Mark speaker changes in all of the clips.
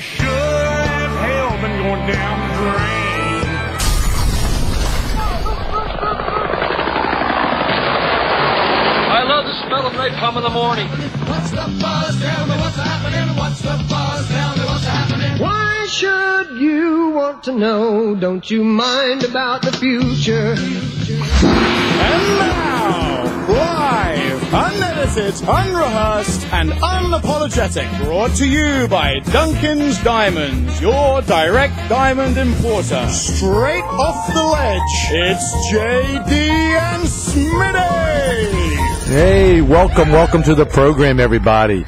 Speaker 1: sure as hell been going down the drain.
Speaker 2: I love the smell of napalm in the morning.
Speaker 3: What's the buzz? Tell me what's happening. What's the buzz? Tell me what's happening.
Speaker 4: Why should you want to know? Don't you mind about the future?
Speaker 1: And now, live, unedited, unrehearsed, and unapologetic, brought to you by Duncan's Diamonds, your direct diamond importer. Straight off the ledge, it's JD and Smitty.
Speaker 5: Hey, welcome to the program, everybody.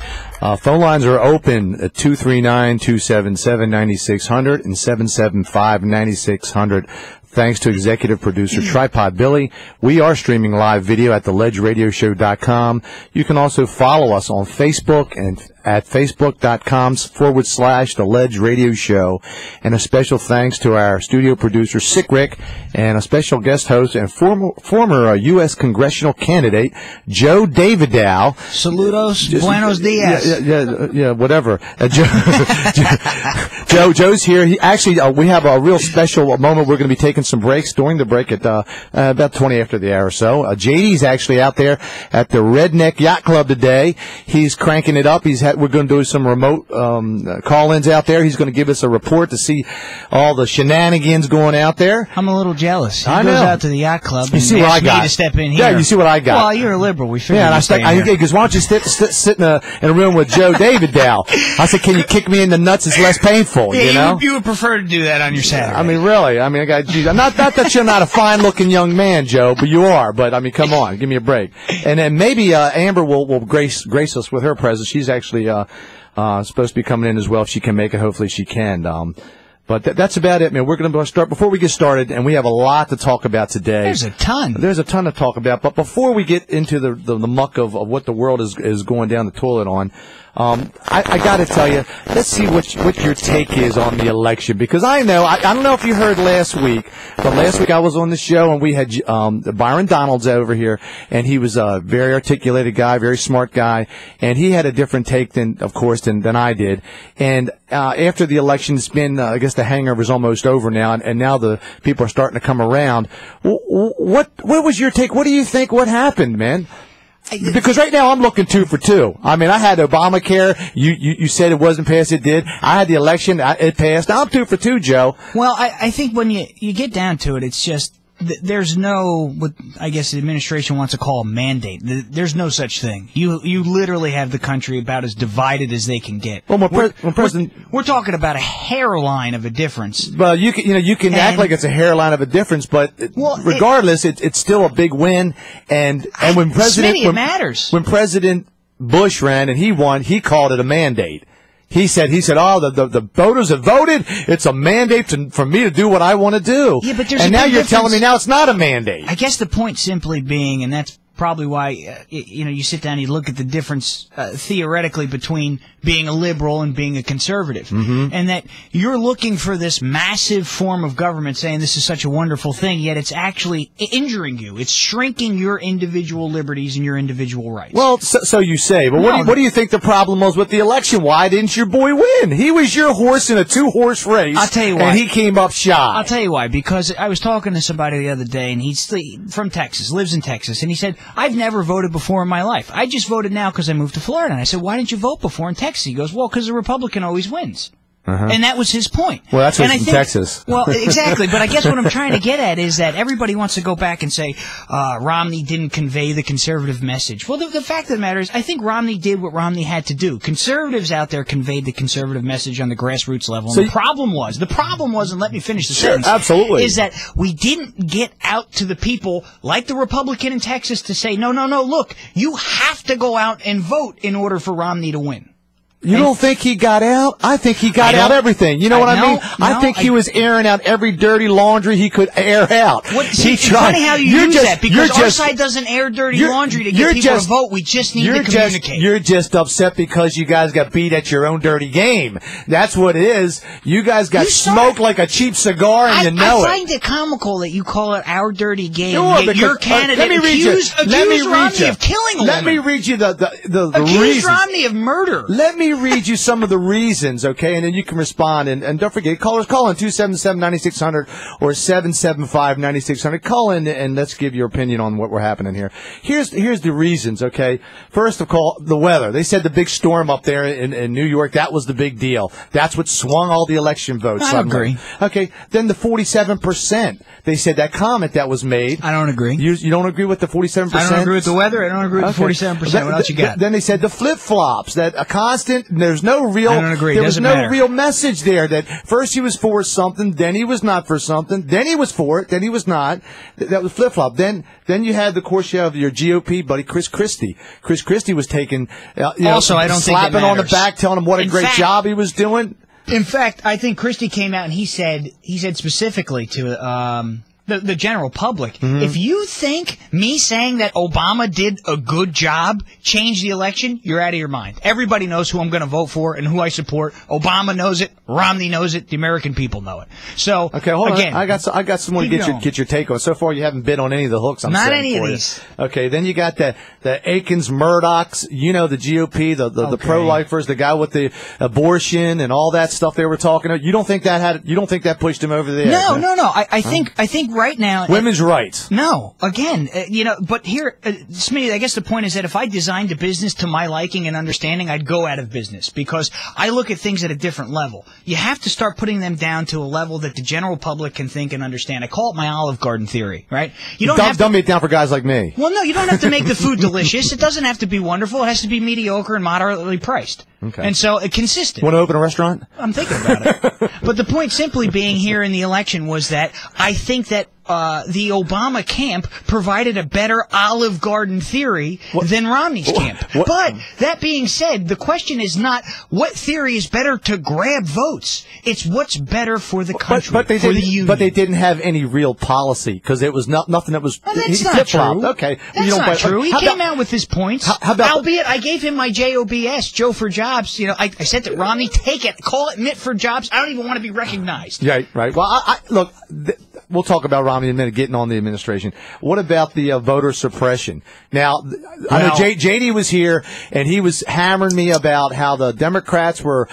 Speaker 5: Phone lines are open at 239-277-9600 and 775-9600. Thanks to executive producer Tripod Billy. We are streaming live video at theledgeradioshow.com. You can also follow us on Facebook and at facebook.com/The Ledge Radio Show. And a special thanks to our studio producer, Sick Rick, and a special guest host and former U.S. congressional candidate, Joe Dividow.
Speaker 6: Saludos, buenos dias.
Speaker 5: Yeah, whatever. Joe's here. He actually, we have a real special moment. We're going to be taking some breaks during the break at about 20 after the hour or so. JD's actually out there at the Redneck Yacht Club today. He's cranking it up. We're going to do some remote call-ins out there. He's going to give us a report to see all the shenanigans going out there.
Speaker 6: I'm a little jealous. He
Speaker 5: I
Speaker 6: goes
Speaker 5: know.
Speaker 6: out to the yacht club and
Speaker 5: you see what I
Speaker 6: asks
Speaker 5: got.
Speaker 6: me to step in here.
Speaker 5: Yeah, you see what I got.
Speaker 6: Well, you're a liberal. We figured.
Speaker 5: Yeah, and because why don't you sit in a room with Joe Dividow? I said, can you kick me in the nuts? It's less painful.
Speaker 6: Yeah,
Speaker 5: you know.
Speaker 6: You would prefer to do that on your Saturday.
Speaker 5: I mean, really. I mean, not that you're not a fine-looking young man, Joe, but you are. But I mean, come on, give me a break. And then maybe Amber will grace us with her presence. She's actually supposed to be coming in as well if she can make it. Hopefully, she can. But that's about it, man. We're going to start before we get started, and we have a lot to talk about today.
Speaker 6: There's a ton
Speaker 5: to talk about. But before we get into the muck of what the world is going down the toilet on, I got to tell you, let's see what your take is on the election, because I don't know if you heard last week, but last week I was on the show and we had Byron Donalds over here, and he was a very articulated guy, very smart guy, and he had a different take than I did. And after the election, it's been I guess the hangover is almost over now, and now the people are starting to come around. What was your take? What do you think? What happened, man? Because right now I'm looking 2 for 2. I mean, I had Obamacare. You said it wasn't passed. It did. I had the election. It passed. Now I'm 2 for 2, Joe.
Speaker 6: Well, I think when you get down to it, it's just there's no what I guess the administration wants to call a mandate. There's no such thing. You literally have the country about as divided as they can get.
Speaker 5: Well,
Speaker 6: we're talking about a hairline of a difference.
Speaker 5: Well, you can act like it's a hairline of a difference, but regardless, it's still a big win. And when
Speaker 6: it matters.
Speaker 5: When President Bush ran and he won, he called it a mandate. He said, oh, the voters have voted. It's a mandate for me to do what I want to do.
Speaker 6: Yeah, but
Speaker 5: and now you're telling me now it's not a mandate.
Speaker 6: I guess the point simply being, and that's probably why you sit down and you look at the difference theoretically between being a liberal and being a conservative, and that you're looking for this massive form of government saying this is such a wonderful thing, yet it's actually injuring you. It's shrinking your individual liberties and your individual rights.
Speaker 5: Well, so you say, but what do you think the problem was with the election? Why didn't your boy win? He was your horse in a 2-horse race.
Speaker 6: I'll tell you why.
Speaker 5: And he came up shy.
Speaker 6: I'll tell you why. Because I was talking to somebody the other day, and he's from Texas, lives in Texas, and he said, I've never voted before in my life. I just voted now because I moved to Florida. And I said, why didn't you vote before in Texas? He goes, well, because the Republican always wins. And that was his point.
Speaker 5: Well, that's what's in Texas.
Speaker 6: Well, exactly. But I guess what I'm trying to get at is that everybody wants to go back and say Romney didn't convey the conservative message. Well, the fact of the matter is I think Romney did what Romney had to do. Conservatives out there conveyed the conservative message on the grassroots level. And the problem was, and let me finish the sentence.
Speaker 5: Absolutely.
Speaker 6: Is that we didn't get out to the people like the Republican in Texas to say, no, look, you have to go out and vote in order for Romney to win.
Speaker 5: You don't think he got out? I think he got out everything. You know what I mean? I think he was airing out every dirty laundry he could air out.
Speaker 6: It's funny how you use that, because our side doesn't air dirty laundry to get people to vote. We just need to communicate.
Speaker 5: You're just upset because you guys got beat at your own dirty game. That's what it is. You guys got smoked like a cheap cigar, and you know it.
Speaker 6: I find it comical that you call it our dirty game.
Speaker 5: Sure,
Speaker 6: your candidate accused Romney of killing a woman.
Speaker 5: Let me read you the reasons.
Speaker 6: Accused Romney of murder.
Speaker 5: Let me read you some of the reasons, okay, and then you can respond. And don't forget, callers, call in 277-9600 or 775-9600. Call in and let's give your opinion on what we're happening here. Here's the reasons, okay. First of all, the weather. They said the big storm up there in New York, that was the big deal. That's what swung all the election votes.
Speaker 6: I agree.
Speaker 5: Okay, then the 47%. They said that comment that was made.
Speaker 6: I don't agree.
Speaker 5: You don't agree with the 47%?
Speaker 6: I don't agree with the weather. I don't agree with the 47%. What else you got?
Speaker 5: Then they said the flip-flops, that a constant, there's no real,
Speaker 6: I don't agree.
Speaker 5: there was
Speaker 6: Doesn't
Speaker 5: no
Speaker 6: matter.
Speaker 5: real message there, that first he was for something, then he was not for something, then he was for it, then he was not. That was flip-flop. Then you had, of course, you have your GOP buddy, Chris Christie. Chris Christie was taking,
Speaker 6: Also, I don't think it
Speaker 5: slapping on the
Speaker 6: matters.
Speaker 5: back, telling him what a
Speaker 6: In
Speaker 5: great
Speaker 6: fact-
Speaker 5: job he was doing.
Speaker 6: In fact, I think Christie came out and he said specifically to the general public, if you think me saying that Obama did a good job changed the election, you're out of your mind. Everybody knows who I'm going to vote for and who I support. Obama knows it. Romney knows it. The American people know it. So,
Speaker 5: Okay, hold
Speaker 6: again,
Speaker 5: on. I got someone to
Speaker 6: keep going.
Speaker 5: get your take on. So far, you haven't bid on any of the hooks. I'm
Speaker 6: Not
Speaker 5: setting
Speaker 6: any of
Speaker 5: for you.
Speaker 6: these.
Speaker 5: Okay, then you got the Aikens, Murdochs. You know, the GOP, the
Speaker 6: Okay.
Speaker 5: pro-lifers, the guy with the abortion and all that stuff they were talking about. You don't think that pushed him over there?
Speaker 6: No. I think right now.
Speaker 5: Women's rights.
Speaker 6: No, again, but here, Smitty, I guess the point is that if I designed a business to my liking and understanding, I'd go out of business because I look at things at a different level. You have to start putting them down to a level that the general public can think and understand. I call it my Olive Garden theory, right? You don't have to
Speaker 5: Dumb it down for guys like me.
Speaker 6: Well, no, you don't have to make the food delicious. It doesn't have to be wonderful. It has to be mediocre and moderately priced.
Speaker 5: Okay.
Speaker 6: And so consistent.
Speaker 5: Want to open a restaurant?
Speaker 6: I'm thinking about it. But the point simply being here in the election was that I think that the Obama camp provided a better Olive Garden theory than Romney's camp. But that being said, the question is not what theory is better to grab votes. It's what's better for the country,
Speaker 5: But they
Speaker 6: for the
Speaker 5: didn't.
Speaker 6: union.
Speaker 5: But they didn't have any real policy because it was nothing that was.
Speaker 6: Well, that's
Speaker 5: he
Speaker 6: not
Speaker 5: flip-flopped.
Speaker 6: true.
Speaker 5: Okay,
Speaker 6: That's
Speaker 5: you don't
Speaker 6: not
Speaker 5: buy-
Speaker 6: true. He
Speaker 5: how
Speaker 6: came
Speaker 5: about-
Speaker 6: out with his points.
Speaker 5: How about-
Speaker 6: albeit I gave him my JOBS, Joe for Jobs. I said to Romney, take it, call it Mitt for Jobs. I don't even want to be recognized.
Speaker 5: Right. Well, I look. We'll talk about Romney in a minute, getting on the administration. What about the voter suppression? Now, I know JD was here, and he was hammering me about how the Democrats were,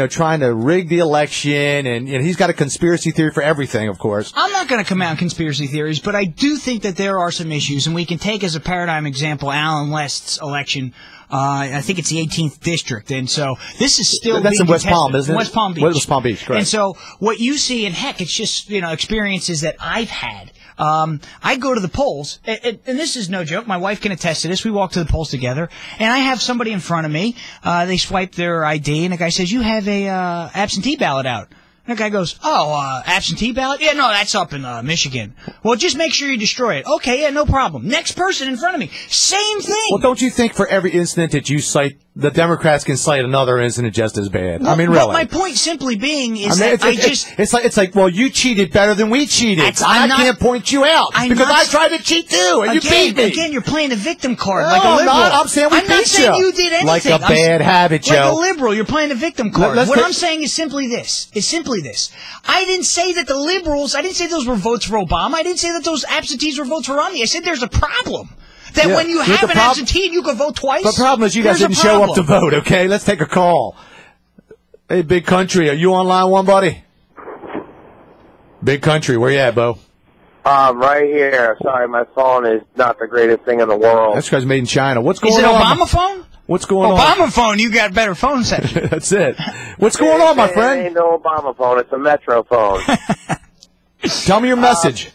Speaker 5: trying to rig the election, and he's got a conspiracy theory for everything, of course.
Speaker 6: I'm not going to come out in conspiracy theories, but I do think that there are some issues, and we can take as a paradigm example Alan West's election. I think it's the 18th district, and so this is still
Speaker 5: That's
Speaker 6: being
Speaker 5: in West
Speaker 6: contested.
Speaker 5: Palm, isn't it?
Speaker 6: West Palm Beach.
Speaker 5: West Palm Beach, correct.
Speaker 6: And so what you see, and heck, it's just experiences that I've had. I go to the polls, and this is no joke. My wife can attest to this. We walk to the polls together, and I have somebody in front of me. They swipe their ID, and the guy says, "You have a absentee ballot out." And the guy goes, absentee ballot? Yeah, no, that's up in Michigan. Well, just make sure you destroy it. Okay, yeah, no problem. Next person in front of me. Same thing.
Speaker 5: Well, don't you think for every incident that you cite, the Democrats can cite another incident just as bad?
Speaker 6: Well,
Speaker 5: I mean,
Speaker 6: but
Speaker 5: really.
Speaker 6: my point simply being is
Speaker 5: it's like, well, you cheated better than we cheated. I can't point you out because I tried to cheat too, and you beat me.
Speaker 6: Again, you're playing a victim card
Speaker 5: No,
Speaker 6: like a
Speaker 5: I'm
Speaker 6: liberal.
Speaker 5: not. I'm saying we
Speaker 6: I'm not
Speaker 5: beat
Speaker 6: saying
Speaker 5: you.
Speaker 6: you did anything.
Speaker 5: Like a bad habit,
Speaker 6: Like
Speaker 5: Joe.
Speaker 6: a liberal, you're playing a victim card.
Speaker 5: Let's
Speaker 6: What
Speaker 5: take-
Speaker 6: I'm saying is simply this. I didn't say that the liberals, I didn't say those were votes for Obama. I didn't say that those absentees were votes for Romney. I said there's a problem. That when you have an absentee and you can vote twice.
Speaker 5: The problem is you guys didn't show up to vote, okay? Let's take a call. Hey, Big Country, are you on line one, buddy? Big Country, where you at, Bo?
Speaker 7: Right here. Sorry, my phone is not the greatest thing in the world.
Speaker 5: That's because made in China. What's going
Speaker 6: on? Is it
Speaker 5: on?
Speaker 6: Obama phone?
Speaker 5: What's going on?
Speaker 6: Obama phone, you got better phone section.
Speaker 5: That's it. What's going on, my friend?
Speaker 7: It ain't no Obama phone. It's a Metro phone.
Speaker 5: Tell me your message.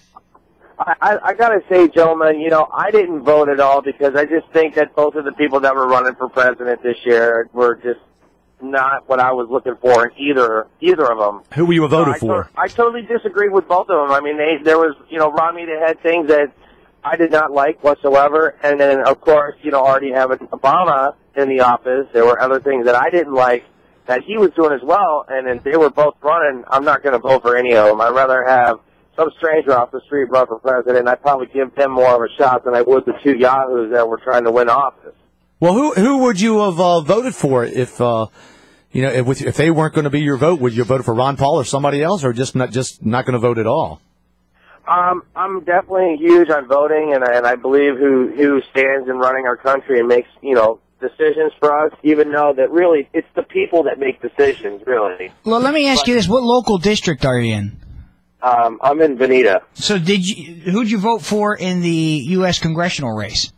Speaker 7: I got to say, gentlemen, I didn't vote at all because I just think that both of the people that were running for president this year were just not what I was looking for in either of them.
Speaker 5: Who were you voted for?
Speaker 7: I totally disagree with both of them. I mean, there was, Romney that had things that I did not like whatsoever. And then, of course, already having Obama in the office, there were other things that I didn't like that he was doing as well. And then they were both running. I'm not going to vote for any of them. I'd rather have some stranger off the street run for president. I'd probably give them more of a shot than I would the two yahoos that were trying to win office.
Speaker 5: Well, who would you have voted for if they weren't going to be your vote? Would you vote for Ron Paul or somebody else, or just not going to vote at all?
Speaker 7: I'm definitely huge on voting, and I believe who stands in running our country and makes decisions for us, even though that really it's the people that make decisions, really.
Speaker 6: Well, let me ask you this. What local district are you in?
Speaker 7: I'm in Dividow.
Speaker 6: So who'd you vote for in the U.S. congressional race?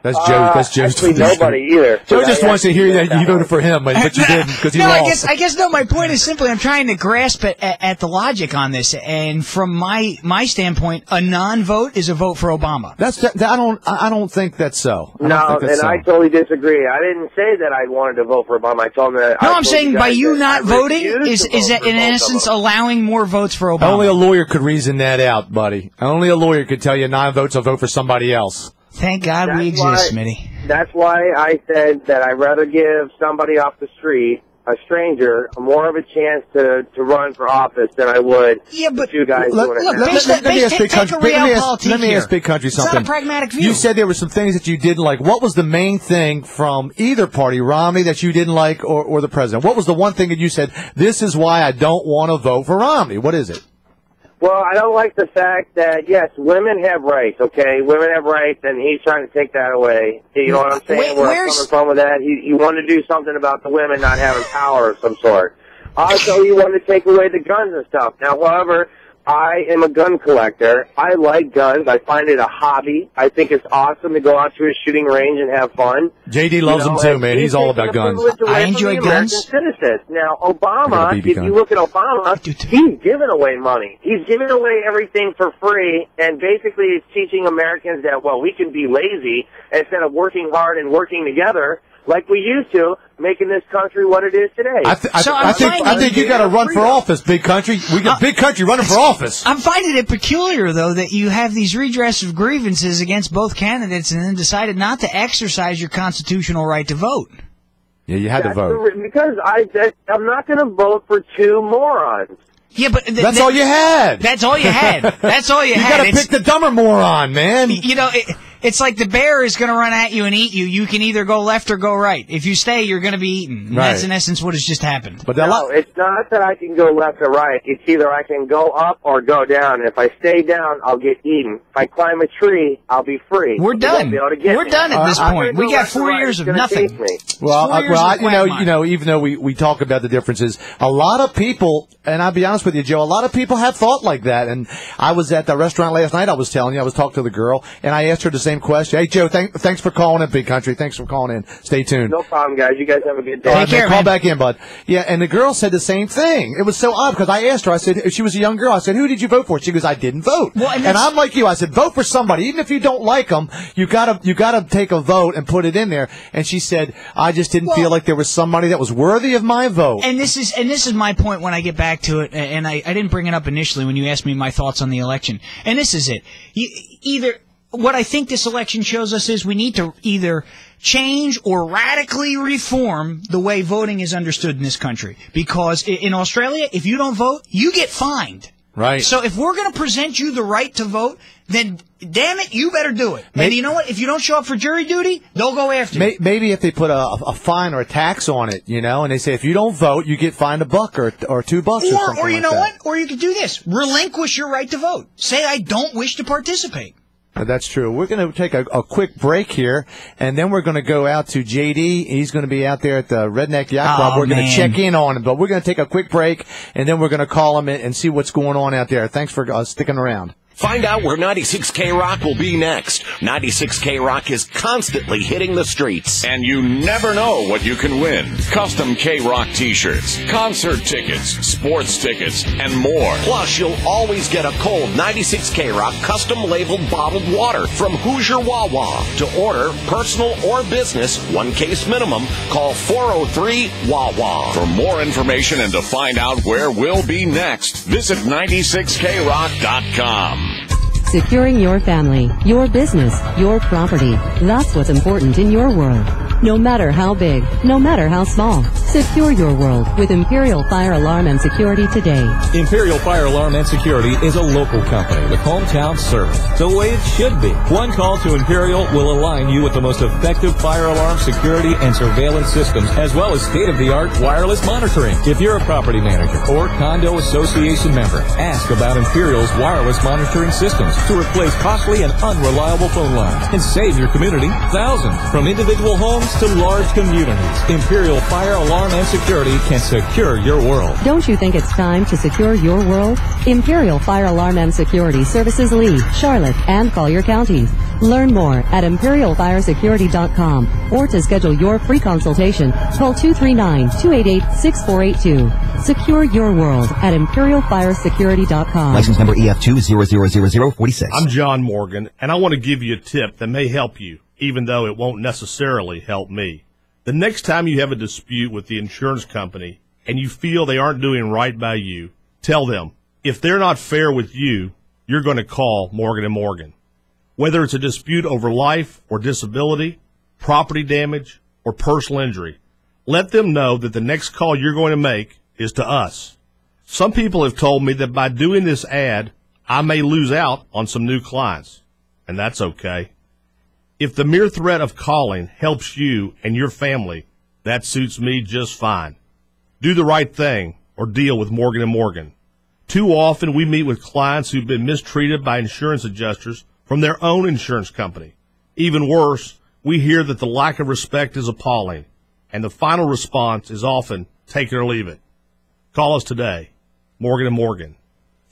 Speaker 5: That's Joe. That's Joe's.
Speaker 7: Actually, nobody either.
Speaker 5: Joe just wants to hear that you voted for him, but you didn't because he lost.
Speaker 6: I guess my point is simply I'm trying to grasp at the logic on this, and from my standpoint, a non-vote is a vote for Obama.
Speaker 5: I don't think that's so.
Speaker 7: I totally disagree. I didn't say that I wanted to vote for Obama. I told him that.
Speaker 6: No, I'm saying by you not voting is that in essence allowing more votes for Obama.
Speaker 5: Only a lawyer could reason that out, buddy. Only a lawyer could tell you 9 votes, I'll vote for somebody else.
Speaker 6: Thank God we exist, Smitty.
Speaker 7: That's why I said that I'd rather give somebody off the street, a stranger, more of a chance to run for office than I would the two guys doing it.
Speaker 5: Let me ask Big Country something.
Speaker 6: It's not a pragmatic view.
Speaker 5: You said there were some things that you didn't like. What was the main thing from either party, Romney, that you didn't like, or the president? What was the one thing that you said, this is why I don't want to vote for Romney? What is it?
Speaker 7: Well, I don't like the fact that, yes, women have rights, okay? Women have rights, and he's trying to take that away. You know what I'm saying? Where I'm coming from with that? He wanted to do something about the women not having power of some sort. Also, he wanted to take away the guns and stuff. Now, however, I am a gun collector. I like guns. I find it a hobby. I think it's awesome to go out to a shooting range and have fun.
Speaker 5: JD loves them too, man. He's all about guns.
Speaker 6: I enjoy guns.
Speaker 7: Citizens. Now, Obama, if you look at Obama, he's giving away money. He's giving away everything for free, and basically he's teaching Americans that, well, we can be lazy instead of working hard and working together like we used to, making this country what it is today.
Speaker 5: I think you got to run for office, Big Country. We got Big Country running for office.
Speaker 6: I'm finding it peculiar, though, that you have these redress of grievances against both candidates and then decided not to exercise your constitutional right to vote.
Speaker 5: Yeah, you had to vote.
Speaker 7: Because I'm not going to vote for two morons.
Speaker 6: Yeah, but
Speaker 5: that's all you had.
Speaker 6: That's all you had. That's all you had.
Speaker 5: You got to pick the dumber moron, man.
Speaker 6: You know, it's like the bear is going to run at you and eat you. You can either go left or go right. If you stay, you're going to be eaten. And that's in essence what has just happened.
Speaker 7: But no, it's not that I can go left or right. It's either I can go up or go down. And if I stay down, I'll get eaten. If I climb a tree, I'll be free.
Speaker 6: We're done. We're done at this point. We got 4 years of nothing.
Speaker 5: Well, you know, even though we talk about the differences, a lot of people, and I'll be honest with you, Joe, a lot of people have thought like that. And I was at the restaurant last night. I was talking to the girl, and I asked her the same question. Hey, Joe, thanks for calling in, Big Country. Thanks for calling in. Stay tuned.
Speaker 7: No problem, guys. You guys have a good day.
Speaker 6: Take care,
Speaker 5: call back in, bud. Yeah, and the girl said the same thing. It was so odd because I asked her. I said, she was a young girl. I said, who did you vote for? She goes, I didn't vote.
Speaker 6: Well,
Speaker 5: and I'm like you. I said, vote for somebody, even if you don't like them. You gotta take a vote and put it in there. And she said, I just didn't feel like there was somebody that was worthy of my vote.
Speaker 6: And this is my point when I get back to it. And I didn't bring it up initially when you asked me my thoughts on the election. And this is it. What I think this election shows us is we need to either change or radically reform the way voting is understood in this country. Because in Australia, if you don't vote, you get fined.
Speaker 5: Right.
Speaker 6: So if we're going to present you the right to vote, then damn it, you better do it. And you know what? If you don't show up for jury duty, they'll go after you.
Speaker 5: Maybe if they put a fine or a tax on it, and they say if you don't vote, you get fined $1 or $2 or something.
Speaker 6: Or you know what? Or you could do this: relinquish your right to vote. Say I don't wish to participate.
Speaker 5: That's true. We're going to take a quick break here, and then we're going to go out to JD. He's going to be out there at the Redneck Yacht Club. We're going to check in on him, but we're going to take a quick break, and then we're going to call him and see what's going on out there. Thanks for sticking around.
Speaker 8: Find out where 96K Rock will be next. 96K Rock is constantly hitting the streets.
Speaker 9: And you never know what you can win. Custom K-Rock t-shirts, concert tickets, sports tickets, and more.
Speaker 8: Plus, you'll always get a cold 96K Rock custom-labeled bottled water from Hoosier Wawa. To order, personal or business, 1 case minimum, call 403-WAWA.
Speaker 9: For more information and to find out where we'll be next, visit 96krock.com.
Speaker 10: Securing your family, your business, your property. That's what's important in your world. No matter how big, no matter how small. Secure your world with Imperial Fire Alarm and Security today.
Speaker 11: Imperial Fire Alarm and Security is a local company with hometown service, the way it should be. One call to Imperial will align you with the most effective fire alarm, security, and surveillance systems, as well as state-of-the-art wireless monitoring. If you're a property manager or condo association member, ask about Imperial's wireless monitoring systems to replace costly and unreliable phone lines and save your community thousands. From individual homes to large communities, Imperial Fire Alarm and Security can secure your world.
Speaker 10: Don't you think it's time to secure your world? Imperial Fire Alarm and Security services Lee, Charlotte, and Collier counties. Learn more at imperialfiresecurity.com or to schedule your free consultation, call 239-288-6482. Secure your world at imperialfiresecurity.com.
Speaker 12: License number EF2000046.
Speaker 13: I'm John Morgan, and I want to give you a tip that may help you, even though it won't necessarily help me. The next time you have a dispute with the insurance company and you feel they aren't doing right by you, tell them, if they're not fair with you, you're going to call Morgan & Morgan. Whether it's a dispute over life or disability, property damage, or personal injury, let them know that the next call you're going to make is to us. Some people have told me that by doing this ad, I may lose out on some new clients, and that's okay. If the mere threat of calling helps you and your family, that suits me just fine. Do the right thing or deal with Morgan & Morgan. Too often we meet with clients who've been mistreated by insurance adjusters from their own insurance company. Even worse, we hear that the lack of respect is appalling, and the final response is often take it or leave it. Call us today. Morgan & Morgan.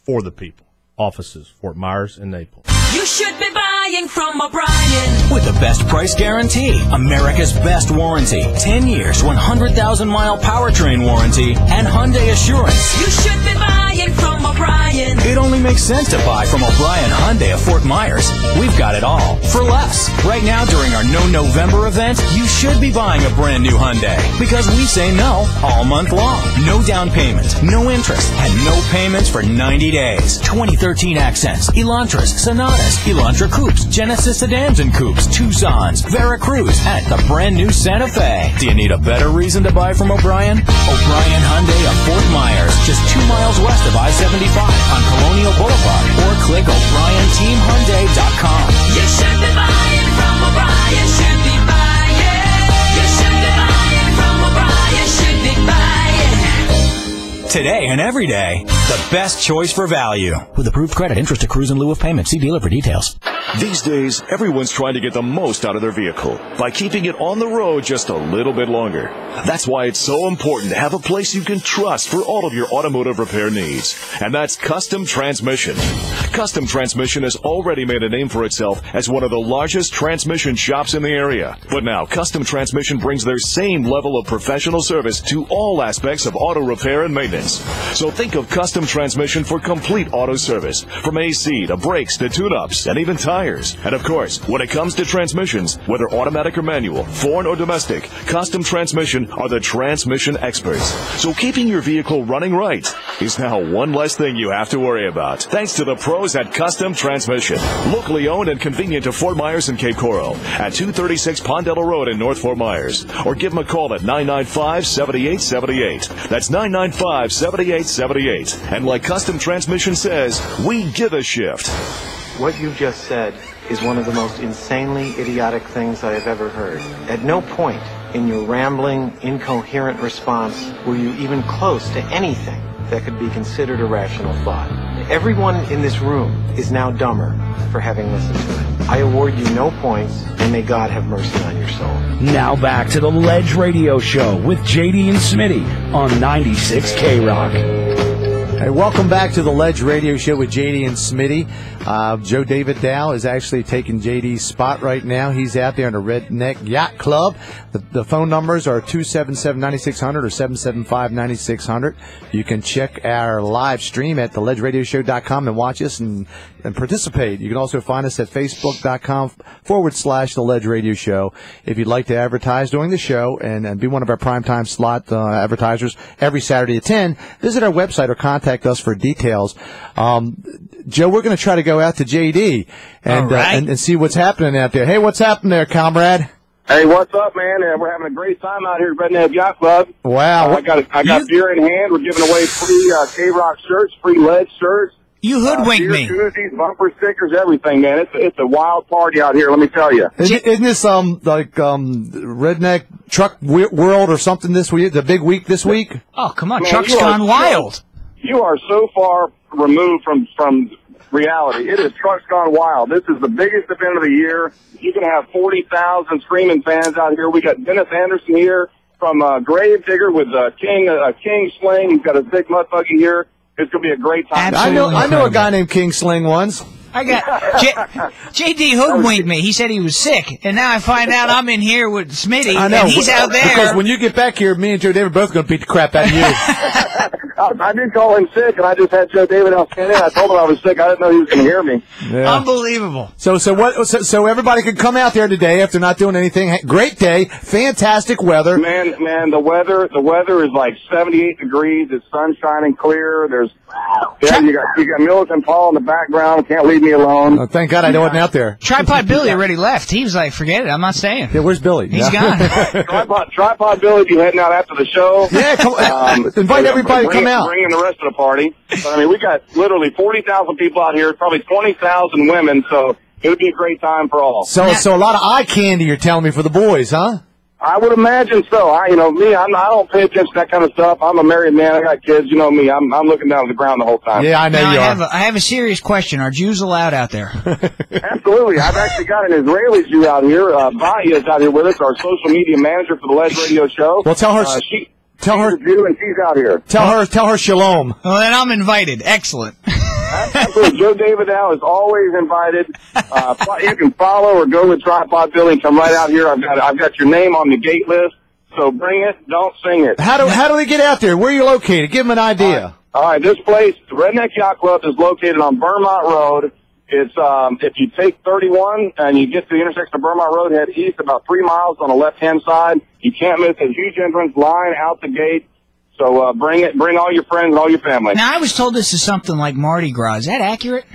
Speaker 13: For the people. Offices, Fort Myers and Naples.
Speaker 14: You should be buying from O'Brien.
Speaker 15: With the best price guarantee, America's best warranty, 10 years, 100,000-mile powertrain warranty, and Hyundai Assurance.
Speaker 14: You should be buying from O'Brien.
Speaker 15: It only makes sense to buy from O'Brien Hyundai of Fort Myers. We've got it all for less. Right now, during our No November event, you should be buying a brand new Hyundai because we say no all month long. No down payment, no interest, and no payments for 90 days. 2013 Accents, Elantras, Sonatas, Elantra Coupes, Genesis Sedans and Coupes, Tucsons, Veracruz, and the brand new Santa Fe. Do you need a better reason to buy from O'Brien? O'Brien Hyundai of Fort Myers, just 2 miles west of I-75 on Colonial Boulevard, or click O'BrienTeamHyundai.com.
Speaker 14: You should be buying from O'Brien. Should be buying. You should be buying from O'Brien. Should be buying.
Speaker 15: Today and every day, the best choice for value. With approved credit, interest accrues in lieu of payment. See dealer for details.
Speaker 9: These days, everyone's trying to get the most out of their vehicle by keeping it on the road just a little bit longer. That's why it's so important to have a place you can trust for all of your automotive repair needs. And that's Custom Transmission. Custom Transmission has already made a name for itself as one of the largest transmission shops in the area. But now, Custom Transmission brings their same level of professional service to all aspects of auto repair and maintenance. So think of Custom Transmission for complete auto service, from AC to brakes to tune-ups and even tires. And of course, when it comes to transmissions, whether automatic or manual, foreign or domestic, Custom Transmission are the transmission experts. So keeping your vehicle running right is now one less thing you have to worry about, thanks to the pros at Custom Transmission. Locally owned and convenient to Fort Myers and Cape Coral at 236 Pondella Road in North Fort Myers. Or give them a call at 995-7878. That's 995-7878. And like Custom Transmission says, we give a shift.
Speaker 16: What you just said is one of the most insanely idiotic things I have ever heard. At no point in your rambling, incoherent response were you even close to anything that could be considered a rational thought. Everyone in this room is now dumber for having listened to it. I award you no points, and may God have mercy on your soul.
Speaker 17: Now back to the Ledge Radio Show with JD and Smitty on 96 K-Rock.
Speaker 5: Hey, welcome back to the Ledge Radio Show with JD and Smitty. Joe David Dow is actually taking JD's spot right now. He's out there in the Redneck Yacht Club. The phone numbers are 277-9600 or 775-9600. You can check our live stream at theledgeradioshow.com and watch us and participate. You can also find us at facebook.com/The Ledge Radio Show. If you'd like to advertise during the show and be one of our primetime slot advertisers every Saturday at 10, visit our website or contact us for details. Joe, we're going to try to go out to JD and see what's happening out there. Hey, what's happening there, comrade?
Speaker 18: Hey, what's up, man? We're having a great time out here at Redneck Yacht Club.
Speaker 5: Wow.
Speaker 18: I got beer in hand. We're giving away free K-Rock shirts, free lead shirts.
Speaker 6: You hoodwinked me.
Speaker 18: Koozies, bumper stickers, everything, man. It's a wild party out here, let me tell you.
Speaker 5: Isn't this redneck truck world or something this week? The big week this week?
Speaker 6: Oh, come on, trucks gone wild.
Speaker 18: You are so far removed from reality. It is Trucks Gone Wild. This is the biggest event of the year. You can have 40,000 screaming fans out here. We got Dennis Anderson here from Gravedigger with King Sling. He's got a big mud buggy here. It's going to be a great time.
Speaker 5: I know a guy named King Sling once.
Speaker 6: I got JD hoodwinked me. He said he was sick, and now I find out I'm in here with Smitty,
Speaker 5: I know,
Speaker 6: and he's out there.
Speaker 5: Because when you get back here, me and Joe David are both going to beat the crap out of you.
Speaker 18: I did call him sick, and I just had Joe David out standing. I told him I was sick. I didn't know he was going to hear me.
Speaker 5: Yeah.
Speaker 6: Unbelievable.
Speaker 5: So everybody can come out there today after not doing anything. Great day, fantastic weather.
Speaker 18: Man, the weather is like 78 degrees. It's sun shining clear. You got Militant Paul in the background. Can't leave me alone.
Speaker 5: Oh, thank God I wasn't out there.
Speaker 6: Tripod Billy already left. He was like, forget it, I'm not staying.
Speaker 5: Yeah, where's Billy?
Speaker 6: He's gone.
Speaker 18: Tripod Billy be heading out after the show.
Speaker 5: Yeah, come, invite everybody to come out.
Speaker 18: Bring in the rest of the party. But, I mean, we got literally 40,000 people out here, probably 20,000 women, so it would be a great time for all.
Speaker 5: So a lot of eye candy you're telling me for the boys, huh?
Speaker 18: I would imagine so. I don't pay attention to that kind of stuff. I'm a married man. I got kids. You know me. I'm looking down at the ground the whole time.
Speaker 5: Yeah, I know you are.
Speaker 6: I have a serious question. Are Jews allowed out there?
Speaker 18: Absolutely. I've actually got an Israeli Jew out here. Baya is out here with us, our social media manager for the Ledge Radio Show.
Speaker 5: Well, tell her.
Speaker 18: She's a Jew, and she's out here.
Speaker 5: Tell her shalom.
Speaker 6: Well, then I'm invited. Excellent.
Speaker 18: Absolutely. Joe Dividow is always invited. You can follow or go with Tripod Billy and come right out here. I've got your name on the gate list. So bring it, don't sing it.
Speaker 5: How do they get out there? Where are you located? Give them an idea.
Speaker 18: All right, this place, the Redneck Yacht Club, is located on Vermont Road. It's if you take 31 and you get to the intersection of Vermont Road, head east about 3 miles on the left-hand side. You can't miss a huge entrance line out the gate. So bring all your friends and all your family.
Speaker 6: Now, I was told this is something like Mardi Gras. Is that accurate?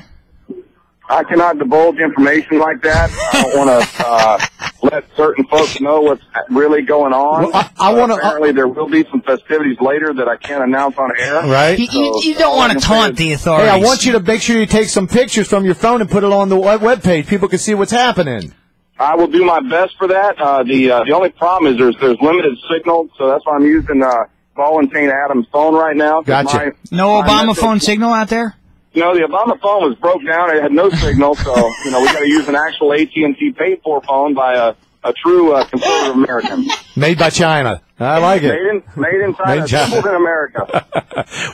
Speaker 18: I cannot divulge information like that. I don't want to let certain folks know what's really going on.
Speaker 5: Well,
Speaker 18: apparently, there will be some festivities later that I can't announce on air.
Speaker 5: Right.
Speaker 6: You don't want to taunt the authorities.
Speaker 5: Hey, I want you to make sure you take some pictures from your phone and put it on the webpage. People can see what's happening.
Speaker 18: I will do my best for that. The only problem is there's limited signal, so that's why I'm using Valentine Adams' phone right now.
Speaker 5: Gotcha.
Speaker 6: No Obama phone signal out there?
Speaker 18: No, the Obama phone was broke down. It had no signal, so we got to use an actual AT&T paid-for phone by a true conservative American.
Speaker 5: Made by China. I like it.
Speaker 18: Made in China. Assembled in America.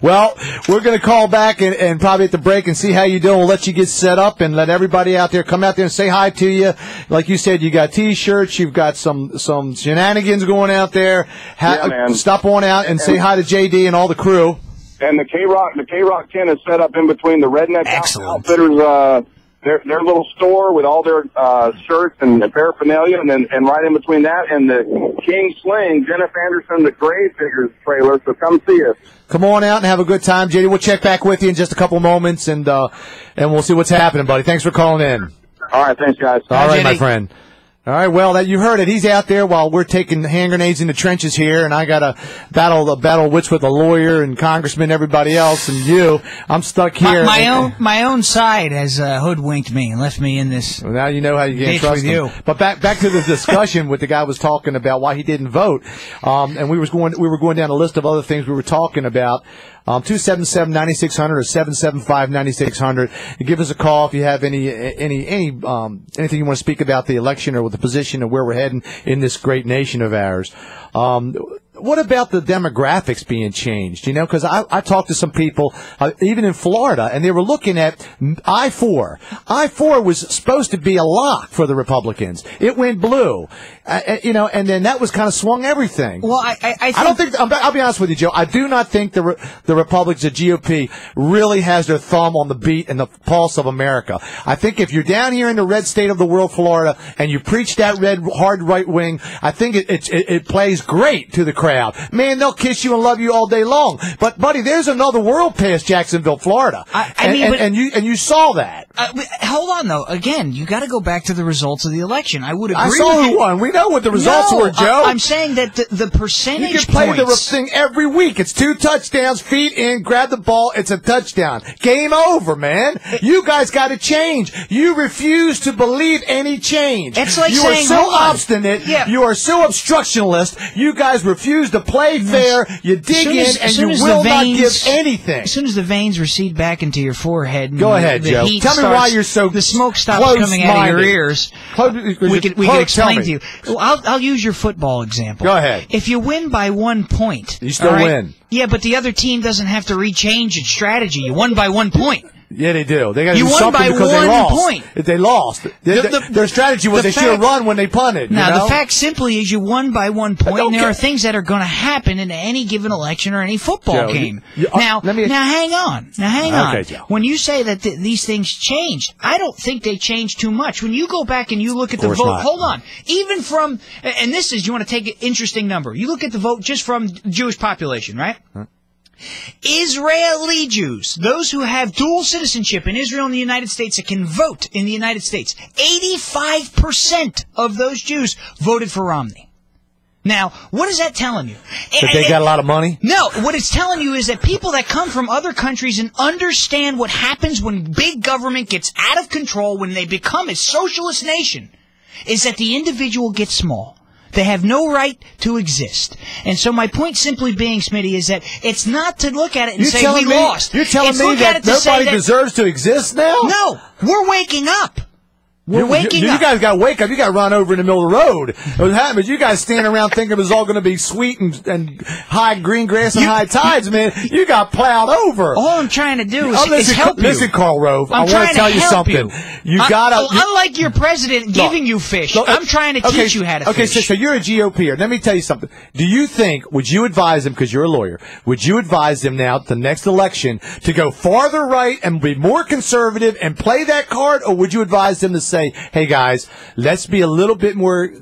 Speaker 5: Well, we're going to call back and probably at the break and see how you doing. We'll let you get set up and let everybody out there come out there and say hi to you. Like you said, you got T-shirts. You've got some shenanigans going out there.
Speaker 18: Yeah, man.
Speaker 5: Stop on out and say hi to JD and all the crew.
Speaker 18: And the K-Rock tent is set up in between the Redneck Outfitters, their little store with all their shirts and paraphernalia, and right in between that and the King Sling, Dennis Anderson, the Gravediggers trailer. So come see us.
Speaker 5: Come on out and have a good time, JD. We'll check back with you in just a couple moments, and we'll see what's happening, buddy. Thanks for calling in.
Speaker 18: All right, thanks, guys.
Speaker 5: All right, my friend. All right, well, you heard it. He's out there while we're taking hand grenades in the trenches here, and I got to battle wits with a lawyer and congressman, everybody else, and you. I'm stuck here.
Speaker 6: My own side has hoodwinked me and left me in this.
Speaker 5: Well, now you know how you can't trust him. But back to the discussion with the guy was talking about why he didn't vote, and we were going down a list of other things we were talking about. 277-9600 or 775-9600. Give us a call if you have anything you want to speak about the election or with the position of where we're heading in this great nation of ours. What about the demographics being changed? Because I talked to some people, even in Florida, and they were looking at I-4. I-4 was supposed to be a lock for the Republicans. It went blue, and then that was kind of swung everything.
Speaker 6: Well, I
Speaker 5: don't think. I'll be honest with you, Joe. I do not think the Republicans, the GOP, really has their thumb on the beat and the pulse of America. I think if you're down here in the red state of the world, Florida, and you preach that red hard right wing, I think it plays great to the crowd. Man, they'll kiss you and love you all day long. But buddy, there's another world past Jacksonville, Florida. And you saw that.
Speaker 6: Hold on, though. Again, you got to go back to the results of the election. I would agree.
Speaker 5: I saw
Speaker 6: with
Speaker 5: who
Speaker 6: you.
Speaker 5: won. We know what the results were, Joe.
Speaker 6: I'm saying that the percentage
Speaker 5: you can play the
Speaker 6: points.
Speaker 5: thing every week. It's 2 touchdowns, feet in, grab the ball, it's a touchdown. Game over, man. You guys got to change. You refuse to believe any change.
Speaker 6: It's like
Speaker 5: you
Speaker 6: saying,
Speaker 5: are so
Speaker 6: hold on.
Speaker 5: obstinate.
Speaker 6: Yeah.
Speaker 5: You are so obstructionist. You guys refuse to play fair. You dig and you will not give anything.
Speaker 6: As soon as the veins recede back into your forehead, and
Speaker 5: Go ahead,
Speaker 6: the
Speaker 5: Joe.
Speaker 6: heat
Speaker 5: Tell me
Speaker 6: starts,
Speaker 5: why you're so
Speaker 6: the smoke stops coming out of your ears. We can explain to you. Well, I'll use your football example.
Speaker 5: Go ahead.
Speaker 6: If you win by 1 point,
Speaker 5: you still win.
Speaker 6: Yeah, but the other team doesn't have to rechange its strategy. You won by 1 point.
Speaker 5: Yeah, they do. They got to
Speaker 6: You
Speaker 5: do
Speaker 6: won
Speaker 5: something
Speaker 6: by
Speaker 5: because
Speaker 6: 1
Speaker 5: they lost.
Speaker 6: point.
Speaker 5: They lost. Their strategy was they should have run when they punted.
Speaker 6: Now, the fact simply is you won by 1 point, and there are things that are going to happen in any given election or any football
Speaker 5: Joe,
Speaker 6: game.
Speaker 5: now
Speaker 6: hang on.
Speaker 5: Okay, Joe.
Speaker 6: When you say that these things changed, I don't think they changed too much. When you go back and you look at the vote, hold on. Even from, and this is, you want to take an interesting number. You look at the vote just from the Jewish population, right?
Speaker 5: Huh?
Speaker 6: Israeli Jews, those who have dual citizenship in Israel and the United States that can vote in the United States, 85% of those Jews voted for Romney. Now, what is that telling you?
Speaker 5: That they got a lot of money?
Speaker 6: No, what it's telling you is that people that come from other countries and understand what happens when big government gets out of control, when they become a socialist nation, is that the individual gets small. They have no right to exist. And so my point simply being, Smitty, is that it's not to look at it and say we lost.
Speaker 5: You're telling me that nobody deserves to exist now?
Speaker 6: No, we're waking up. We're waking up.
Speaker 5: You guys got to wake up. You got to run over in the middle of the road. What happens? You guys standing around thinking it was all going to be sweet and high green grass and high tides, man. You got plowed over.
Speaker 6: All I'm trying to do is help you.
Speaker 5: Listen, Carl Rove, I want to tell you something. You got to.
Speaker 6: Unlike your president giving you fish, I'm trying to teach you how to fish.
Speaker 5: Okay, so you're a GOPer. Let me tell you something. Do you think, would you advise him, because you're a lawyer, would you advise him now, the next election, to go farther right and be more conservative and play that card, or would you advise him to say, hey, guys, let's be a little bit more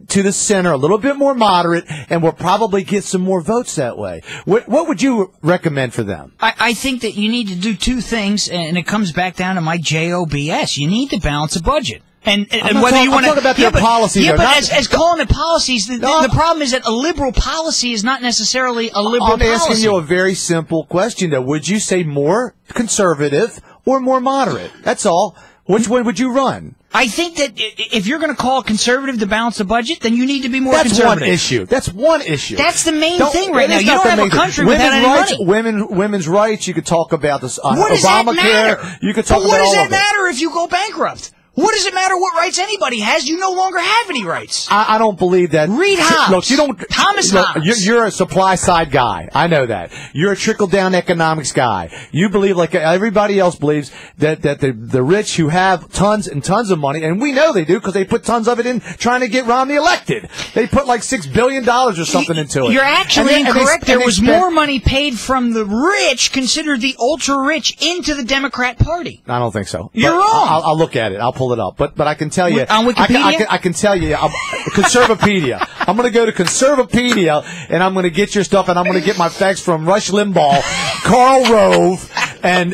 Speaker 5: to the center, a little bit more moderate, and we'll probably get some more votes that way? What would you recommend for them?
Speaker 6: I think that you need to do two things, and it comes back down to my JOBS. You need to balance a budget. And whether you want to
Speaker 5: talk about their policy,
Speaker 6: yeah,
Speaker 5: though,
Speaker 6: but as calling it policies, the problem is that a liberal policy is not necessarily a liberal policy.
Speaker 5: I'm asking you a very simple question, though. Would you say more conservative or more moderate? That's all. Which one would you run?
Speaker 6: I think that if you're going to call conservative to balance the budget, then you need to be more conservative.
Speaker 5: That's one issue.
Speaker 6: That's the main thing right now. You don't have a country without any money.
Speaker 5: Women's rights, you could talk about this.
Speaker 6: What does that matter?
Speaker 5: You could talk about all of it.
Speaker 6: What does that matter if you go bankrupt? What does it matter what rights anybody has? You no longer have any rights.
Speaker 5: I don't believe that.
Speaker 6: Read Hobbes.
Speaker 5: Look, you don't.
Speaker 6: Thomas Hobbes.
Speaker 5: You're a supply side guy. I know that. You're a trickle down economics guy. You believe, like everybody else believes, that the rich who have tons and tons of money, and we know they do because they put tons of it in trying to get Romney elected. They put like $6 billion or something into it.
Speaker 6: You're actually incorrect. There was more money paid from the rich, considered the ultra rich, into the Democrat Party.
Speaker 5: I don't think so.
Speaker 6: You're wrong.
Speaker 5: I'll look at it. I'll pull it up. But I can tell you,
Speaker 6: on Wikipedia,
Speaker 5: I can tell you, Conservapedia. I'm going to go to Conservapedia and I'm going to get your stuff, and I'm going to get my facts from Rush Limbaugh, Karl Rove, and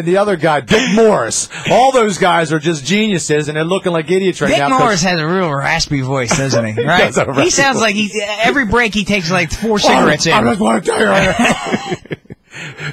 Speaker 5: the other guy, Dick Morris. All those guys are just geniuses, and they're looking like idiots right now.
Speaker 6: Dick Morris has a real raspy voice, doesn't he? Right? He sounds like every break he takes like 4 cigarettes in.
Speaker 5: I just want to tell you right now.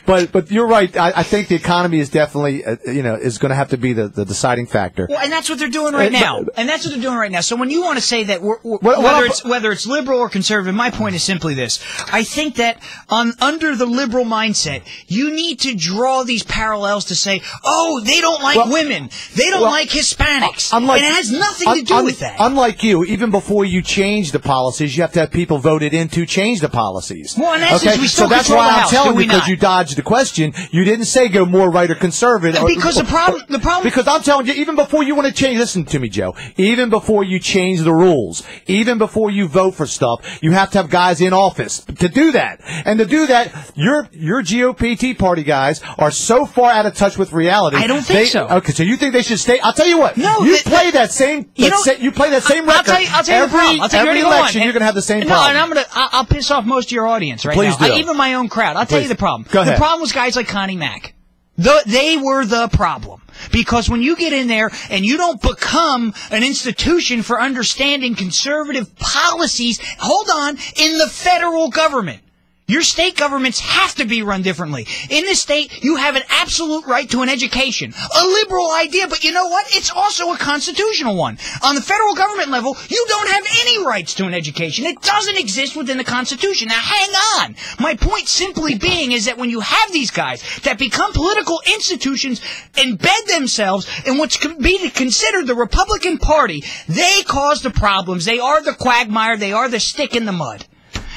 Speaker 5: But you're right. I think the economy is definitely, is going to have to be the deciding factor.
Speaker 6: Well, and that's what they're doing right now. So when you want to say that whether it's liberal or conservative, my point is simply this. I think that under the liberal mindset, you need to draw these parallels to say, oh, they don't like women. They don't like Hispanics. And it has nothing to do with that.
Speaker 5: Unlike you, even before you change the policies, you have to have people voted in to change the policies.
Speaker 6: Well, in essence, we still
Speaker 5: control the House, do we not? You dodged the question. You didn't say go more right or conservative.
Speaker 6: Because the problem.
Speaker 5: Because I'm telling you, even before you want to change, listen to me, Joe. Even before you change the rules, even before you vote for stuff, you have to have guys in office to do that. And to do that, your GOP Tea Party guys are so far out of touch with reality.
Speaker 6: I don't think so.
Speaker 5: Okay, so you think they should stay? I'll tell you what.
Speaker 6: No,
Speaker 5: you play that same record.
Speaker 6: I'll tell you the problem.
Speaker 5: Every election, you're going to have the same problem.
Speaker 6: No, and I'll piss off most of your audience right
Speaker 5: Please
Speaker 6: now.
Speaker 5: do.
Speaker 6: Even my own crowd. I'll tell you the problem.
Speaker 5: Go ahead.
Speaker 6: The problem was guys like Connie Mack. They were the problem. Because when you get in there and you don't become an institution for understanding conservative policies, hold on, in the federal government. Your state governments have to be run differently. In this state, you have an absolute right to an education. A liberal idea, but you know what? It's also a constitutional one. On the federal government level, you don't have any rights to an education. It doesn't exist within the Constitution. Now, hang on. My point simply being is that when you have these guys that become political institutions, embed themselves in what's be considered the Republican Party, they cause the problems. They are the quagmire. They are the stick in the mud.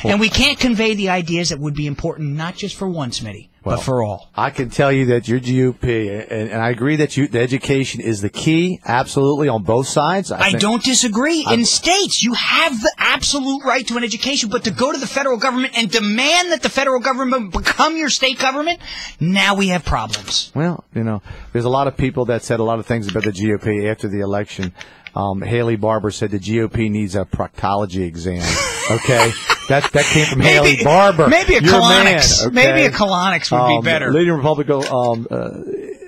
Speaker 6: And we can't convey the ideas that would be important not just for one, Smitty, but for all.
Speaker 5: I can tell you that your GOP, and I agree that the education is the key, absolutely, on both sides.
Speaker 6: I don't disagree. In states, you have the absolute right to an education, but to go to the federal government and demand that the federal government become your state government, now we have problems.
Speaker 5: Well, there's a lot of people that said a lot of things about the GOP after the election. Haley Barber said the GOP needs a proctology exam. Okay, that came from Haley Barber.
Speaker 6: Maybe a colonics.
Speaker 5: Okay?
Speaker 6: Maybe a colonics would be better.
Speaker 5: Leading Republican,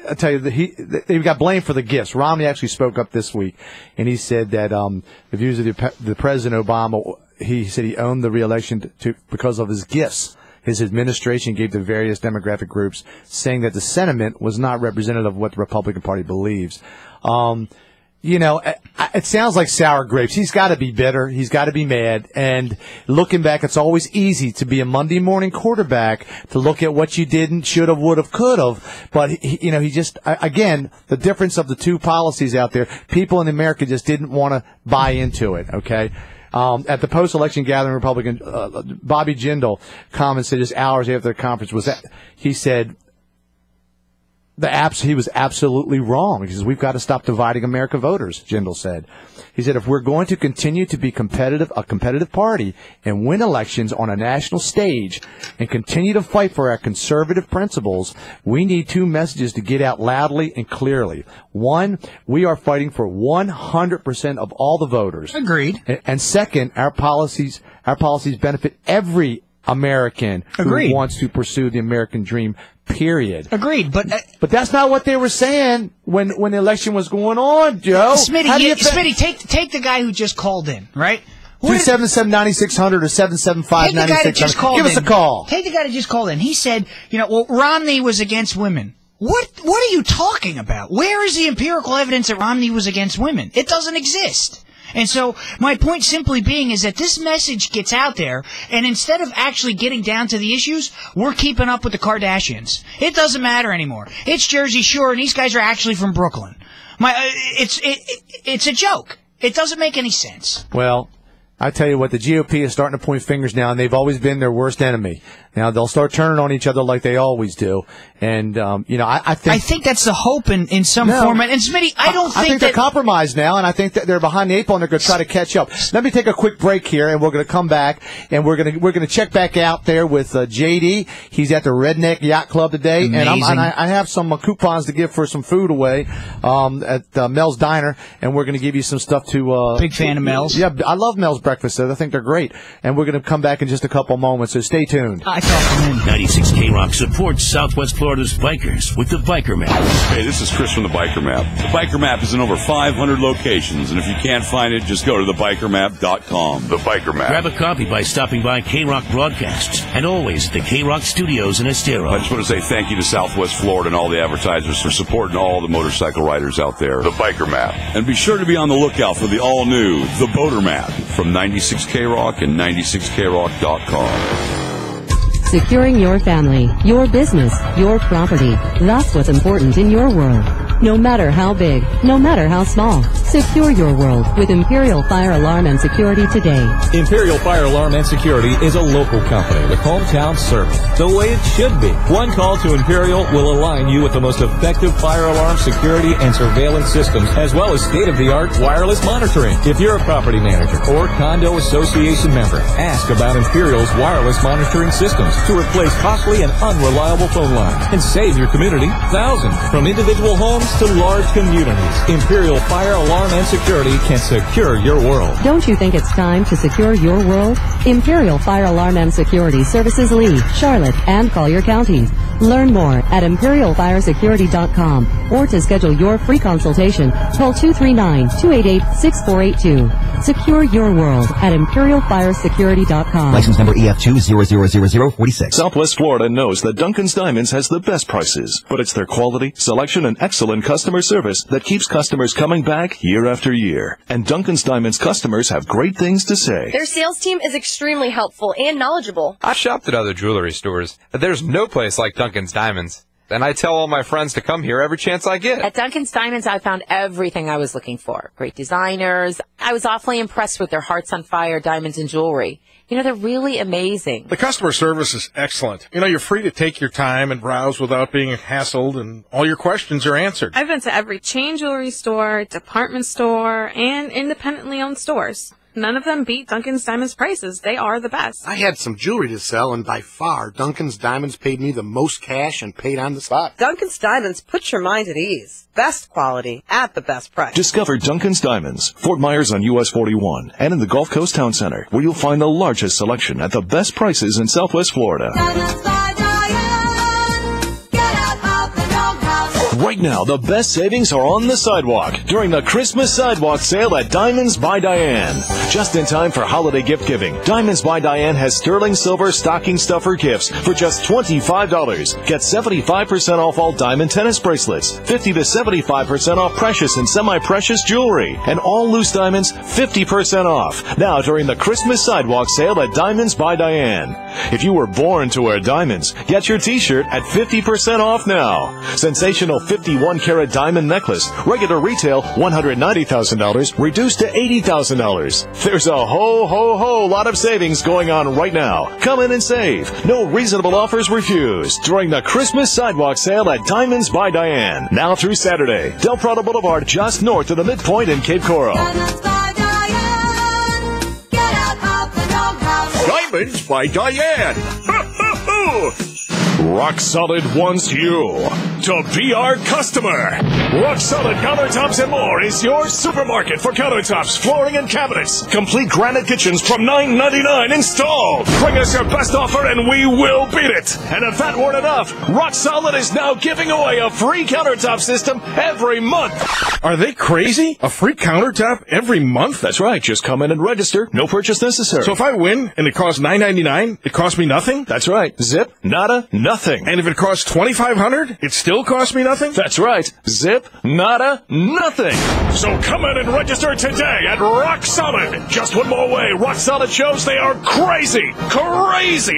Speaker 5: I tell you, they got blamed for the gifts. Romney actually spoke up this week, and he said that the views of the President Obama, he said he owned the reelection because of his gifts. His administration gave to various demographic groups, saying that the sentiment was not representative of what the Republican Party believes. It sounds like sour grapes. He's got to be bitter. He's got to be mad. And looking back, it's always easy to be a Monday morning quarterback to look at what you didn't, should have, would have, could have. But, he just, again, the difference of the two policies out there, people in America just didn't want to buy into it, okay? At the post-election gathering, Republican, Bobby Jindal commented just hours after the conference he said, he was absolutely wrong. He says, we've got to stop dividing America voters, Jindal said. He said, if we're going to continue to be a competitive party and win elections on a national stage and continue to fight for our conservative principles, we need two messages to get out loudly and clearly. One, we are fighting for 100% of all the voters.
Speaker 6: Agreed.
Speaker 5: And second, our policies benefit every American who wants to pursue the American dream. Period.
Speaker 6: Agreed, but
Speaker 5: that's not what they were saying when the election was going on, Joe.
Speaker 6: Smitty, take the guy who just called in, right?
Speaker 5: 277-9600 or 775-9600. Give us a call.
Speaker 6: Take the guy that just called in. He said, Romney was against women. What are you talking about? Where is the empirical evidence that Romney was against women? It doesn't exist. And so my point simply being is that this message gets out there, and instead of actually getting down to the issues, we're keeping up with the Kardashians. It doesn't matter anymore. It's Jersey Shore, and these guys are actually from Brooklyn. It's a joke. It doesn't make any sense.
Speaker 5: Well, I tell you what, the GOP is starting to point fingers now, and they've always been their worst enemy. Now they'll start turning on each other like they always do, and I think
Speaker 6: that's the hope in some format. And Smitty, I think
Speaker 5: they're compromised now, and I think that they're behind the eight ball, and they're going to try to catch up. Let me take a quick break here, and we're going to come back, and we're going to check back out there with JD. He's at the Redneck Yacht Club today,
Speaker 6: Amazing.
Speaker 5: and I have some coupons to give for some food away at Mel's Diner, and we're going to give you some stuff to.
Speaker 6: Big fan of Mel's.
Speaker 5: Yeah, I love Mel's breakfast. I think they're great, and we're going to come back in just a couple moments. So stay tuned.
Speaker 19: 96 K-Rock supports Southwest Florida's bikers with the Biker Map.
Speaker 20: Hey, this is Chris from the Biker Map. The Biker Map is in over 500 locations, and if you can't find it, just go to thebikermap.com. The Biker Map.
Speaker 19: Grab a copy by stopping by K-Rock Broadcasts, and always at the K-Rock Studios in Estero.
Speaker 20: I just want to say thank you to Southwest Florida and all the advertisers for supporting all the motorcycle riders out there. The Biker Map. And be sure to be on the lookout for the all-new The Boater Map from 96 K-Rock and 96krock.com.
Speaker 10: Securing your family, your business, your property. That's what's important in your world. No matter how big, no matter how small. Secure your world with Imperial Fire Alarm and Security today.
Speaker 11: Imperial Fire Alarm and Security is a local company with hometown service, the way it should be. One call to Imperial will align you with the most effective fire alarm security and surveillance systems, as well as state-of-the-art wireless monitoring. If you're a property manager or condo association member, ask about Imperial's wireless monitoring systems to replace costly and unreliable phone lines and save your community thousands. From individual homes to large communities, Imperial Fire Alarm and Security can secure your world.
Speaker 10: Don't you think it's time to secure your world? Imperial Fire Alarm and Security services Lee, Charlotte, and Collier counties. Learn more at ImperialFireSecurity.com or to schedule your free consultation, call 239-288-6482. Secure your world at ImperialFireSecurity.com.
Speaker 12: License number EF2000046.
Speaker 9: Southwest Florida knows that Duncan's Diamonds has the best prices, but it's their quality, selection, and excellent customer service that keeps customers coming back year after year. And Duncan's Diamonds customers have great things to say.
Speaker 21: Their sales team is extremely helpful and knowledgeable.
Speaker 22: I've shopped at other jewelry stores, but there's no place like Duncan's Diamonds. And I tell all my friends to come here every chance I get.
Speaker 23: At Duncan's Diamonds, I found everything I was looking for. Great designers. I was awfully impressed with their Hearts on Fire diamonds and jewelry. You know, they're really amazing.
Speaker 1: The customer service is excellent. You know, you're free to take your time and browse without being hassled, and all your questions are answered.
Speaker 24: I've been to every chain jewelry store, department store, and independently owned stores. None of them beat Duncan's Diamonds prices. They are the best.
Speaker 25: I had some jewelry to sell, and by far, Duncan's Diamonds paid me the most cash and paid on the spot.
Speaker 26: Duncan's Diamonds puts your mind at ease. Best quality at the best price.
Speaker 9: Discover Duncan's Diamonds, Fort Myers on US 41, and in the Gulf Coast Town Center, where you'll find the largest selection at the best prices in Southwest Florida. Right now, the best savings are on the sidewalk during the Christmas Sidewalk Sale at Diamonds by Diane. Just in time for holiday gift giving, Diamonds by Diane has sterling silver stocking stuffer gifts for just $25. Get 75% off all diamond tennis bracelets, 50 to 75% off precious and semi-precious jewelry, and all loose diamonds 50% off. Now during the Christmas Sidewalk Sale at Diamonds by Diane. If you were born to wear diamonds, get your t-shirt at 50% off now. Sensational 51-carat diamond necklace, regular retail $190,000, reduced to $80,000. There's a whole lot of savings going on right now. Come in and save. No reasonable offers refused during the Christmas Sidewalk Sale at Diamonds by Diane. Now through Saturday. Del Prado Boulevard, just north of the midpoint in Cape Coral.
Speaker 3: Diamonds by Diane.
Speaker 9: Rock Solid wants you to be our customer. Rock Solid Countertops and More is your supermarket for countertops, flooring, and cabinets. Complete granite kitchens from $9.99 installed. Bring us your best offer and we will beat it. And if that weren't enough, Rock Solid is now giving away a free countertop system every month.
Speaker 1: Are they crazy? A free countertop every month?
Speaker 9: That's right. Just come in and register. No purchase necessary.
Speaker 1: So if I win and it costs $9.99, it costs me nothing?
Speaker 9: That's right. Zip, nada, nothing.
Speaker 1: And if it costs $2,500, it still costs me nothing?
Speaker 9: That's right. Zip, nada, nothing. So come in and register today at Rock Solid. Just one more way. Rock Solid shows they are crazy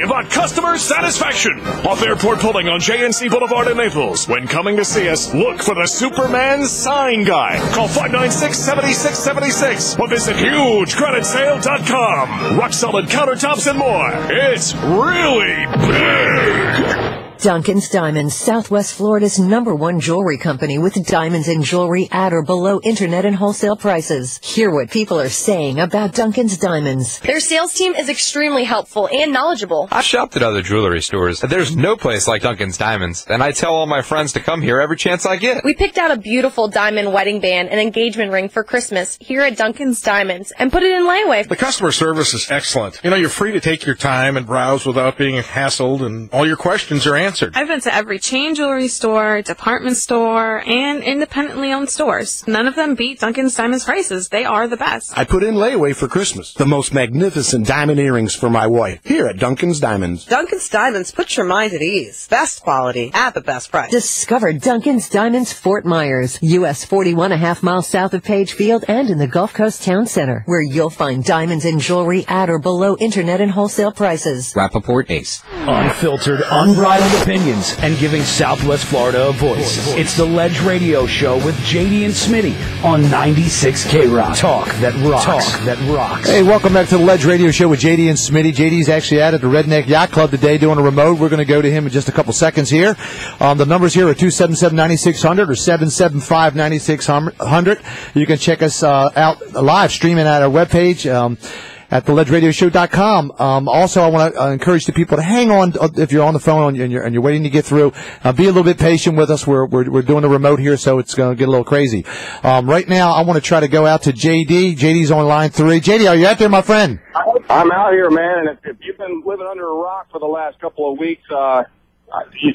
Speaker 9: about customer satisfaction. Off Airport Pulling on JNC Boulevard in Naples. When coming to see us, look for the Superman sign guy. Call 596-7676 or visit HugeCreditSale.com. Rock Solid Countertops and More. It's really big.
Speaker 27: Duncan's Diamonds, Southwest Florida's #1 jewelry company with diamonds and jewelry at or below internet and wholesale prices. Hear what people are saying about Duncan's Diamonds.
Speaker 21: Their sales team is extremely helpful and knowledgeable.
Speaker 22: I've shopped at other jewelry stores, but there's no place like Duncan's Diamonds. And I tell all my friends to come here every chance I get.
Speaker 21: We picked out a beautiful diamond wedding band and engagement ring for Christmas here at Duncan's Diamonds and put it in layaway.
Speaker 1: The customer service is excellent. You know, you're free to take your time and browse without being hassled, and all your questions are answered.
Speaker 24: I've been to every chain jewelry store, department store, and independently owned stores. None of them beat Duncan's Diamonds prices. They are the best.
Speaker 25: I put in layaway for Christmas. The most magnificent diamond earrings for my wife here at Duncan's Diamonds.
Speaker 26: Duncan's Diamonds puts your mind at ease. Best quality at the best price.
Speaker 27: Discover Duncan's Diamonds Fort Myers, US 41 a half miles south of Page Field and in the Gulf Coast Town Center, where you'll find diamonds and jewelry at or below internet and wholesale prices.
Speaker 17: Rappaport Ace. Unfiltered, unbridled opinions and giving Southwest Florida a voice. It's the Ledge Radio Show with JD and Smitty on 96 K-Rock. Talk that rocks. Talk that rocks.
Speaker 5: Hey, welcome back to the Ledge Radio Show with JD and Smitty. JD's actually out at the Redneck Yacht Club today doing a remote. We're going to go to him in just a couple seconds here. The numbers here are 277-9600 or 775-9600. You can check us out live streaming at our webpage. At theledgeradioshow.com. Also, I want to encourage the people to hang on if you're on the phone and you're waiting to get through. Be a little bit patient with us. We're doing a remote here, so it's going to get a little crazy. Right now, I want to try to go out to JD. JD's on line 3. JD, are you out there, my friend?
Speaker 18: I'm out here, man, and if you've been living under a rock for the last couple of weeks,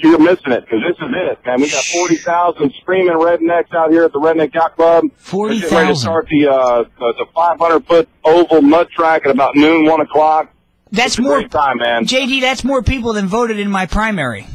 Speaker 18: you're missing it, because this is it, man. We got 40,000 screaming rednecks out here at the Redneck Yacht Club.
Speaker 6: 40,000.
Speaker 18: We're ready to start the 500-foot oval mud track at about noon, 1 o'clock.
Speaker 6: That's
Speaker 18: more time, man.
Speaker 6: JD, that's more people than voted in my primary.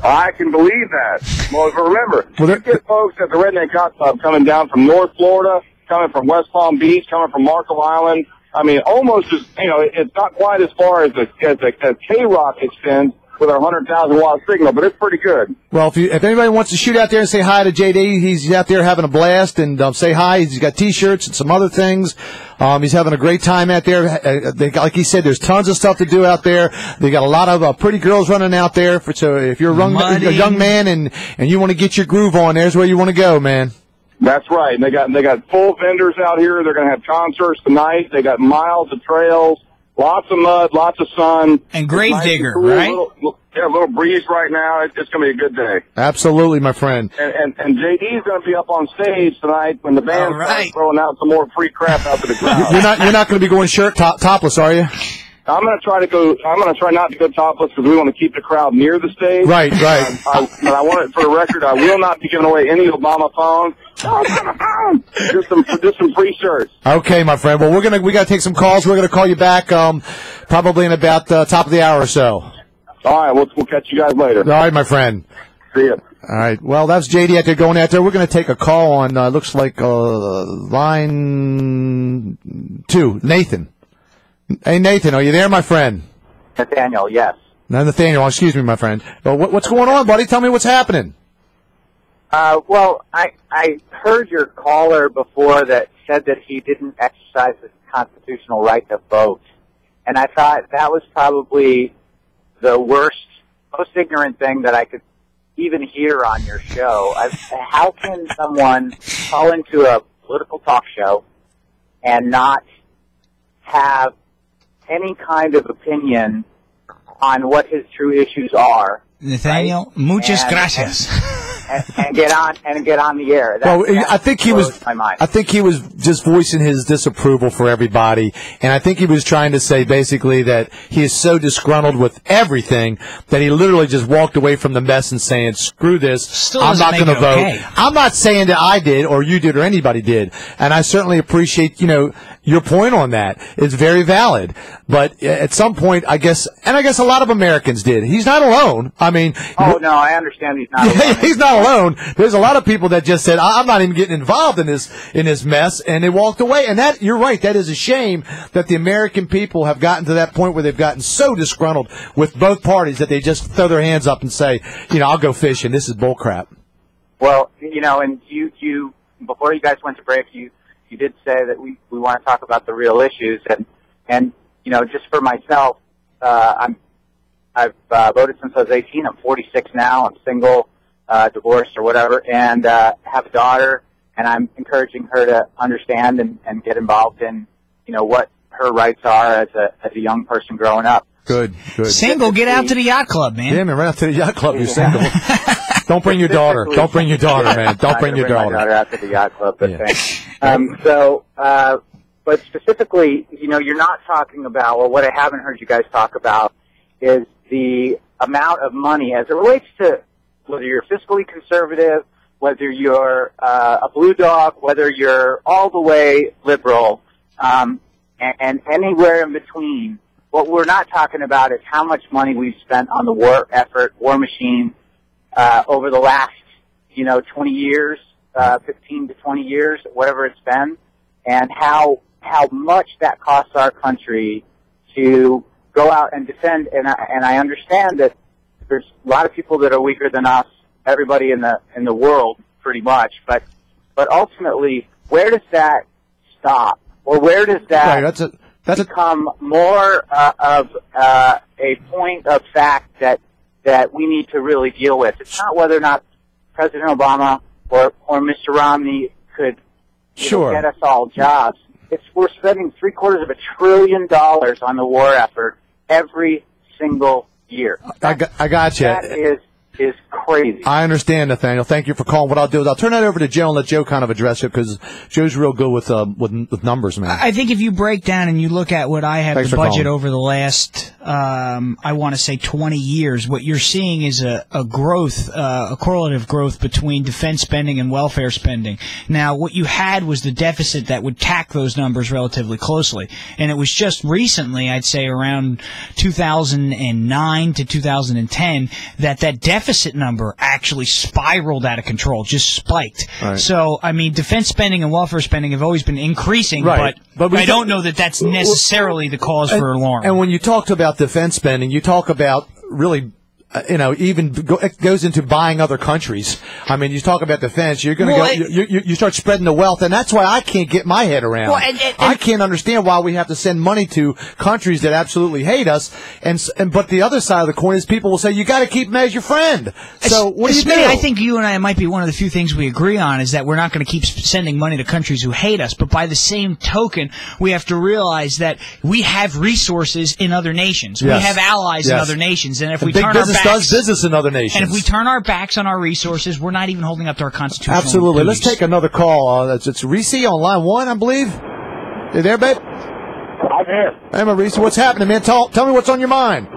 Speaker 18: I can believe that. Well, remember, you get folks at the Redneck Yacht Club coming down from North Florida, coming from West Palm Beach, coming from Marco Island. I mean, almost as, it's not quite as far as K-Rock extends with our 100,000 watt signal, but it's pretty good.
Speaker 5: Well, if anybody wants to shoot out there and say hi to JD, he's out there having a blast, and say hi. He's got T-shirts and some other things. He's having a great time out there. Like he said, there's tons of stuff to do out there. They got a lot of pretty girls running out there. So if you're a young man and you want to get your groove on, there's where you want to go, man.
Speaker 18: That's right. And they got full vendors out here. They're going to have concerts tonight. They got miles of trails. Lots of mud, lots of sun.
Speaker 6: And Gravedigger,
Speaker 18: cool,
Speaker 6: right?
Speaker 18: A little breeze right now. It's going to be a good day.
Speaker 5: Absolutely, my friend.
Speaker 18: And JD's going to be up on stage tonight when the band starts throwing out some more free crap out to the crowd.
Speaker 5: You're not going to be going topless, are you?
Speaker 18: I'm going to try not to go topless because we want to keep the crowd near the stage.
Speaker 5: Right.
Speaker 18: But I want it for the record. I will not be giving away any Obama phones. Just some free shirts.
Speaker 5: Okay, my friend. Well, we got to take some calls. We're going to call you back probably in about top of the hour or so.
Speaker 18: All right, we'll catch you guys later.
Speaker 5: All right, my friend.
Speaker 18: See ya.
Speaker 5: All right. Well, that's JD out there going out there. We're going to take a call on looks like line 2, Nathan. Hey, Nathan, are you there, my friend?
Speaker 2: Nathaniel, yes.
Speaker 5: No, Nathaniel, excuse me, my friend. What's going on, buddy? Tell me what's happening.
Speaker 2: Well, I heard your caller before that said that he didn't exercise his constitutional right to vote. And I thought that was probably the worst, most ignorant thing that I could even hear on your show. How can someone call into a political talk show and not have any kind of opinion on what his true issues are?
Speaker 6: Nathaniel, muchas gracias.
Speaker 2: And get on the air.
Speaker 5: I think he was just voicing his disapproval for everybody, and I think he was trying to say basically that he is so disgruntled with everything that he literally just walked away from the mess and saying, "Screw this, I'm not going to vote." Okay. I'm not saying that I did or you did or anybody did, and I certainly appreciate your point on that. It's very valid, but at some point, I guess a lot of Americans did. He's not alone. I mean,
Speaker 2: no, I understand he's not alone.
Speaker 5: He's not alone. There's a lot of people that just said, I'm not even getting involved in this mess, and they walked away. And that, you're right, that is a shame that the American people have gotten to that point where they've gotten so disgruntled with both parties that they just throw their hands up and say, I'll go fishing. This is bullcrap.
Speaker 2: Well, and you before you guys went to break, you did say that we want to talk about the real issues, and just for myself, I've voted since I was 18. I'm 46 now. I'm single, divorced or whatever, and have a daughter, and I'm encouraging her to understand and get involved in, what her rights are as a young person growing up.
Speaker 5: Good.
Speaker 6: Single, get out to the yacht club, man.
Speaker 5: Yeah, man, right out to the yacht club. You're single. Don't bring your daughter. Don't bring your daughter, man. Don't bring your daughter.
Speaker 2: My daughter out to the yacht club, but thanks. But specifically, you're not talking about, or what I haven't heard you guys talk about, is the amount of money as it relates to whether you're fiscally conservative, whether you're a blue dog, whether you're all the way liberal, and anywhere in between. What we're not talking about is how much money we've spent on the war effort, war machine, over the last, 20 years, 15 to 20 years, whatever it's been, and how much that costs our country to go out and defend. And I understand that there's a lot of people that are weaker than us, everybody in the world, pretty much. But ultimately, where does that stop, or where does that become more of a point of fact that we need to really deal with? It's not whether or not President Obama or Mr. Romney could get us all jobs. We're spending $750 billion on the war effort every single year.
Speaker 5: I got you.
Speaker 2: That is crazy.
Speaker 5: I understand, Nathaniel. Thank you for calling. What I'll do is I'll turn that over to Joe and let Joe kind of address it, because Joe's real good with numbers, man.
Speaker 6: I think if you break down and you look at what I have the budget over the last I want to say 20 years, what you're seeing is a growth, a correlative growth between defense spending and welfare spending. Now, what you had was the deficit that would tack those numbers relatively closely. And it was just recently, I'd say around 2009 to 2010, that deficit number actually spiraled out of control, just spiked.
Speaker 5: Right.
Speaker 6: So, I mean, defense spending and welfare spending have always been increasing,
Speaker 5: Right.
Speaker 6: but I don't know that that's necessarily the cause for alarm.
Speaker 5: And when you talked about defense spending, you talk about really, it goes into buying other countries. I mean, you talk about defense, you're going to you start spreading the wealth, and that's why I can't get my head around.
Speaker 6: Well,
Speaker 5: I can't understand why we have to send money to countries that absolutely hate us. But the other side of the coin is people will say you got to keep them as your friend. So what do you do?
Speaker 6: I think you and I might be one of the few things we agree on is that we're not going to keep sending money to countries who hate us. But by the same token, we have to realize that we have resources in other nations.
Speaker 5: Yes.
Speaker 6: We have allies in other nations, and if we turn our backs,
Speaker 5: does business in other nations.
Speaker 6: And if we turn our backs on our resources, we're not even holding up to our constitutional
Speaker 5: Absolutely.
Speaker 6: duties.
Speaker 5: Let's take another call. It's Reese on line 1, I believe. You there, babe?
Speaker 4: I'm here.
Speaker 5: Hey, Reese, what's happening, man? Tell me what's on your mind.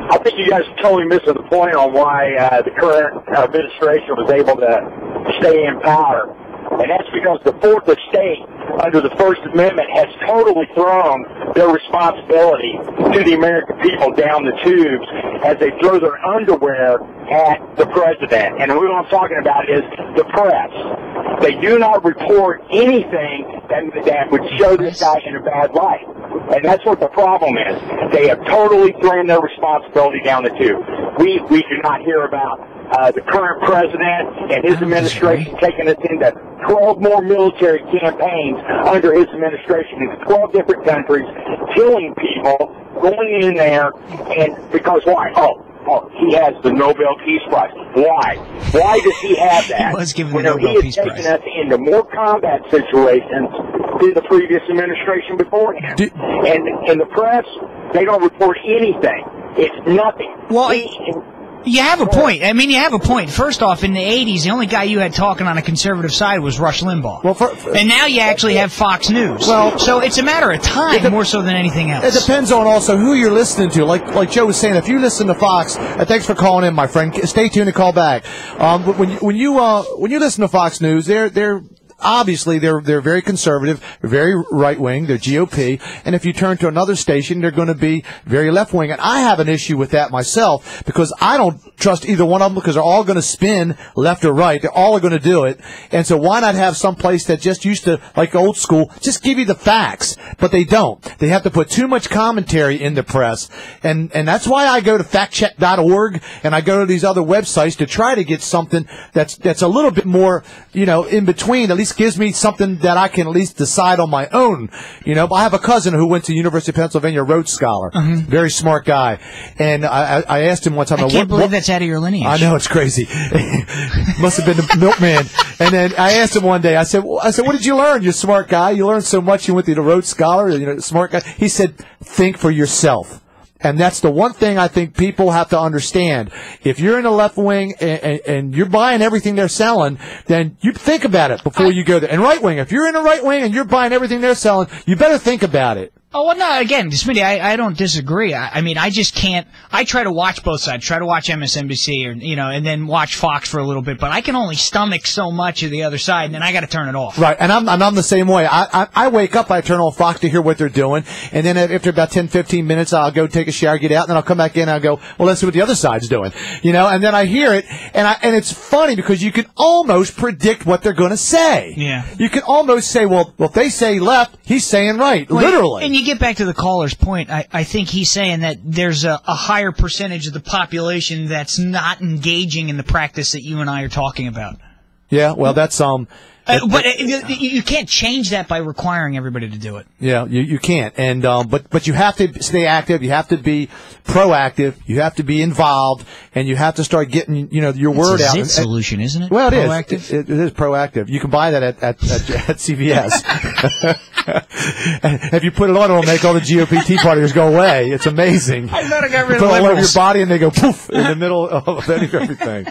Speaker 4: I think you guys are totally missing the point on why the current administration was able to stay in power. And that's because the fourth estate under the First Amendment has totally thrown their responsibility to the American people down the tubes as they throw their underwear at the president. And what I'm talking about is the press. They do not report anything that would show this guy in a bad light. And that's what the problem is. They have totally thrown their responsibility down the tube. We do not hear about the current president and his administration taking us into 12 more military campaigns under his administration in 12 different countries, killing people, going in there, and because why? Oh, he has the Nobel Peace Prize. Why? Why does he have that?
Speaker 6: He was given the Nobel Peace Prize.
Speaker 4: He has taken us into more combat situations than the previous administration before him. And the press, they don't report anything. It's nothing.
Speaker 6: Well, you have a point. I mean, you have a point. First off, in the 80s, the only guy you had talking on a conservative side was Rush Limbaugh.
Speaker 5: Well,
Speaker 6: and now you actually have Fox News.
Speaker 5: Well,
Speaker 6: so it's a matter of time more so than anything else.
Speaker 5: It depends on also who you're listening to. Like Joe was saying, if you listen to Fox, thanks for calling in, my friend. Stay tuned and call back. But when you listen to Fox News, they're obviously they're very conservative, very right wing, they're GOP, and if you turn to another station, they're going to be very left wing. And I have an issue with that myself because I don't trust either one of them because they're all going to spin left or right. They're all going to do it. And so why not have some place that just used to, like old school, just give you the facts, but they don't. They have to put too much commentary in the press. And that's why I go to factcheck.org and I go to these other websites to try to get something that's a little bit more, in between, at least gives me something that I can at least decide on my own. I have a cousin who went to University of Pennsylvania, Rhodes Scholar, very smart guy. And I asked him one time,
Speaker 6: I can't believe that's out of your lineage.
Speaker 5: I know, it's crazy. Must have been the milkman. And then I asked him one day, I said, what did you learn? You're a smart guy. You learned so much. You went to the Rhodes Scholar, smart guy. He said, think for yourself. And that's the one thing I think people have to understand. If you're in the left wing and you're buying everything they're selling, then you think about it before you go there. And right wing, if you're in the right wing and you're buying everything they're selling, you better think about it.
Speaker 6: Oh, well, no, again, Smitty, I don't disagree. I mean, I just can't. I try to watch both sides. Try to watch MSNBC and then watch Fox for a little bit. But I can only stomach so much of the other side, and then I got to turn it off.
Speaker 5: Right, and I'm the same way. I wake up, I turn on Fox to hear what they're doing, and then after about 10, 15 minutes, I'll go take a shower, get out, and then I'll come back in and I'll go, well, let's see what the other side's doing. And then I hear it, and it's funny because you can almost predict what they're going to say.
Speaker 6: Yeah.
Speaker 5: You can almost say, well, if they say left, he's saying right, literally.
Speaker 6: And you get back to the caller's point. I think he's saying that there's a higher percentage of the population that's not engaging in the practice that you and I are talking about.
Speaker 5: Yeah, well, that's
Speaker 6: but you can't change that by requiring everybody to do it.
Speaker 5: Yeah, you can't. And but you have to stay active. You have to be proactive. You have to be involved, and you have to start getting your word out.
Speaker 6: It's a solution, isn't it?
Speaker 5: Well,
Speaker 6: proactive?
Speaker 5: It is proactive. You can buy that at CVS. If you put it on, it'll make all the GOP Tea Partiers go away. It's amazing.
Speaker 6: I thought I got rid
Speaker 5: Put
Speaker 6: of
Speaker 5: it all over your
Speaker 6: liberals.
Speaker 5: body, and they go poof in the middle of everything.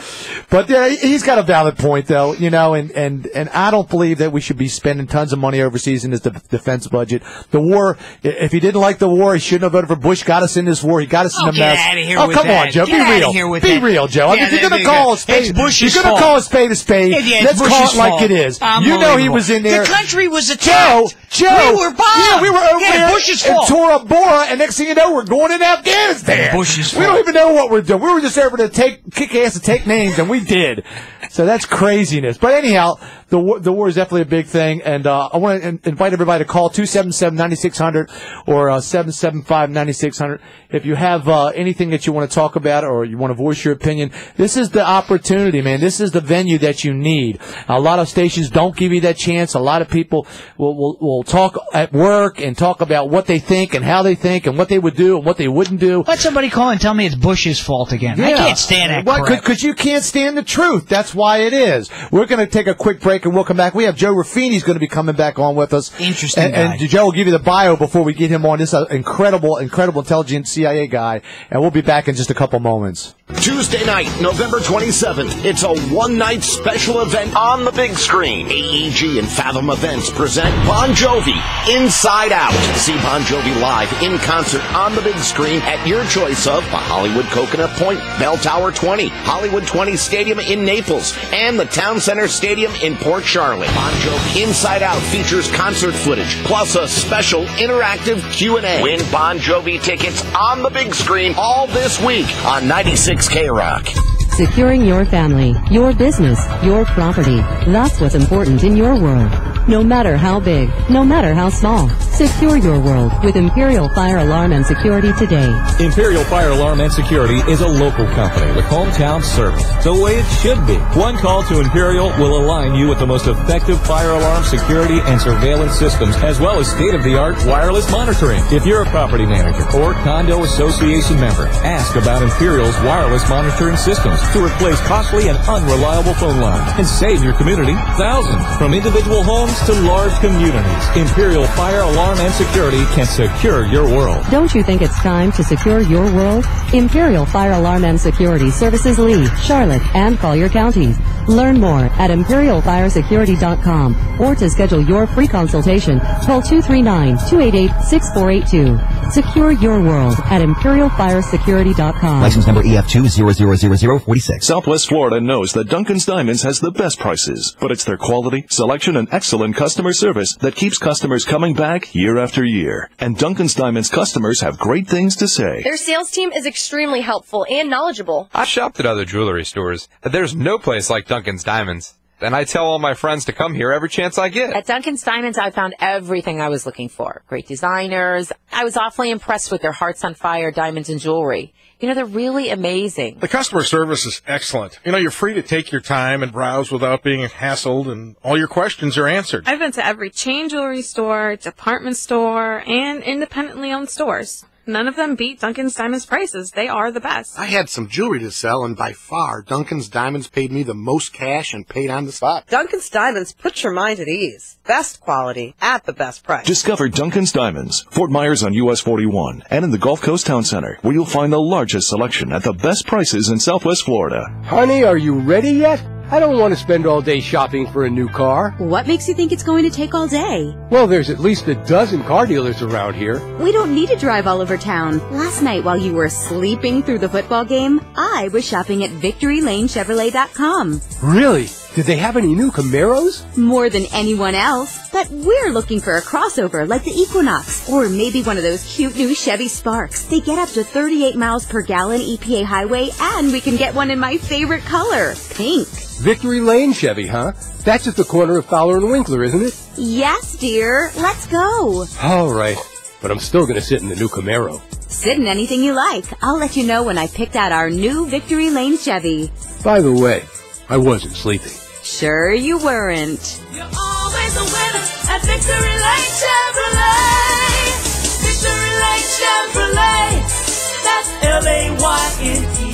Speaker 5: But yeah, he's got a valid point, though. And I don't believe that we should be spending tons of money overseas in this defense budget. The war. If he didn't like the war, he shouldn't have voted for Bush. Got us in this war. He got us in the
Speaker 6: Get
Speaker 5: mess.
Speaker 6: out of here
Speaker 5: Oh,
Speaker 6: with
Speaker 5: come
Speaker 6: that.
Speaker 5: on, Joe.
Speaker 6: Get
Speaker 5: Be
Speaker 6: out
Speaker 5: real.
Speaker 6: of here with
Speaker 5: Be
Speaker 6: that.
Speaker 5: real, Joe. I mean,
Speaker 6: Yeah,
Speaker 5: if you're
Speaker 6: there
Speaker 5: going
Speaker 6: you
Speaker 5: to call
Speaker 6: go.
Speaker 5: a spade,
Speaker 6: It's Bush's
Speaker 5: you're going to
Speaker 6: fault.
Speaker 5: call a spade a spade.
Speaker 6: Yeah,
Speaker 5: Let's call it like it is. You know he was in there.
Speaker 6: The country was attacked.
Speaker 5: Joe,
Speaker 6: we were bombed.
Speaker 5: yeah, we were over
Speaker 6: Yeah,
Speaker 5: there
Speaker 6: Bush's
Speaker 5: and
Speaker 6: fault.
Speaker 5: tore up Bora, and next thing you know, we're going in Afghanistan.
Speaker 6: Bush's
Speaker 5: we don't even know what we're doing. We were just there to kick ass and take names, and we did. So that's craziness. But anyhow, the war is definitely a big thing, and I want to invite everybody to call 277-9600 or 775-9600 if you have anything that you want to talk about or you want to voice your opinion. This is the opportunity, man. This is the venue that you need. A lot of stations don't give you that chance. A lot of people will talk at work and talk about what they think and how they think and what they would do and what they wouldn't do.
Speaker 6: Let somebody call and tell me it's Bush's fault again. I can't stand that crap.
Speaker 5: Because you can't stand the truth. That's why it is. We're going to take a quick break and we'll come back. We have Joe Ruffini's going to be coming back on with us.
Speaker 6: Interesting guy.
Speaker 5: And Joe will give you the bio before we get him on. This is an incredible intelligent CIA guy. And we'll be back in just a couple moments.
Speaker 7: Tuesday night, November 27th. It's a one-night special event on the big screen. AEG and Fathom Events present Bon Jovi, Inside Out. See Bon Jovi live in concert on the big screen at your choice of the Hollywood Coconut Point, Bell Tower 20, Hollywood 20 Stadium in Naples, and the Town Center Stadium in Port Charlotte. Bon Jovi Inside Out features concert footage, plus a special interactive Q&A. Win Bon Jovi tickets on the big screen all this week on 96 K-Rock.
Speaker 10: Securing your family, your business, your property. That's what's important in your world. No matter how big, no matter how small. Secure your world with Imperial Fire Alarm and Security today.
Speaker 11: Imperial Fire Alarm and Security is a local company with hometown service, the way it should be. One call to Imperial will align you with the most effective fire alarm security and surveillance systems, as well as state-of-the-art wireless monitoring. If you're a property manager or condo association member, ask about Imperial's wireless monitoring systems to replace costly and unreliable phone lines and save your community thousands. From individual homes to large communities, Imperial Fire Alarm and Security can secure your world.
Speaker 10: Don't you think it's time to secure your world? Imperial Fire Alarm and Security services Lee, Charlotte, and Collier counties. Learn more at imperialfiresecurity.com or to schedule your free consultation, call 239-288-6482. Secure your world at imperialfiresecurity.com.
Speaker 12: License number EF2000046.
Speaker 9: Southwest Florida knows that Dunkin's Diamonds has the best prices, but it's their quality, selection, and excellent customer service that keeps customers coming back year after year. And Dunkin's Diamonds customers have great things to say.
Speaker 21: Their sales team is extremely helpful and knowledgeable.
Speaker 22: I've shopped at other jewelry stores, but there's no place like Dunkin's Diamonds. And I tell all my friends to come here every chance I get.
Speaker 23: At Dunkin's Diamonds, I found everything I was looking for. Great designers. I was awfully impressed with their Hearts on Fire diamonds and jewelry. They're really amazing.
Speaker 1: The customer service is excellent. You're free to take your time and browse without being hassled, and all your questions are answered.
Speaker 24: I've been to every chain jewelry store, department store, and independently owned stores. None of them beat Dunkin's Diamonds prices. They are the best.
Speaker 25: I had some jewelry to sell, and by far, Dunkin's Diamonds paid me the most cash and paid on the spot.
Speaker 26: Dunkin's Diamonds puts your mind at ease. Best quality at the best price.
Speaker 9: Discover Dunkin's Diamonds, Fort Myers on US 41, and in the Gulf Coast Town Center, where you'll find the largest selection at the best prices in Southwest Florida.
Speaker 8: Honey, are you ready yet? I don't want to spend all day shopping for a new car.
Speaker 13: What makes you think it's going to take all day?
Speaker 8: Well, there's at least a dozen car dealers around here.
Speaker 13: We don't need to drive all over town. Last night while you were sleeping through the football game, I was shopping at VictoryLaneChevrolet.com.
Speaker 8: Really? Did they have any new Camaros?
Speaker 13: More than anyone else. But we're looking for a crossover like the Equinox, or maybe one of those cute new Chevy Sparks. They get up to 38 miles per gallon EPA highway, and we can get one in my favorite color, pink.
Speaker 8: Victory Lane Chevy, huh? That's at the corner of Fowler and Winkler, isn't it?
Speaker 13: Yes, dear. Let's go.
Speaker 8: All right. But I'm still going to sit in the new Camaro.
Speaker 13: Sit in anything you like. I'll let you know when I picked out our new Victory Lane Chevy.
Speaker 8: By the way, I wasn't sleeping.
Speaker 13: Sure you weren't.
Speaker 3: You're always a winner at Victory Lane Chevrolet. Victory Lane Chevrolet. That's L-A-Y-N-E.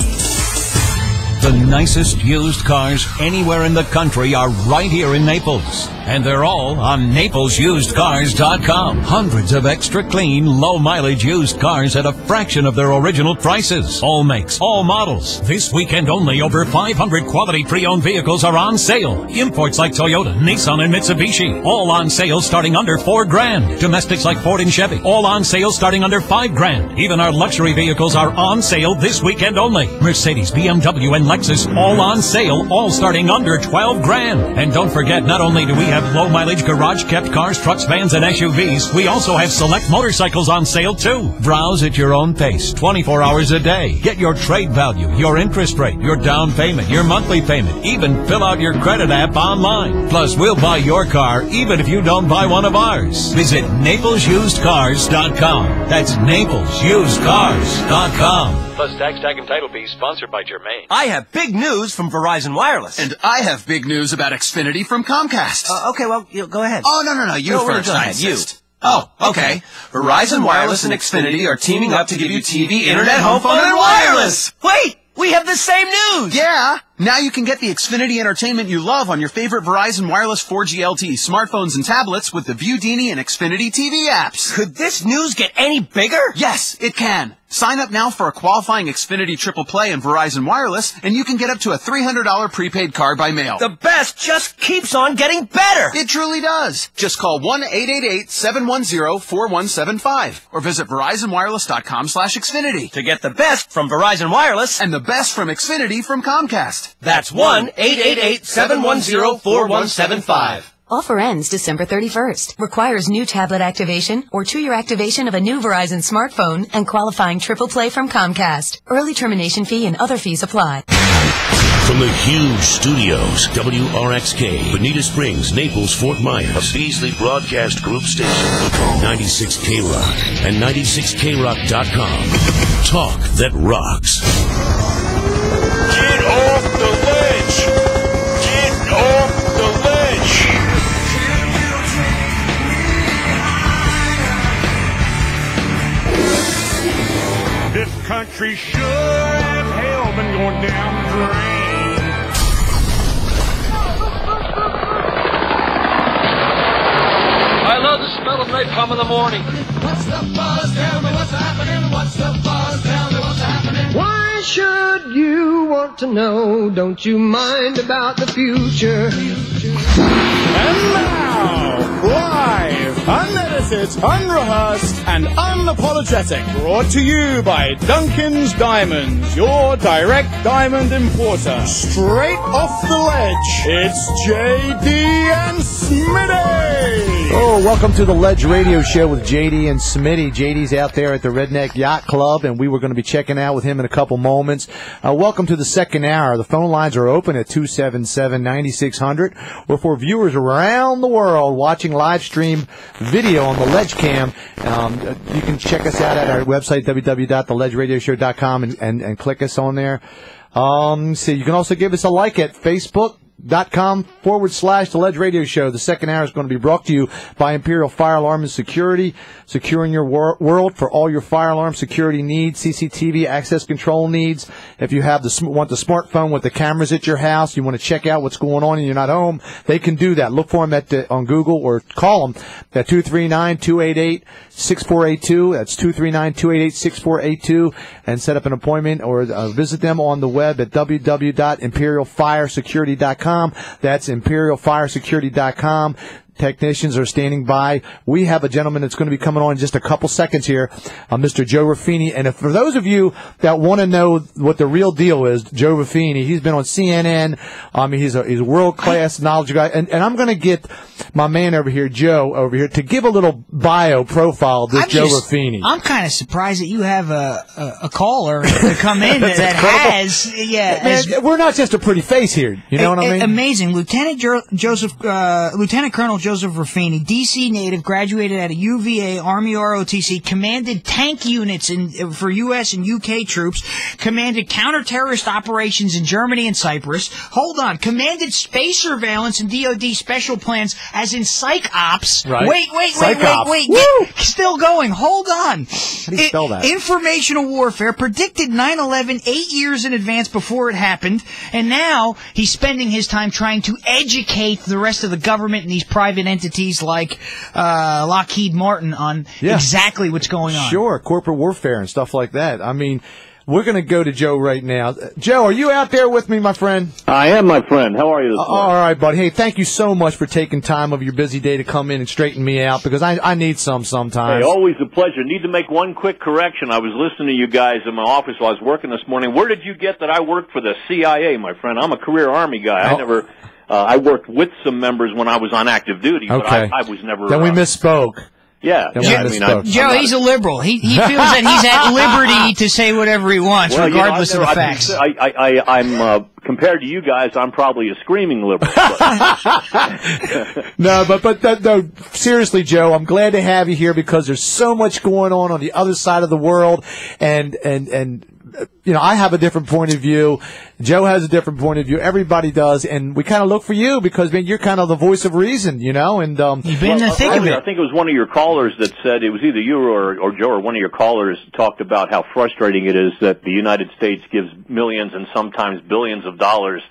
Speaker 14: The nicest used cars anywhere in the country are right here in Naples. And they're all on NaplesUsedCars.com. Hundreds of extra clean, low-mileage used cars at a fraction of their original prices. All makes, all models. This weekend only, over 500 quality pre-owned vehicles are on sale. Imports like Toyota, Nissan, and Mitsubishi. All on sale starting under $4,000. Domestics like Ford and Chevy. All on sale starting under $5,000. Even our luxury vehicles are on sale this weekend only. Mercedes, BMW, and Lexus all on sale, all starting under $12,000. And don't forget, not only do we have low-mileage garage-kept cars, trucks, vans, and SUVs, we also have select motorcycles on sale, too. Browse at your own pace, 24 hours a day. Get your trade value, your interest rate, your down payment, your monthly payment. Even fill out your credit app online. Plus, we'll buy your car even if you don't buy one of ours. Visit NaplesUsedCars.com. That's NaplesUsedCars.com.
Speaker 15: Plus tax, tag, and title fees, sponsored by Germain.
Speaker 16: I have big news from Verizon Wireless.
Speaker 17: And I have big news about Xfinity from Comcast.
Speaker 16: Okay, well, go ahead.
Speaker 17: Oh, no, you first.
Speaker 16: Go ahead, you.
Speaker 17: Oh, okay. Verizon Wireless and Xfinity are teaming up to give you TV, internet, home phone, and wireless!
Speaker 16: Wait! We have the same news!
Speaker 17: Yeah! Now you can get the Xfinity entertainment you love on your favorite Verizon Wireless 4G LTE smartphones and tablets with the Viewdini and Xfinity TV apps.
Speaker 16: Could this news get any bigger?
Speaker 17: Yes, it can. Sign up now for a qualifying Xfinity Triple Play and Verizon Wireless, and you can get up to a $300 prepaid card by mail.
Speaker 16: The best just keeps on getting better!
Speaker 17: It truly does. Just call 1-888-710-4175 or visit VerizonWireless.com/Xfinity
Speaker 16: to get the best from Verizon Wireless
Speaker 17: and the best from Xfinity from Comcast.
Speaker 16: That's 1-888-710-4175.
Speaker 19: Offer ends December 31st. Requires new tablet activation or 2-year activation of a new Verizon smartphone and qualifying triple play from Comcast. Early termination fee and other fees apply.
Speaker 20: From the huge studios, WRXK, Bonita Springs, Naples, Fort Myers, a Beasley Broadcast Group station, 96K-Rock and 96KRock.com. Talk that rocks.
Speaker 27: Get off the ledge! Get off the ledge! This country sure as hell been going down the drain.
Speaker 28: I love the smell of napalm in the morning.
Speaker 3: What's the buzz? Tell me what's happening. What's the buzz? Tell me what's happening.
Speaker 29: Why should you want to know? Don't you mind about the future?
Speaker 27: And now, live, unedited, unrehearsed, and unapologetic, brought to you by Duncan's Diamonds, your direct diamond importer. Straight off the ledge, it's JD and Smitty!
Speaker 5: Oh, welcome to the Ledge Radio Show with JD and Smitty. JD's out there at the Redneck Yacht Club, and we were going to be checking out with him in a couple moments. Welcome to the second hour. The phone lines are open at 277-9600, or for viewers around the world watching live stream video on the Ledge Cam, you can check us out at our website, www.theledgeradioshow.com, and click us on there. So you can also give us a like at Facebook.com/The Ledge Radio Show. The second hour is going to be brought to you by Imperial Fire Alarm and Security, securing your world for all your fire alarm security needs, CCTV access control needs. If you have want the smartphone with the cameras at your house, you want to check out what's going on and you're not home, they can do that. Look for them on Google or call them at 239-288-6482. That's 239-288-6482, and set up an appointment or visit them on the web at www.imperialfiresecurity.com. That's imperialfiresecurity.com. Technicians are standing by. We have a gentleman that's going to be coming on in just a couple seconds here, Mr. Joe Ruffini. And for those of you that want to know what the real deal is, Joe Ruffini, he's been on CNN. He's a world-class knowledge guy. And I'm going to get my man over here, Joe, over here, to give a little bio profile of this Joe Ruffini.
Speaker 6: I'm kind of surprised that you have a caller to come in that has,
Speaker 5: Man, we're not just a pretty face here. You know what I mean?
Speaker 6: Amazing. Lieutenant Colonel Joseph Ruffini, D.C. native, graduated at a UVA, Army ROTC, commanded tank units for U.S. and U.K. troops, commanded counter-terrorist operations in Germany and Cyprus. Hold on. Commanded space surveillance and DOD special plans, as in psych ops.
Speaker 5: Right.
Speaker 6: Wait. Still going. Hold on.
Speaker 5: How do you spell that?
Speaker 6: Informational warfare, predicted 9/11 8 years in advance before it happened, and now he's spending his time trying to educate the rest of the government and these private entities like Lockheed Martin on exactly what's going on.
Speaker 5: Sure, corporate warfare and stuff like that. I mean, we're going to go to Joe right now. Joe, are you out there with me, my friend?
Speaker 2: I am, my friend. How are you this morning?
Speaker 5: All right, buddy. Hey, thank you so much for taking time of your busy day to come in and straighten me out, because I need some sometimes.
Speaker 2: Hey, always a pleasure. Need to make one quick correction. I was listening to you guys in my office while I was working this morning. Where did you get that I worked for the CIA, my friend? I'm a career Army guy. I worked with some members when I was on active duty, but I was never...
Speaker 5: Then we misspoke.
Speaker 2: Yeah.
Speaker 6: Joe, he's a liberal. He feels that he's at liberty to say whatever he wants, regardless of the facts.
Speaker 2: I'm compared to you guys, I'm probably a screaming liberal.
Speaker 5: No, seriously, Joe, I'm glad to have you here, because there's so much going on the other side of the world, and you know, I have a different point of view. Joe has a different point of view. Everybody does, and we kind of look for you because, man, you're kind of the voice of reason, you know. And
Speaker 6: you've been in the thick of it.
Speaker 2: I think it was one of your callers that said, it was either you or Joe or one of your callers talked about how frustrating it is that the United States gives millions and sometimes billions of dollars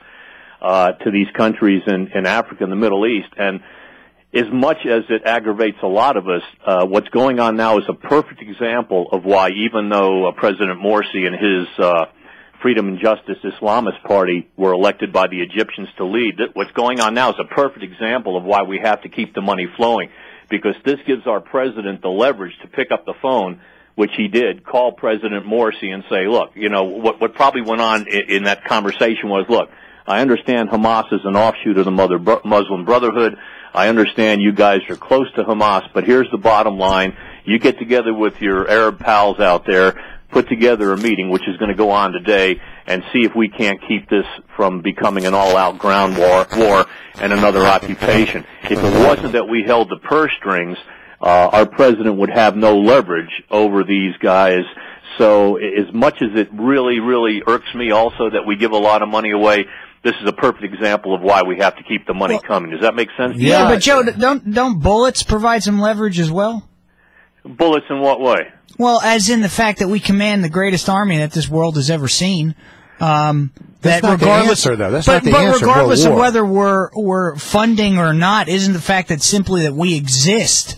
Speaker 2: to these countries in Africa and the Middle East. And as much as it aggravates a lot of us, what's going on now is a perfect example of why, even though President Morsi and his Freedom and Justice Islamist Party were elected by the Egyptians to lead, what's going on now is a perfect example of why we have to keep the money flowing, because this gives our president the leverage to pick up the phone, which he did, call President Morsi and say, look, you know, what probably went on in that conversation was, look, I understand Hamas is an offshoot of the Muslim Brotherhood. I understand you guys are close to Hamas, but here's the bottom line. You get together with your Arab pals out there, put together a meeting, which is going to go on today, and see if we can't keep this from becoming an all-out ground war and another occupation. If it wasn't that we held the purse strings, our president would have no leverage over these guys. So as much as it really, really irks me also that we give a lot of money away, this is a perfect example of why we have to keep the money coming. Does that make sense?
Speaker 6: Yeah, but Joe, don't bullets provide some leverage as well?
Speaker 2: Bullets in what way?
Speaker 6: Well, as in the fact that we command the greatest army that this world has ever seen.
Speaker 5: That's not the answer, though. That's not the answer.
Speaker 6: But regardless of whether we're funding or not, isn't the fact that simply that we exist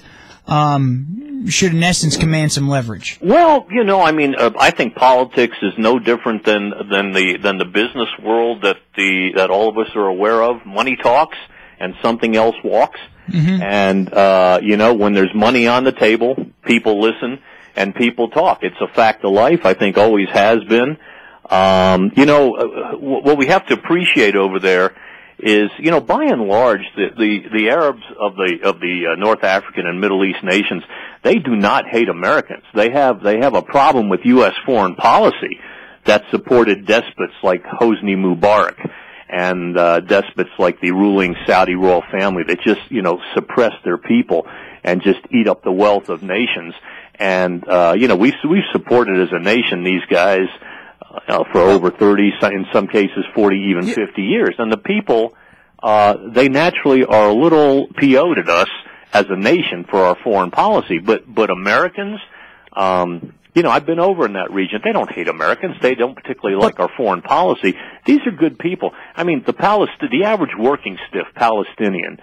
Speaker 6: should, in essence, command some leverage?
Speaker 2: Well, you know, I mean, I think politics is no different than the business world that all of us are aware of. Money talks, and something else walks. Mm-hmm. And you know, when there's money on the table, people listen and people talk. It's a fact of life. I think always has been. You know, what we have to appreciate over there is, you know, by and large, the Arabs of the North African and Middle East nations, they do not hate Americans. They have a problem with U.S. foreign policy that supported despots like Hosni Mubarak and despots like the ruling Saudi royal family that just, you know, suppress their people and just eat up the wealth of nations. And you know, we've supported as a nation these guys for over 30, in some cases 40, even 50 years. And the people, they naturally are a little PO'd at us as a nation for our foreign policy. But Americans, you know, I've been over in that region. They don't hate Americans. They don't particularly like our foreign policy. These are good people. I mean, the average working stiff Palestinian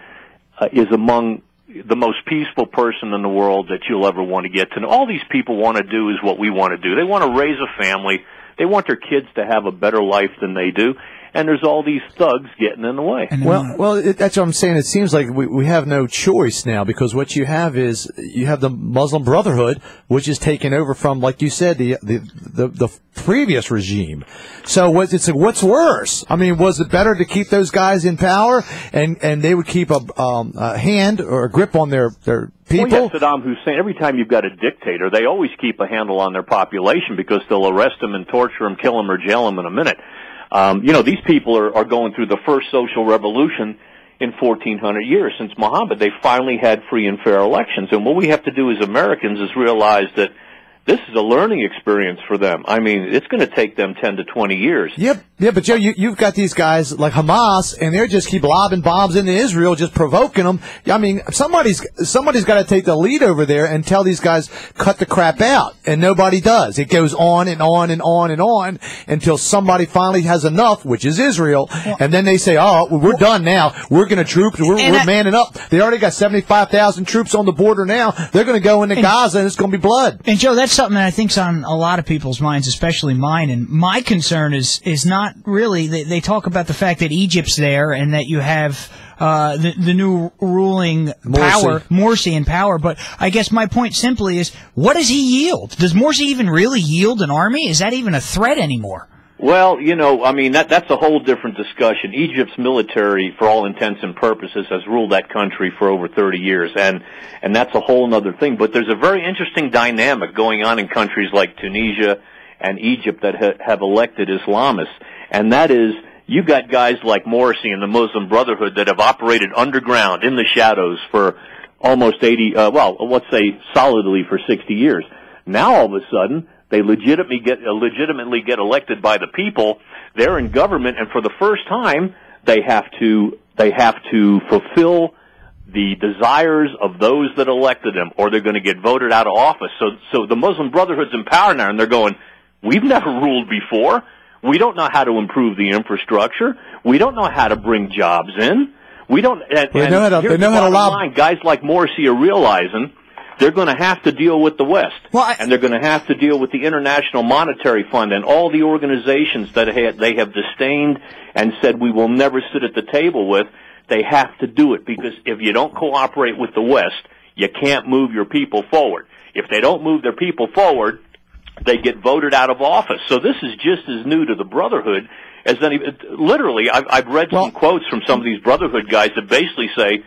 Speaker 2: is among the most peaceful person in the world that you'll ever want to get to know. All these people want to do is what we want to do. They want to raise a family. They want their kids to have a better life than they do. And there's all these thugs getting in the way.
Speaker 5: Well, that's what I'm saying. It seems like we have no choice now, because what you have is you have the Muslim Brotherhood, which is taken over from, like you said, the previous regime. So what's worse? I mean, was it better to keep those guys in power and they would keep a hand or a grip on their people?
Speaker 2: Well, yeah, Saddam Hussein, every time you've got a dictator, they always keep a handle on their population because they'll arrest them and torture them, kill them, or jail them in a minute. You know, these people are going through the first social revolution in 1,400 years. Since Muhammad, they finally had free and fair elections. And what we have to do as Americans is realize that this is a learning experience for them. I mean, it's going to take them 10 to 20 years.
Speaker 5: Yep. Yeah, but Joe, you've got these guys like Hamas, and they're just keep lobbing bombs into Israel, just provoking them. I mean, somebody's got to take the lead over there and tell these guys, cut the crap out, and nobody does. It goes on and on and on and on until somebody finally has enough, which is Israel, and then they say, oh, we're done now. We're going to troops. We're manning up. They already got 75,000 troops on the border now. They're going to go into Gaza, and it's going to be blood.
Speaker 6: And Joe, that's something that I think's on a lot of people's minds, especially mine. And my concern is not really. They talk about the fact that Egypt's there and that you have the new ruling power, Morsi in power. But I guess my point simply is, what does he yield? Does Morsi even really yield an army? Is that even a threat anymore?
Speaker 2: Well, I mean, that's a whole different discussion. Egypt's military, for all intents and purposes, has ruled that country for over 30 years, and that's a whole other thing. But there's a very interesting dynamic going on in countries like Tunisia and Egypt that have elected Islamists, and that is, you got guys like Morsi and the Muslim Brotherhood that have operated underground in the shadows for almost 80, let's say solidly for 60 years. Now all of a sudden, they legitimately get elected by the people. They're in government, and for the first time, they have to fulfill the desires of those that elected them, or they're going to get voted out of office. So the Muslim Brotherhood's in power now, and they're going, we've never ruled before. We don't know how to improve the infrastructure. We don't know how to bring jobs in. We don't. They know how to lob. Guys like Morsi are realizing they're going to have to deal with the West, and they're going to have to deal with the International Monetary Fund and all the organizations that they have disdained and said we will never sit at the table with. They have to do it, because if you don't cooperate with the West, you can't move your people forward. If they don't move their people forward, they get voted out of office. So this is just as new to the Brotherhood as any. Literally, I've read some quotes from some of these Brotherhood guys that basically say,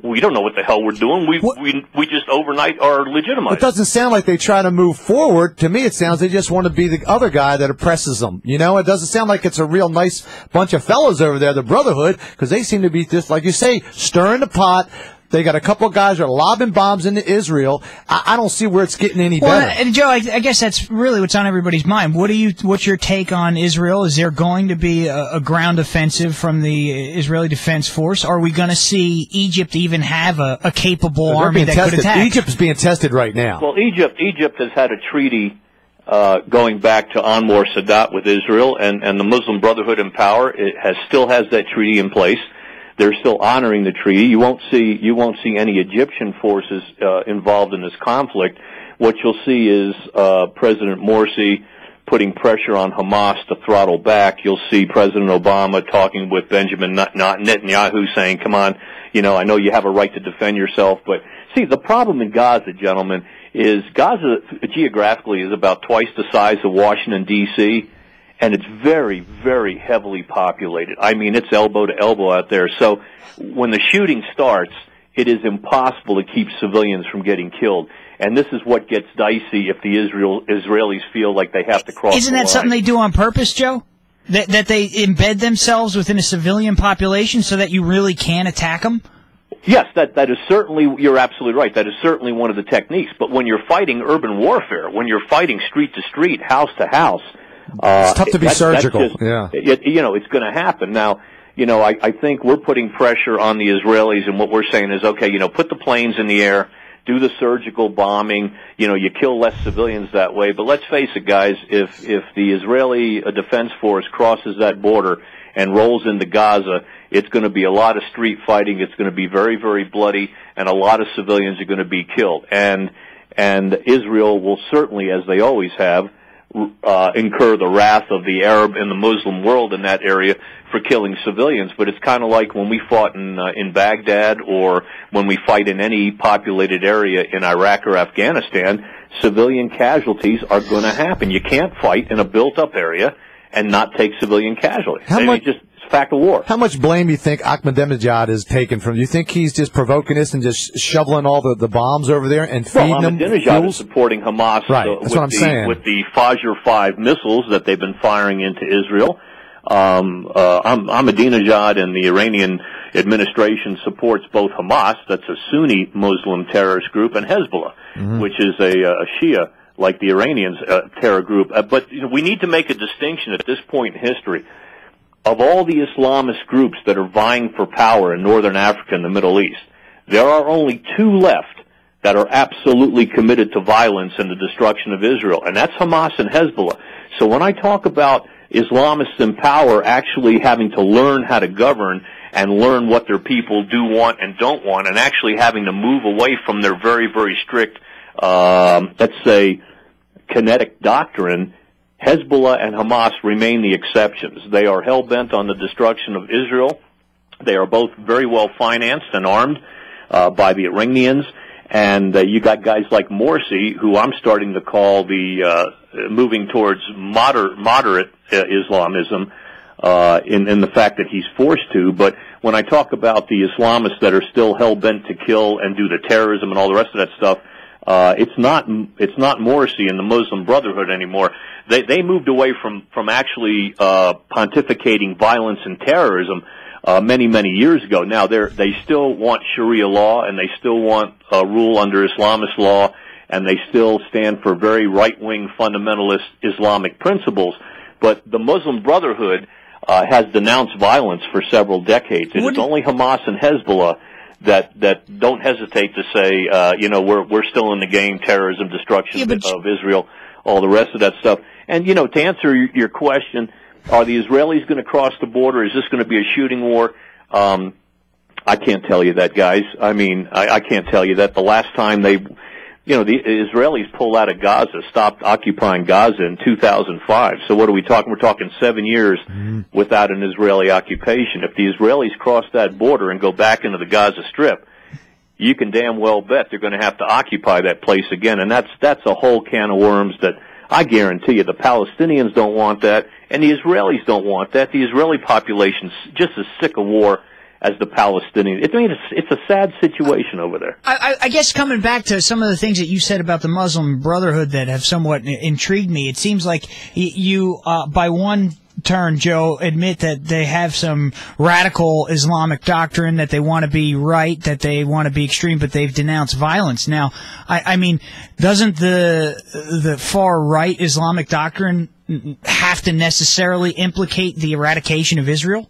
Speaker 2: we don't know what the hell we're doing. We just overnight are legitimized.
Speaker 5: It doesn't sound like they try to move forward. To me, it sounds they just want to be the other guy that oppresses them. It doesn't sound like it's a real nice bunch of fellows over there, the Brotherhood, because they seem to be just, like you say, stirring the pot. They got a couple of guys that are lobbing bombs into Israel. I don't see where it's getting any better.
Speaker 6: And Joe, I guess that's really what's on everybody's mind. What's your take on Israel? Is there going to be a ground offensive from the Israeli Defense Force? Are we going to see Egypt even have a capable army that could attack?
Speaker 5: Egypt is being tested right now.
Speaker 2: Well, Egypt has had a treaty going back to Anwar Sadat with Israel, and the Muslim Brotherhood in power still has that treaty in place. They're still honoring the treaty. You won't see any Egyptian forces involved in this conflict. What you'll see is President Morsi putting pressure on Hamas to throttle back. You'll see President Obama talking with Benjamin Netanyahu, saying, "Come on, I know you have a right to defend yourself." But see, the problem in Gaza, gentlemen, is Gaza geographically is about twice the size of Washington D.C. And it's very, very heavily populated. I mean, it's elbow to elbow out there. So when the shooting starts, it is impossible to keep civilians from getting killed. And this is what gets dicey if the Israelis feel like they have to cross the line.
Speaker 6: Isn't that something they do on purpose, Joe? That they embed themselves within a civilian population so that you really can attack them?
Speaker 2: Yes, that is certainly, you're absolutely right. That is certainly one of the techniques. But when you're fighting urban warfare, when you're fighting street to street, house to house,
Speaker 5: it's tough to be surgical.
Speaker 2: It's going to happen. Now, I think we're putting pressure on the Israelis, and what we're saying is, okay, put the planes in the air, do the surgical bombing, you kill less civilians that way. But let's face it, guys, if the Israeli Defense Force crosses that border and rolls into Gaza, it's going to be a lot of street fighting. It's going to be very, very bloody, and a lot of civilians are going to be killed. And Israel will certainly, as they always have, incur the wrath of the Arab and the Muslim world in that area for killing civilians. But it's kind of like when we fought in Baghdad, or when we fight in any populated area in Iraq or Afghanistan, civilian casualties are going to happen. You can't fight in a built-up area and not take civilian casualties. It's fact of war.
Speaker 5: How much blame do you think Ahmadinejad is taking from? Do you think he's just provoking this and just shoveling all the bombs over there and feeding them?
Speaker 2: Ahmadinejad is supporting Hamas
Speaker 5: that's what I'm saying.
Speaker 2: With the Fajr 5 missiles that they've been firing into Israel. Ahmadinejad and the Iranian administration supports both Hamas, that's a Sunni Muslim terrorist group, and Hezbollah, which is a Shia, like the Iranians, terror group. But we need to make a distinction at this point in history. Of all the Islamist groups that are vying for power in northern Africa and the Middle East, there are only two left that are absolutely committed to violence and the destruction of Israel, and that's Hamas and Hezbollah. So when I talk about Islamists in power actually having to learn how to govern and learn what their people do want and don't want, and actually having to move away from their very, very strict, let's say, kinetic doctrine, Hezbollah and Hamas remain the exceptions. They are hell-bent on the destruction of Israel. They are both very well financed and armed by the Iranians. And you got guys like Morsi, who I'm starting to call the moving towards moderate Islamism in the fact that he's forced to. But when I talk about the Islamists that are still hell-bent to kill and do the terrorism and all the rest of that stuff, it's not Morsi and the Muslim Brotherhood anymore. They moved away from actually pontificating violence and terrorism many years ago. Now they still want Sharia law, and they still want rule under Islamist law, and they still stand for very right-wing fundamentalist Islamic principles. But the Muslim Brotherhood has denounced violence for several decades. It is only Hamas and Hezbollah that don't hesitate to say, we're still in the game, terrorism, destruction of Israel, all the rest of that stuff. And, to answer your question, are the Israelis going to cross the border? Is this going to be a shooting war? I can't tell you that, guys. I mean, I can't tell you that. The last time the Israelis pulled out of Gaza, stopped occupying Gaza in 2005. So what are we talking? We're talking 7 years without an Israeli occupation. If the Israelis cross that border and go back into the Gaza Strip, you can damn well bet they're going to have to occupy that place again. And that's a whole can of worms that I guarantee you the Palestinians don't want that, and the Israelis don't want that. The Israeli population's just as sick of war as the Palestinians. It's a sad situation over there.
Speaker 6: I guess coming back to some of the things that you said about the Muslim Brotherhood that have somewhat intrigued me, it seems like you, by one turn, Joe, admit that they have some radical Islamic doctrine, that they want to be right, that they want to be extreme, but they've denounced violence. Now, I mean, doesn't the far-right Islamic doctrine have to necessarily implicate the eradication of Israel?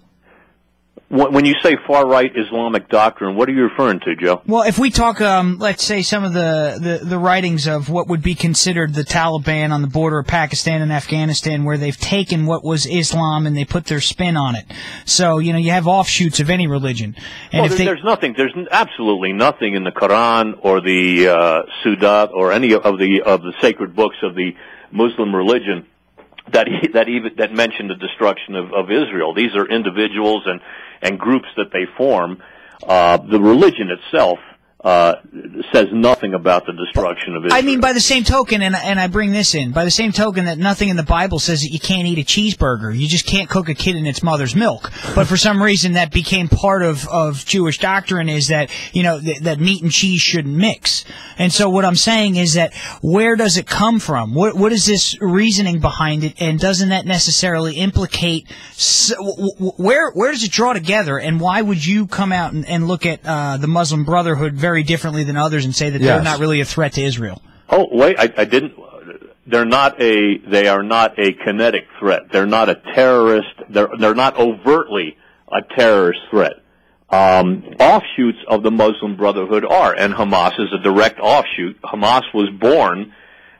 Speaker 2: When you say far-right Islamic doctrine, what are you referring to, Joe?
Speaker 6: Well, if we talk, let's say, some of the writings of what would be considered the Taliban on the border of Pakistan and Afghanistan, where they've taken what was Islam and they put their spin on it. So, you have offshoots of any religion. And
Speaker 2: there's absolutely nothing in the Quran or the Sudat or any of the sacred books of the Muslim religion that mention the destruction of Israel. These are individuals and groups that they form. The religion itself says nothing about the destruction of Israel.
Speaker 6: I mean, by the same token, and I bring this in, by the same token that nothing in the Bible says that you can't eat a cheeseburger. You just can't cook a kid in its mother's milk. But for some reason that became part of Jewish doctrine, is that, that meat and cheese shouldn't mix. And so what I'm saying is that where does it come from? What is this reasoning behind it? And doesn't that necessarily implicate, where does it draw together? And why would you come out and look at the Muslim Brotherhood very differently than others and say that they're not really a threat to Israel?
Speaker 2: Oh, wait, I didn't. They are not a kinetic threat. They're not a terrorist. They're not overtly a terrorist threat. Offshoots of the Muslim Brotherhood are, and Hamas is a direct offshoot. Hamas was born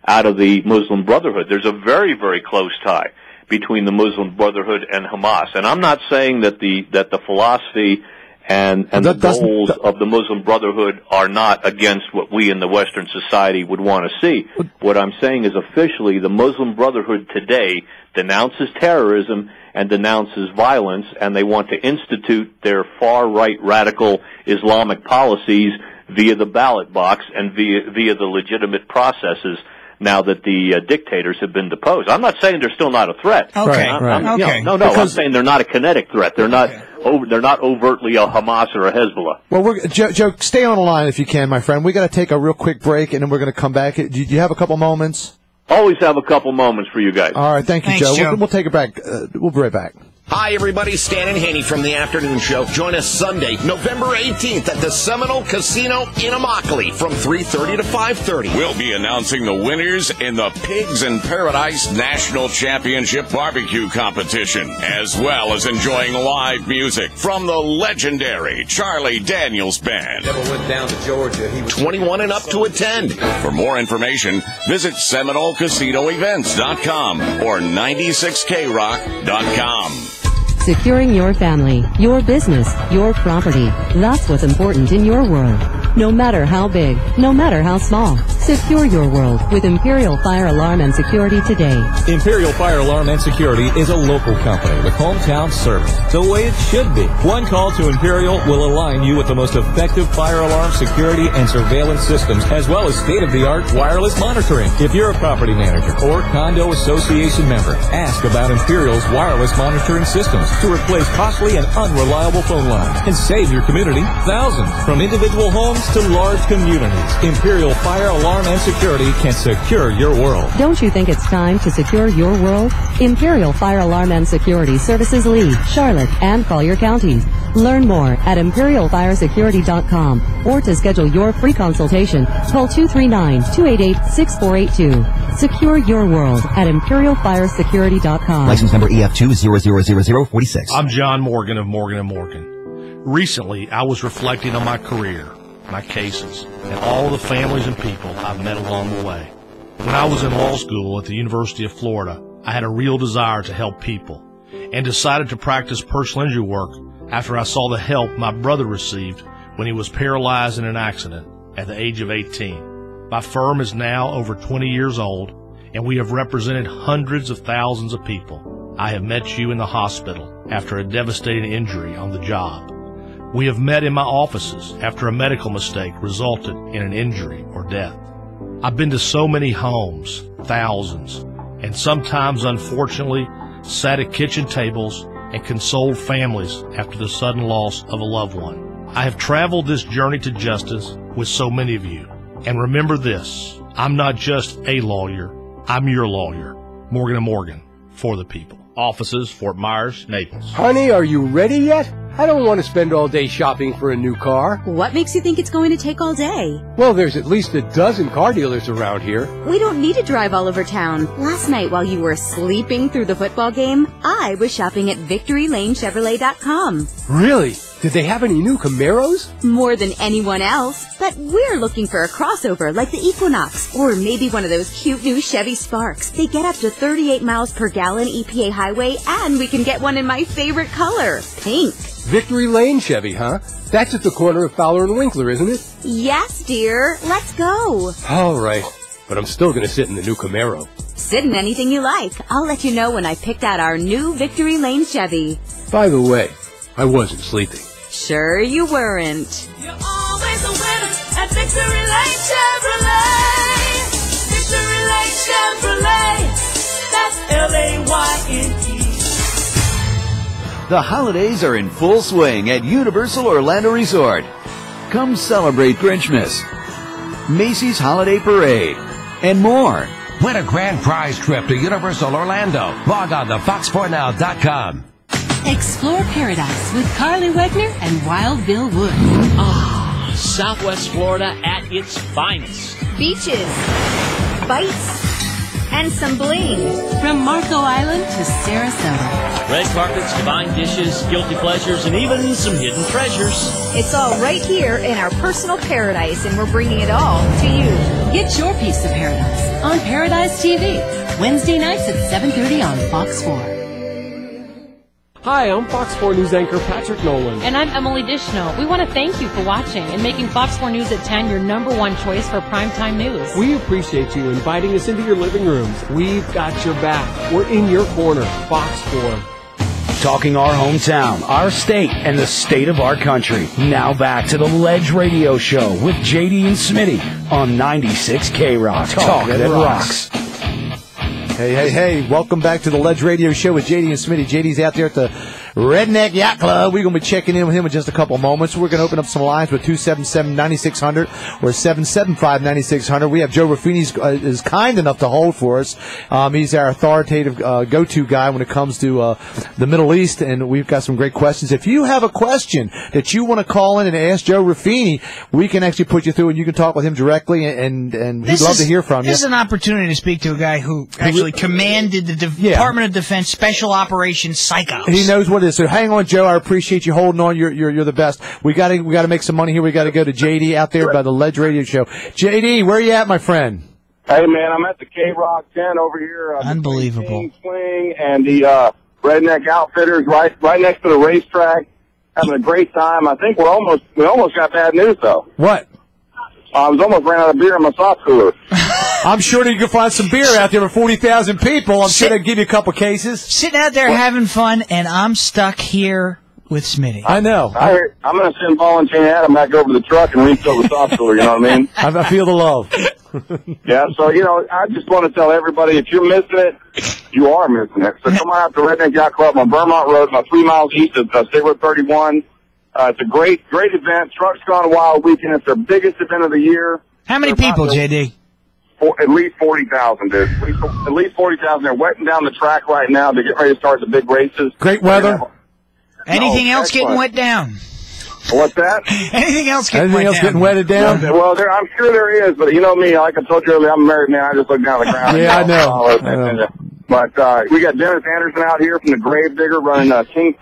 Speaker 2: out of the Muslim Brotherhood. There's a very, very close tie between the Muslim Brotherhood and Hamas. And I'm not saying that the philosophy and the goals of the Muslim Brotherhood are not against what we in the Western society would want to see. What I'm saying is officially the Muslim Brotherhood today denounces terrorism and denounces violence, and they want to institute their far-right radical Islamic policies via the ballot box and via the legitimate processes now that the dictators have been deposed. I'm not saying they're still not a threat.
Speaker 6: Okay.
Speaker 2: I'm saying they're not a kinetic threat. They're not overtly a Hamas or a Hezbollah.
Speaker 5: Well, Joe, stay on the line if you can, my friend. We got to take a real quick break, and then we're going to come back. Do you have a couple moments?
Speaker 2: Always have a couple moments for you guys.
Speaker 5: All right, thanks, Joe. We'll take it back. We'll be right back.
Speaker 4: Hi, everybody. Stan and Haney from the Afternoon Show. Join us Sunday, November 18th at the Seminole Casino in Immokalee from 3:30 to 5:30.
Speaker 7: We'll be announcing the winners in the Pigs in Paradise National Championship Barbecue Competition, as well as enjoying live music from the legendary Charlie Daniels Band.
Speaker 10: Never went down to Georgia. He was
Speaker 4: 21 and up to attend.
Speaker 7: For more information, visit SeminoleCasinoEvents.com or 96krock.com.
Speaker 11: Securing your family, your business, your property. That's what's important in your world. No matter how big, no matter how small. Secure your world with Imperial Fire Alarm and Security today.
Speaker 12: Imperial Fire Alarm and Security is a local company with hometown service, the way it should be. One call to Imperial will align you with the most effective fire alarm, security, and surveillance systems, as well as state-of-the-art wireless monitoring. If you're a property manager or condo association member, ask about Imperial's wireless monitoring systems to replace costly and unreliable phone lines and save your community thousands. From individual homes to large communities, Imperial Fire Alarm and Security can secure your world.
Speaker 11: Don't you think it's time to secure your world? Imperial Fire Alarm and Security services Lee, Charlotte, and Collier counties. Learn more at ImperialFireSecurity.com or to schedule your free consultation, call 239-288-6482. Secure your world at ImperialFireSecurity.com.
Speaker 18: License number EF2000046.
Speaker 1: I'm John Morgan of Morgan & Morgan. Recently, I was reflecting on my career, my cases, and all the families and people I've met along the way. When I was in law school at the University of Florida, I had a real desire to help people and decided to practice personal injury work after I saw the help my brother received when he was paralyzed in an accident at the age of 18. My firm is now over 20 years old, and we have represented hundreds of thousands of people. I have met you in the hospital after a devastating injury on the job. We have met in my offices after a medical mistake resulted in an injury or death. I've been to so many homes, thousands, and sometimes, unfortunately, sat at kitchen tables and consoled families after the sudden loss of a loved one. I have traveled this journey to justice with so many of you. And remember this, I'm not just a lawyer, I'm your lawyer. Morgan & Morgan, for the people. Offices, Fort Myers, Naples.
Speaker 8: Honey, are you ready yet? I don't want to spend all day shopping for a new car.
Speaker 13: What makes you think it's going to take all day?
Speaker 8: Well, there's at least a dozen car dealers around here.
Speaker 13: We don't need to drive all over town. Last night while you were sleeping through the football game, I was shopping at VictoryLaneChevrolet.com.
Speaker 8: Really? Did they have any new Camaros?
Speaker 13: More than anyone else. But we're looking for a crossover like the Equinox, or maybe one of those cute new Chevy Sparks. They get up to 38 miles per gallon EPA highway, and we can get one in my favorite color, pink.
Speaker 8: Victory Lane Chevy, huh? That's at the corner of Fowler and Winkler, isn't it?
Speaker 13: Yes, dear. Let's go.
Speaker 8: All right. But I'm still going to sit in the new Camaro.
Speaker 13: Sit in anything you like. I'll let you know when I picked out our new Victory Lane Chevy.
Speaker 8: By the way, I wasn't sleeping.
Speaker 13: Sure you weren't.
Speaker 3: You're always a winner at Victory Lane Chevrolet. Victory Lane Chevrolet. That's L-A-Y-N-E.
Speaker 21: The holidays are in full swing at Universal Orlando Resort. Come celebrate Grinchmas, Macy's Holiday Parade, and more.
Speaker 22: Win a grand prize trip to Universal Orlando. Log on to fox4now.com.
Speaker 19: Explore paradise with Carly Wegner and Wild Bill Wood.
Speaker 23: Ah, Southwest Florida at its finest.
Speaker 13: Beaches, bites, and some bling.
Speaker 19: From Marco Island to Sarasota.
Speaker 23: Red carpets, divine dishes, guilty pleasures, and even some hidden treasures.
Speaker 13: It's all right here in our personal paradise, and we're bringing it all to you.
Speaker 19: Get your piece of paradise on Paradise TV. Wednesday nights at 7:30 on Fox 4.
Speaker 30: Hi, I'm Fox 4 News anchor Patrick Nolan.
Speaker 31: And I'm Emily Dishno. We want to thank you for watching and making Fox 4 News at 10 your #1 choice for primetime news.
Speaker 30: We appreciate you inviting us into your living rooms. We've got your back. We're in your corner. Fox 4.
Speaker 32: Talking our hometown, our state, and the state of our country. Now back to the Ledge Radio Show with JD and Smitty on 96 K-Rock. Talk that rocks.
Speaker 5: Hey. Welcome back to the Ledge Radio Show with JD and Smitty. JD's out there at the Redneck Yacht Club. We're going to be checking in with him in just a couple moments. We're going to open up some lines with 277-9600 or 775-9600. We have Joe Ruffini is kind enough to hold for us. He's our authoritative go-to guy when it comes to the Middle East, and we've got some great questions. If you have a question that you want to call in and ask Joe Ruffini, we can actually put you through, and you can talk with him directly, and he'd love to hear from you.
Speaker 6: This is an opportunity to speak to a guy who actually commanded the Department of Defense Special Operations Psychos.
Speaker 5: He knows what it is. So hang on, Joe. I appreciate you holding on. You're the best. We got to make some money here. We got to go to JD out there by the Ledge Radio Show. JD, where are you at, my friend?
Speaker 9: Hey man, I'm at the K-Rock 10 over here.
Speaker 6: Unbelievable.
Speaker 9: King Swing and the Redneck Outfitters right next to the racetrack. Having a great time. I think we almost got bad news though.
Speaker 5: What?
Speaker 9: I was almost ran out of beer in my soft cooler.
Speaker 5: I'm sure that you can find some beer out there for 40,000 people. I'm sure they'll give you a couple cases.
Speaker 6: Sitting out there having fun, and I'm stuck here with Smitty.
Speaker 5: I know.
Speaker 9: I'm going to send Paul and Jane Adam back over to the truck and refill the soft cooler, you know what I mean?
Speaker 5: I feel the love.
Speaker 9: Yeah, so, I just want to tell everybody, if you're missing it, you are missing it. So come on out to Redneck Yacht Club on Vermont Road, about 3 miles east of State Road 31. It's a great event. Trucks Gone Wild weekend. It's their biggest event of the year.
Speaker 6: How many people, JD?
Speaker 9: At least 40,000, dude. At least 40,000. They're wetting down the track right now to get ready to start the big races.
Speaker 5: Great weather.
Speaker 6: Anything else getting wet down?
Speaker 9: What's that?
Speaker 6: Anything else getting
Speaker 5: wetted down?
Speaker 9: Well, I'm sure there is, but you know me, like I told you earlier, I'm a married man. I just look down at the ground.
Speaker 5: Yeah, I know.
Speaker 9: But we got Dennis Anderson out here from the Grave Digger running King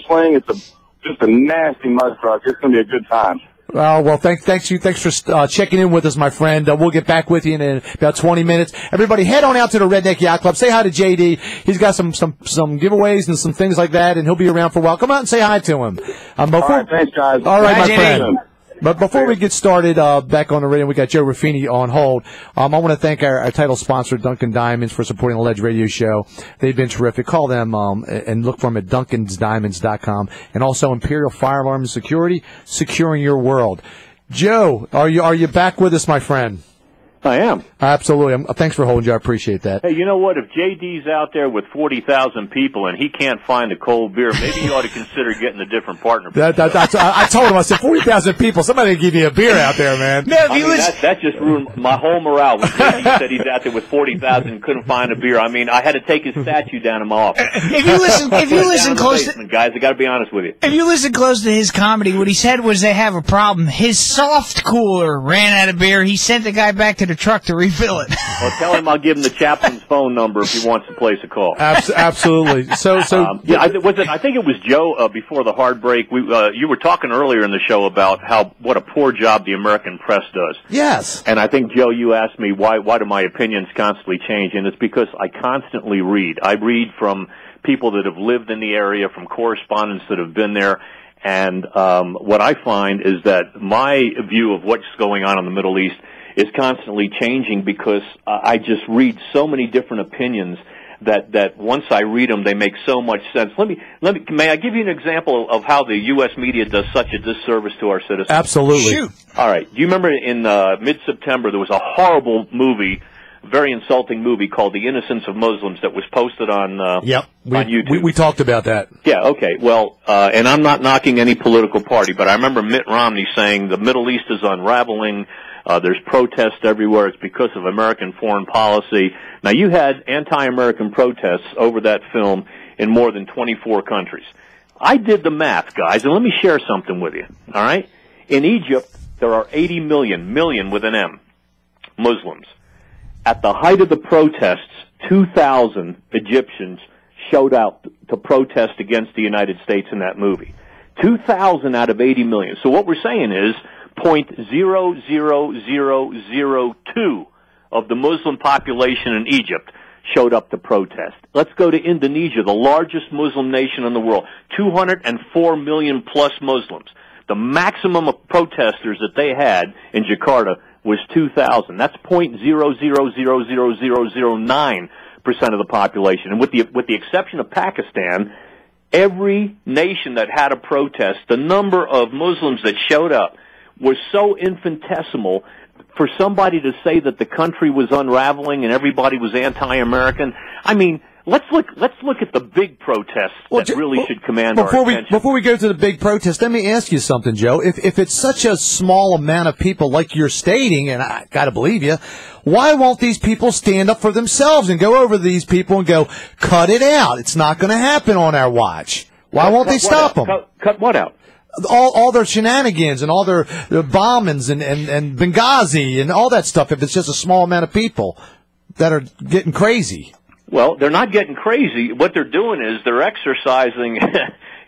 Speaker 9: Sling. It's just a nasty mud truck. It's going to be a good time.
Speaker 5: Well, thanks for checking in with us, my friend. We'll get back with you in about 20 minutes. Everybody, head on out to the Redneck Yacht Club. Say hi to JD. He's got some giveaways and some things like that, and he'll be around for a while. Come out and say hi to him.
Speaker 9: All right, thanks, guys.
Speaker 5: All right, my
Speaker 9: JD.
Speaker 5: friend. But before we get started, back on the radio, we got Joe Ruffini on hold. I want to thank our title sponsor, Dunkin' Diamonds, for supporting the Ledge Radio Show. They've been terrific. Call them and look for them at DunkinsDiamonds.com. And also Imperial Fire Alarm and Security, securing your world. Joe, are you back with us, my friend?
Speaker 2: I am.
Speaker 5: Absolutely. Thanks for holding, Joe. I appreciate that.
Speaker 2: Hey, you know what? If JD's out there with 40,000 people and he can't find a cold beer, maybe you ought to consider getting a different partner.
Speaker 5: I told him, I said, 40,000 people, somebody give you a beer out there, man.
Speaker 6: No,
Speaker 2: that just ruined my whole morale. When JD said he's out there with 40,000 and couldn't find a beer. I mean, I had to take his statue down in my office.
Speaker 6: If you listen close
Speaker 2: to guys, I got to be honest with you.
Speaker 6: If you listen close to his comedy, what he said was they have a problem. His soft cooler ran out of beer. He sent the guy back to the truck to refill it.
Speaker 2: Well, tell him I'll give him the chaplain's phone number if he wants to place a call.
Speaker 5: Absolutely. So
Speaker 2: I think it was Joe before the hard break. You were talking earlier in the show about what a poor job the American press does.
Speaker 5: Yes.
Speaker 2: And I think, Joe, you asked me why do my opinions constantly change, and it's because I constantly read. I read from people that have lived in the area, from correspondents that have been there. And what I find is that my view of what's going on in the Middle East is constantly changing because I just read so many different opinions that once I read them, they make so much sense. May I give you an example of how the U.S. media does such a disservice to our citizens?
Speaker 5: Absolutely.
Speaker 6: Shoot.
Speaker 2: All right. Do you remember in mid-September there was a horrible movie, very insulting movie called The Innocence of Muslims that was posted on YouTube?
Speaker 5: We talked about that.
Speaker 2: Yeah, okay. Well, and I'm not knocking any political party, but I remember Mitt Romney saying the Middle East is unraveling. There's protests everywhere. It's because of American foreign policy. Now, you had anti-American protests over that film in more than 24 countries. I did the math, guys, and let me share something with you, all right? In Egypt, there are 80 million with an M, Muslims. At the height of the protests, 2,000 Egyptians showed out to protest against the United States in that movie. 2,000 out of 80 million. So what we're saying is 0.00002 of the Muslim population in Egypt showed up to protest. Let's go to Indonesia, the largest Muslim nation in the world. 204 million plus Muslims. The maximum of protesters that they had in Jakarta was 2,000. That's 0.0000009% of the population. And with the exception of Pakistan, every nation that had a protest, the number of Muslims that showed up was so infinitesimal. For somebody to say that the country was unraveling and everybody was anti-American, I mean, let's look at the big protests that really should command our attention.
Speaker 5: Before we go to the big protest, let me ask you something, Joe. If it's such a small amount of people like you're stating, and I got to believe you, why won't these people stand up for themselves and go over to these people and go, cut it out? It's not going to happen on our watch. Why won't they stop them?
Speaker 2: Cut what out?
Speaker 5: All their shenanigans and all their bombings and Benghazi and all that stuff, if it's just a small amount of people that are getting crazy.
Speaker 2: Well, they're not getting crazy. What they're doing is they're exercising.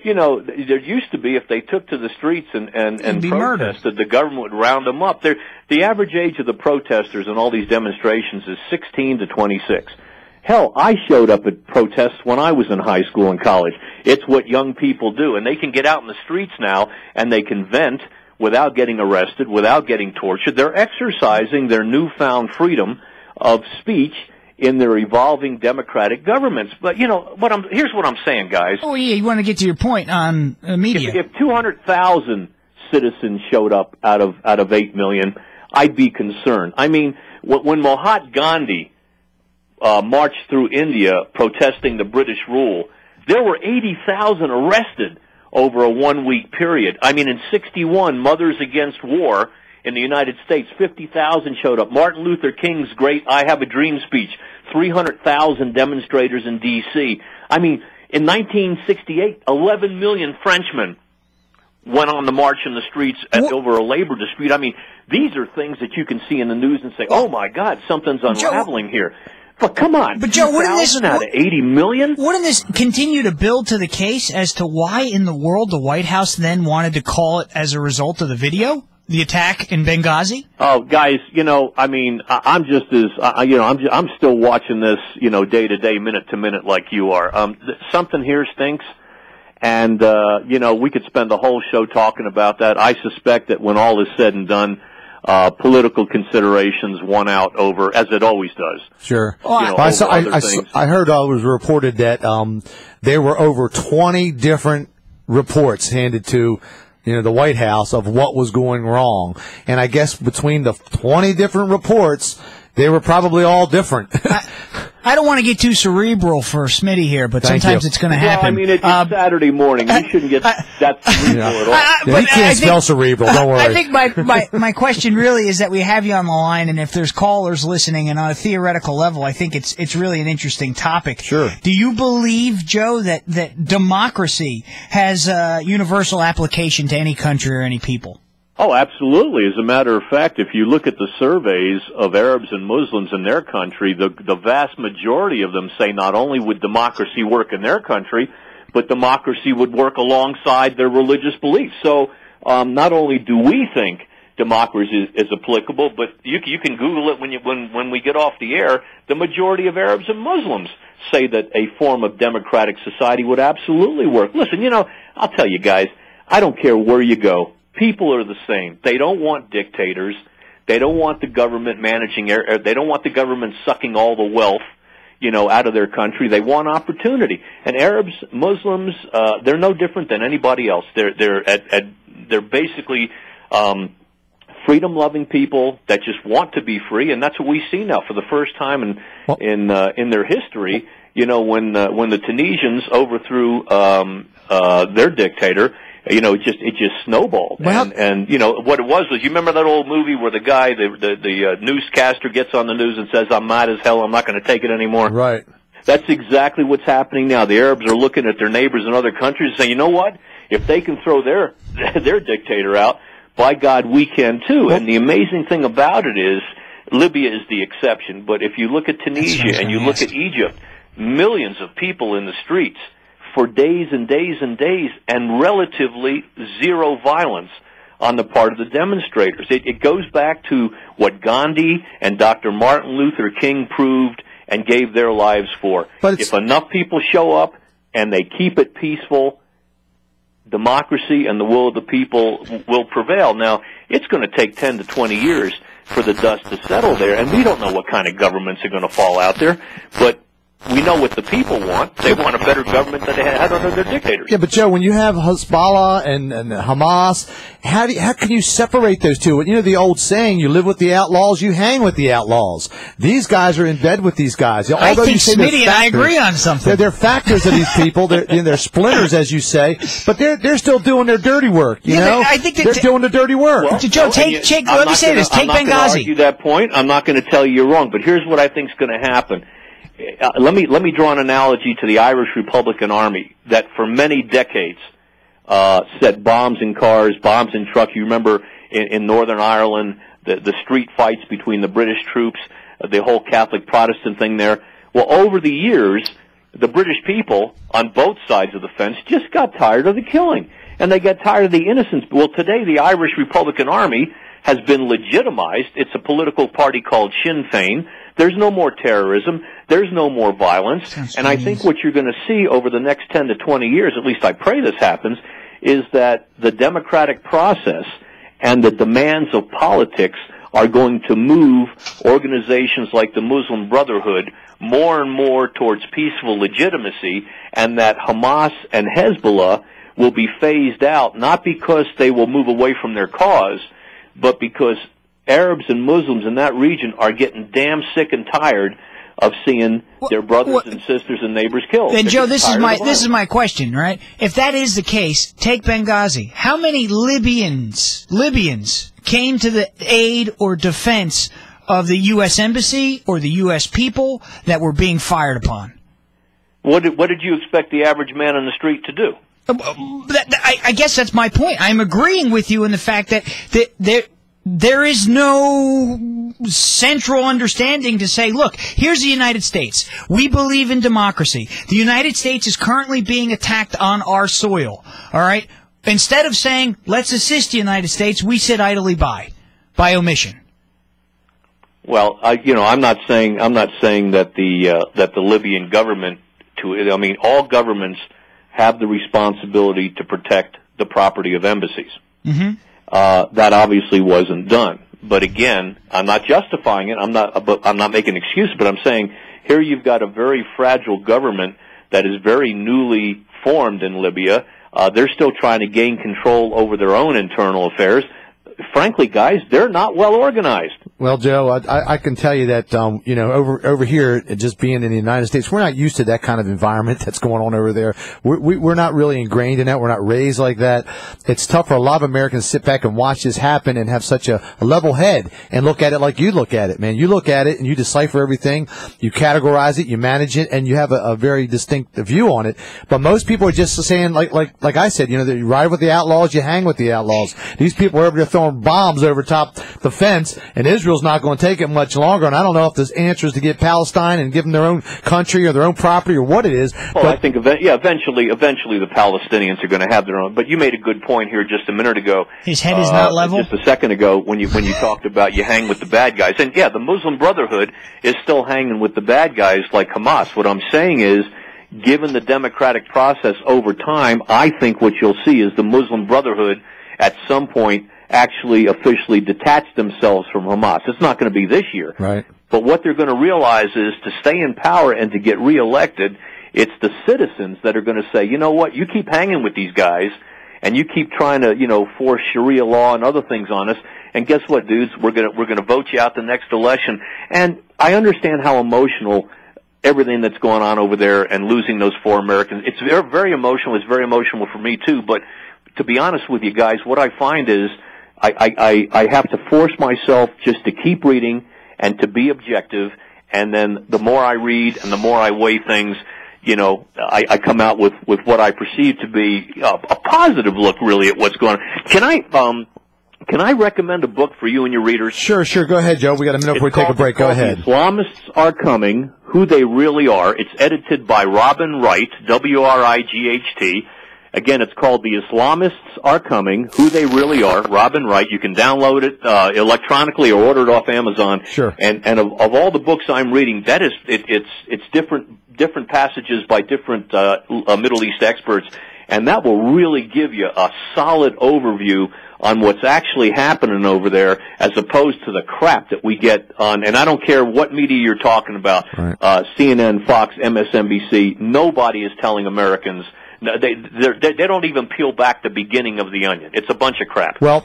Speaker 2: You know, there used to be, if they took to the streets and protested, the government would round them up. The average age of the protesters in all these demonstrations is 16 to 26. Hell, I showed up at protests when I was in high school and college. It's what young people do, and they can get out in the streets now and they can vent without getting arrested, without getting tortured. They're exercising their newfound freedom of speech in their evolving democratic governments. But, you know, here's what I'm saying, guys.
Speaker 6: Oh, yeah, you want to get to your point on media.
Speaker 2: If 200,000 citizens showed up out of 8 million, I'd be concerned. I mean, when Mahatma Gandhi marched through India protesting the British rule, there were 80,000 arrested over a 1-week period. I mean, in 61, Mothers Against War in the United States, 50,000 showed up. Martin Luther King's great I Have a Dream speech, 300,000 demonstrators in D.C. I mean, in 1968, 11 million Frenchmen went on the march in the streets over a labor dispute. I mean, these are things that you can see in the news and say, oh, my God, something's unraveling here. But come on,
Speaker 6: but Joe, wouldn't this
Speaker 2: out of 80 million?
Speaker 6: Wouldn't this continue to build to the case as to why in the world the White House then wanted to call it as a result of the video, the attack in Benghazi?
Speaker 2: Oh, guys, you know, I mean, I'm just as I'm still watching this, you know, day to day, minute to minute, like you are. Something here stinks, and you know, we could spend the whole show talking about that. I suspect that when all is said and done, political considerations won out over, as it always does.
Speaker 5: Sure.
Speaker 2: You know,
Speaker 5: I heard it was reported that there were over 20 different reports handed to the White House of what was going wrong. And I guess between the 20 different reports, they were probably all different.
Speaker 6: I don't want to get too cerebral for Smitty here, but sometimes it's going to happen.
Speaker 2: Well, I mean, it's Saturday morning. You shouldn't get that cerebral at all.
Speaker 5: He can't spell cerebral. Don't worry.
Speaker 6: I think my question really is that we have you on the line, and if there's callers listening, and on a theoretical level, I think it's really an interesting topic.
Speaker 5: Sure.
Speaker 6: Do you believe, Joe, that democracy has universal application to any country or any people?
Speaker 2: Oh, absolutely. As a matter of fact, if you look at the surveys of Arabs and Muslims in their country, the vast majority of them say not only would democracy work in their country, but democracy would work alongside their religious beliefs. So not only do we think democracy is applicable, but you can Google it when we get off the air. The majority of Arabs and Muslims say that a form of democratic society would absolutely work. Listen, I'll tell you guys, I don't care where you go. People are the same. They don't want dictators. They don't want the government they don't want the government sucking all the wealth, out of their country. They want opportunity. And Arabs, Muslims, they're no different than anybody else. They're basically freedom-loving people that just want to be free, and that's what we see now for the first time in their history. When the Tunisians overthrew their dictator, it just snowballed.
Speaker 5: Well,
Speaker 2: and what it was you remember that old movie where the guy, the newscaster gets on the news and says, I'm mad as hell, I'm not going to take it anymore.
Speaker 5: Right.
Speaker 2: That's exactly what's happening now. The Arabs are looking at their neighbors in other countries and saying, you know what? If they can throw their dictator out, by God, we can too. And the amazing thing about it is, Libya is the exception, but if you look at Tunisia and you look at Egypt, millions of people in the streets, for days and days and days, and relatively zero violence on the part of the demonstrators. It goes back to what Gandhi and Dr. Martin Luther King proved and gave their lives for. If enough people show up and they keep it peaceful, democracy and the will of the people will prevail. Now, it's going to take 10 to 20 years for the dust to settle there, and we don't know what kind of governments are going to fall out there, but we know what the people want. They want a better government than they had under their dictators.
Speaker 5: Yeah, but Joe, when you have Hezbollah and Hamas, how can you separate those two? You know the old saying, you live with the outlaws, you hang with the outlaws. These guys are in bed with these guys.
Speaker 6: I think Smitty and I agree on something.
Speaker 5: They're factors of these people. They're splinters, as you say, but they're still doing their dirty work. You know,
Speaker 6: I think
Speaker 5: they're doing the dirty work.
Speaker 6: Well, Joe, let me say this. Take Benghazi.
Speaker 2: I'm not going to argue that point. I'm not going to tell you you're wrong, but here's what I think is going to happen. Let me draw an analogy to the Irish Republican Army that for many decades set bombs in cars, bombs in trucks. You remember in Northern Ireland the street fights between the British troops, the whole Catholic Protestant thing there. Well, over the years, the British people on both sides of the fence just got tired of the killing, and they got tired of the innocence. Well, today the Irish Republican Army has been legitimized. It's a political party called Sinn Féin. There's no more terrorism. There's no more violence. And I think what you're going to see over the next 10 to 20 years, at least I pray this happens, is that the democratic process and the demands of politics are going to move organizations like the Muslim Brotherhood more and more towards peaceful legitimacy, and that Hamas and Hezbollah will be phased out, not because they will move away from their cause, but because Arabs and Muslims in that region are getting damn sick and tired of seeing their brothers and sisters and neighbors killed.
Speaker 6: Then, Joe, this is my question, right? If that is the case, take Benghazi. How many Libyans came to the aid or defense of the U.S. Embassy or the U.S. people that were being fired upon?
Speaker 2: What did you expect the average man on the street to do?
Speaker 6: I guess that's my point. I'm agreeing with you in the fact that there is no central understanding to say, look, here's the United States. We believe in democracy. The United States is currently being attacked on our soil. All right? Instead of saying, let's assist the United States, we sit idly by omission.
Speaker 2: Well, I'm not saying that the Libyan government all governments have the responsibility to protect the property of embassies.
Speaker 6: Mm-hmm.
Speaker 2: That obviously wasn't done. But again, I'm not justifying it. I'm not making an excuse, but I'm saying here you've got a very fragile government that is very newly formed in Libya. They're still trying to gain control over their own internal affairs. Frankly, guys, they're not well organized.
Speaker 5: Well, Joe, I can tell you that, over here, just being in the United States, we're not used to that kind of environment that's going on over there. We're not really ingrained in that. We're not raised like that. It's tough for a lot of Americans to sit back and watch this happen and have such a level head and look at it like you look at it, man. You look at it and you decipher everything. You categorize it, you manage it, and you have a very distinct view on it. But most people are just saying, like I said, you ride with the outlaws, you hang with the outlaws. These people are over there throwing bombs over top the fence, and Israel's not going to take it much longer. And I don't know if there's answers to get Palestine and give them their own country or their own property or what it is.
Speaker 2: Well, I think eventually the Palestinians are going to have their own. But you made a good point here just a minute ago.
Speaker 6: His head is not level.
Speaker 2: Just a second ago when you talked about you hang with the bad guys, and yeah, the Muslim Brotherhood is still hanging with the bad guys like Hamas. What I'm saying is, given the democratic process over time, I think what you'll see is the Muslim Brotherhood at some point actually officially detach themselves from Hamas. It's not going to be this year.
Speaker 5: Right.
Speaker 2: But what they're going to realize is to stay in power and to get reelected, it's the citizens that are going to say, you know what, you keep hanging with these guys and you keep trying to, force Sharia law and other things on us, and guess what, dudes, we're going to vote you out the next election. And I understand how emotional everything that's going on over there and losing those 4 Americans. It's very, very emotional. It's very emotional for me too, but to be honest with you guys, what I find is I have to force myself just to keep reading and to be objective, and then the more I read and the more I weigh things, I come out with what I perceive to be a positive look, really, at what's going on. Can I recommend a book for you and your readers?
Speaker 5: Sure. Go ahead, Joe. We got a minute before we take a break. Go ahead.
Speaker 2: Islamists Are Coming, Who They Really Are. It's edited by Robin Wright, W-R-I-G-H-T. Again, it's called The Islamists Are Coming, Who They Really Are, Robin Wright. You can download it electronically or order it off Amazon.
Speaker 5: Sure.
Speaker 2: And of all the books I'm reading, that is it's different passages by different Middle East experts, and that will really give you a solid overview on what's actually happening over there, as opposed to the crap that we get on. And I don't care what media you're talking about, CNN, Fox, MSNBC. Nobody is telling Americans. They don't even peel back the beginning of the onion. It's a bunch of crap.
Speaker 5: Well,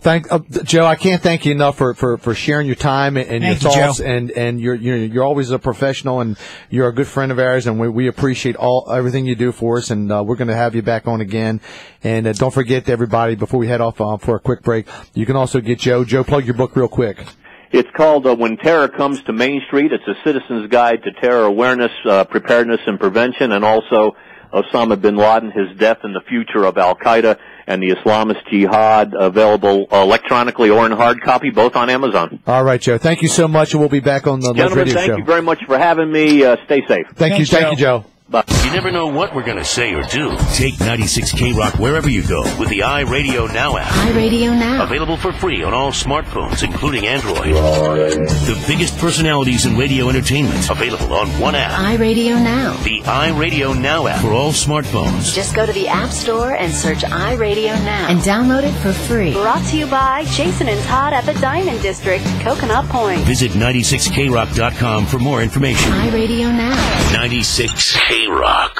Speaker 5: Joe, I can't thank you enough for sharing your time and your thoughts, and you're always a professional, and you're a good friend of ours, and we appreciate everything you do for us, and we're going to have you back on again. And don't forget, everybody, before we head off for a quick break, you can also get Joe. Joe, plug your book real quick.
Speaker 2: It's called When Terror Comes to Main Street. It's a citizen's guide to terror awareness, preparedness, and prevention, and also Osama bin Laden, his death, and the future of Al-Qaeda and the Islamist Jihad, available electronically or in hard copy, both on Amazon.
Speaker 5: All right, Joe. Thank you so much, and we'll be back on the Ledge Radio Show.
Speaker 2: Thank you very much for having me. Stay safe.
Speaker 5: Thank you, Joe.
Speaker 2: Bye.
Speaker 10: You never know what we're going to say or do. Take 96K Rock wherever you go with the iRadio Now app.
Speaker 19: iRadio Now.
Speaker 10: Available for free on all smartphones, including Android. The biggest personalities in radio entertainment. Available on one app.
Speaker 19: iRadio Now.
Speaker 10: The iRadio Now app for all smartphones.
Speaker 19: Just go to the App Store and search iRadio Now and download it for free.
Speaker 14: Brought to you by Jason and Todd at the Diamond District, Coconut Point.
Speaker 10: Visit 96krock.com for more information.
Speaker 19: iRadio Now.
Speaker 10: 96K Rock.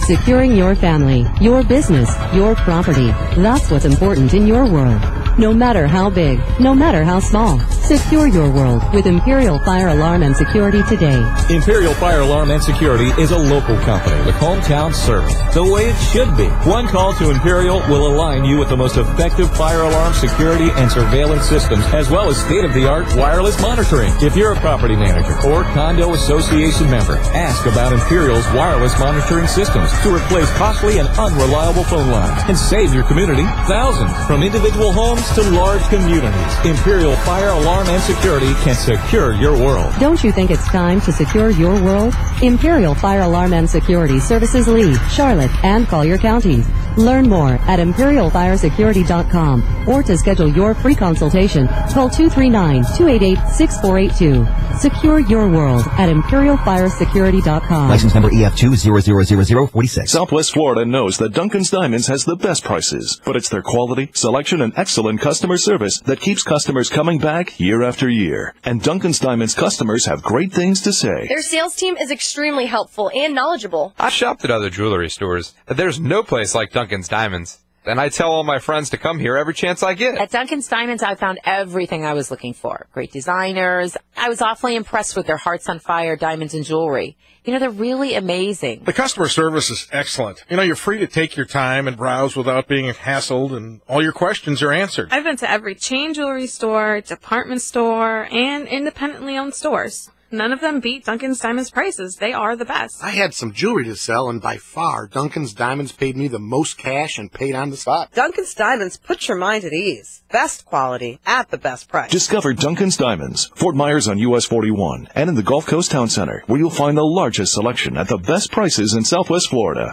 Speaker 11: Securing your family, your business, your property. That's what's important in your world. No matter how big, no matter how small. Secure your world with Imperial Fire Alarm and Security today.
Speaker 12: Imperial Fire Alarm and Security is a local company with hometown service, the way it should be. One call to Imperial will align you with the most effective fire alarm security and surveillance systems, as well as state-of-the-art wireless monitoring. If you're a property manager or condo association member, ask about Imperial's wireless monitoring systems to replace costly and unreliable phone lines and save your community thousands. From individual homes to large communities, Imperial Fire Alarm and Security can secure your world.
Speaker 11: Don't you think it's time to secure your world? Imperial Fire Alarm and Security services Lee, Charlotte, and Collier counties. Learn more at imperialfiresecurity.com, or to schedule your free consultation, call 239-288-6482. Secure your world at imperialfiresecurity.com.
Speaker 18: License number EF2000046.
Speaker 15: Southwest Florida knows that Duncan's Diamonds has the best prices, but it's their quality, selection, and excellent customer service that keeps customers coming back year after year. And Duncan's Diamonds customers have great things to say.
Speaker 16: Their sales team is extremely helpful and knowledgeable.
Speaker 17: I've shopped at other jewelry stores, but there's no place like Duncan's Diamonds. And I tell all my friends to come here every chance I get.
Speaker 20: At Duncan's Diamonds, I found everything I was looking for. Great designers. I was awfully impressed with their Hearts on Fire diamonds and jewelry. You know, they're really amazing.
Speaker 24: The customer service is excellent. You know, you're free to take your time and browse without being hassled, and all your questions are answered.
Speaker 25: I've been to every chain jewelry store, department store, and independently owned stores. None of them beat Duncan's Diamonds prices. They are the best.
Speaker 26: I had some jewelry to sell, and by far, Duncan's Diamonds paid me the most cash and paid on the spot.
Speaker 27: Duncan's Diamonds puts your mind at ease. Best quality at the best price.
Speaker 15: Discover Duncan's Diamonds, Fort Myers on US 41, and in the Gulf Coast Town Center, where you'll find the largest selection at the best prices in Southwest Florida.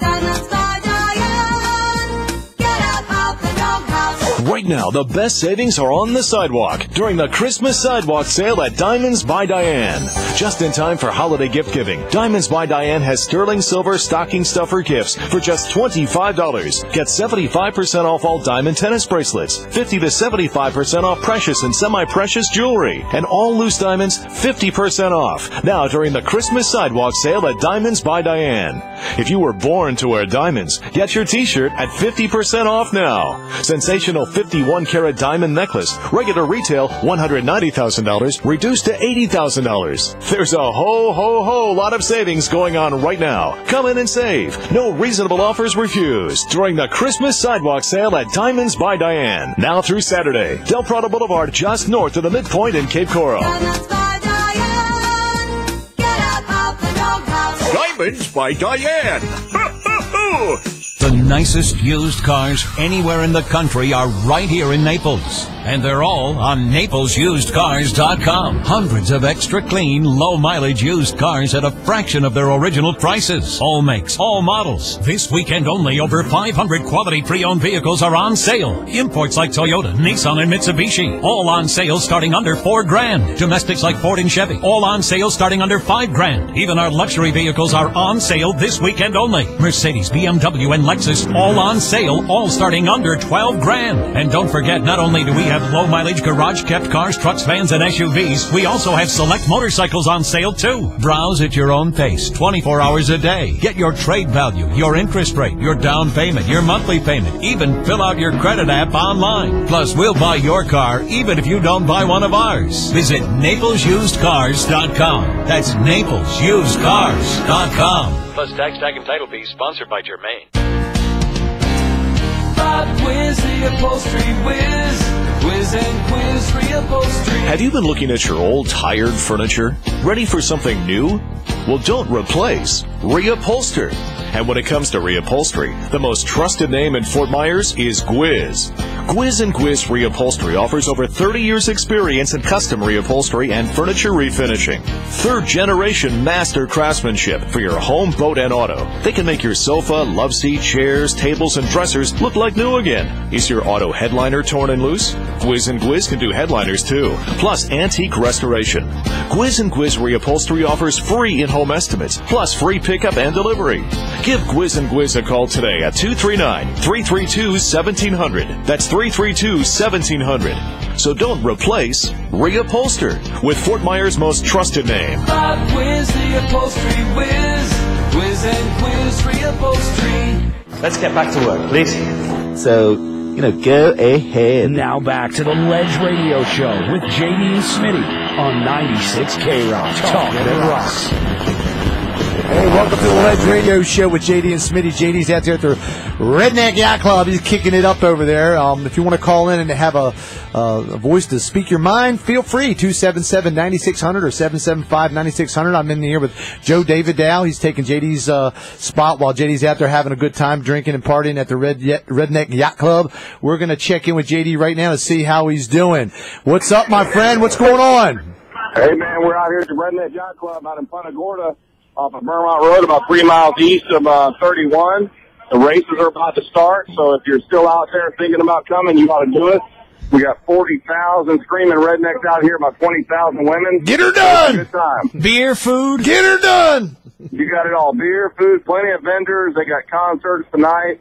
Speaker 15: Right now, the best savings are on the sidewalk during the Christmas Sidewalk Sale at Diamonds by Diane. Just in time for holiday gift giving, Diamonds by Diane has sterling silver stocking stuffer gifts for just $25. Get 75% off all diamond tennis bracelets, 50 to 75% off precious and semi-precious jewelry, and all loose diamonds 50% off. Now during the Christmas Sidewalk Sale at Diamonds by Diane. If you were born to wear diamonds, get your t-shirt at 50% off now. Sensational 51-carat diamond necklace, regular retail $190,000, reduced to $80,000. There's a whole lot of savings going on right now. Come in and save. No reasonable offers refused during the Christmas Sidewalk Sale at Diamonds by Diane. Now through Saturday. Del Prado Boulevard, just north of the midpoint in Cape Coral.
Speaker 7: Diamonds by Diane.
Speaker 28: The nicest used cars anywhere in the country are right here in Naples. And they're all on NaplesUsedCars.com. Hundreds of extra clean, low-mileage used cars at a fraction of their original prices. All makes, all models. This weekend only, over 500 quality pre-owned vehicles are on sale. Imports like Toyota, Nissan, and Mitsubishi. All on sale starting under $4,000. Domestics like Ford and Chevy. All on sale starting under $5,000. Even our luxury vehicles are on sale this weekend only. Mercedes, BMW, and Lexus Lexus, all on sale, all starting under $12,000. And don't forget, not only do we have low-mileage garage-kept cars, trucks, vans, and SUVs, we also have select motorcycles on sale, too. Browse at your own pace, 24 hours a day. Get your trade value, your interest rate, your down payment, your monthly payment, even fill out your credit app online. Plus, we'll buy your car even if you don't buy one of ours. Visit NaplesUsedCars.com. That's NaplesUsedCars.com.
Speaker 1: Plus tax, tag, and title fees, sponsored by Germain.
Speaker 3: Bob Quiz, the upholstery whiz. Quiz and Quiz Reupholstery.
Speaker 15: Have you been looking at your old, tired furniture? Ready for something new? Well, don't replace. Reupholster. And when it comes to reupholstery, the most trusted name in Fort Myers is Gwiz. Gwiz & Gwiz Reupholstery offers over 30 years experience in custom reupholstery and furniture refinishing. Third-generation master craftsmanship for your home, boat, and auto. They can make your sofa, love seat, chairs, tables, and dressers look like new again. Is your auto headliner torn and loose? Gwiz & Gwiz can do headliners too, plus antique restoration. Gwiz & Gwiz Reupholstery offers free in-home estimates, plus free pickup and delivery. Give Gwiz & Gwiz a call today at 239-332-1700. That's 332-1700. So don't replace, reupholster with Fort Myers' most trusted name.
Speaker 3: Bob Quiz, the upholstery whiz. Quiz and Quiz Reupholstery.
Speaker 4: Let's get back to work, please. So, go ahead.
Speaker 8: Now back to the Ledge Radio Show with JD and Smitty on 96 K-Rock. Talking Rock.
Speaker 5: Hey, welcome to the Ledge Radio Show with JD and Smitty. JD's out there at the Redneck Yacht Club. He's kicking it up over there. If you want to call in and have a voice to speak your mind, feel free. 277-9600 or 775-9600. I'm in here with Joe Dividow. He's taking JD's spot while JD's out there having a good time drinking and partying at the Redneck Yacht Club. We're going to check in with JD right now to see how he's doing. What's up, my friend? What's going on?
Speaker 9: Hey, man, we're out here at the Redneck Yacht Club out in Punta Gorda, off of Vermont Road, about 3 miles east of 31. The races are about to start, so if you're still out there thinking about coming, you ought to do it. We got 40,000 screaming rednecks out here, about 20,000 women.
Speaker 5: Get her done!
Speaker 9: Good time.
Speaker 6: Beer, food.
Speaker 5: Get her done!
Speaker 9: You got it all. Beer, food, plenty of vendors. They got concerts tonight.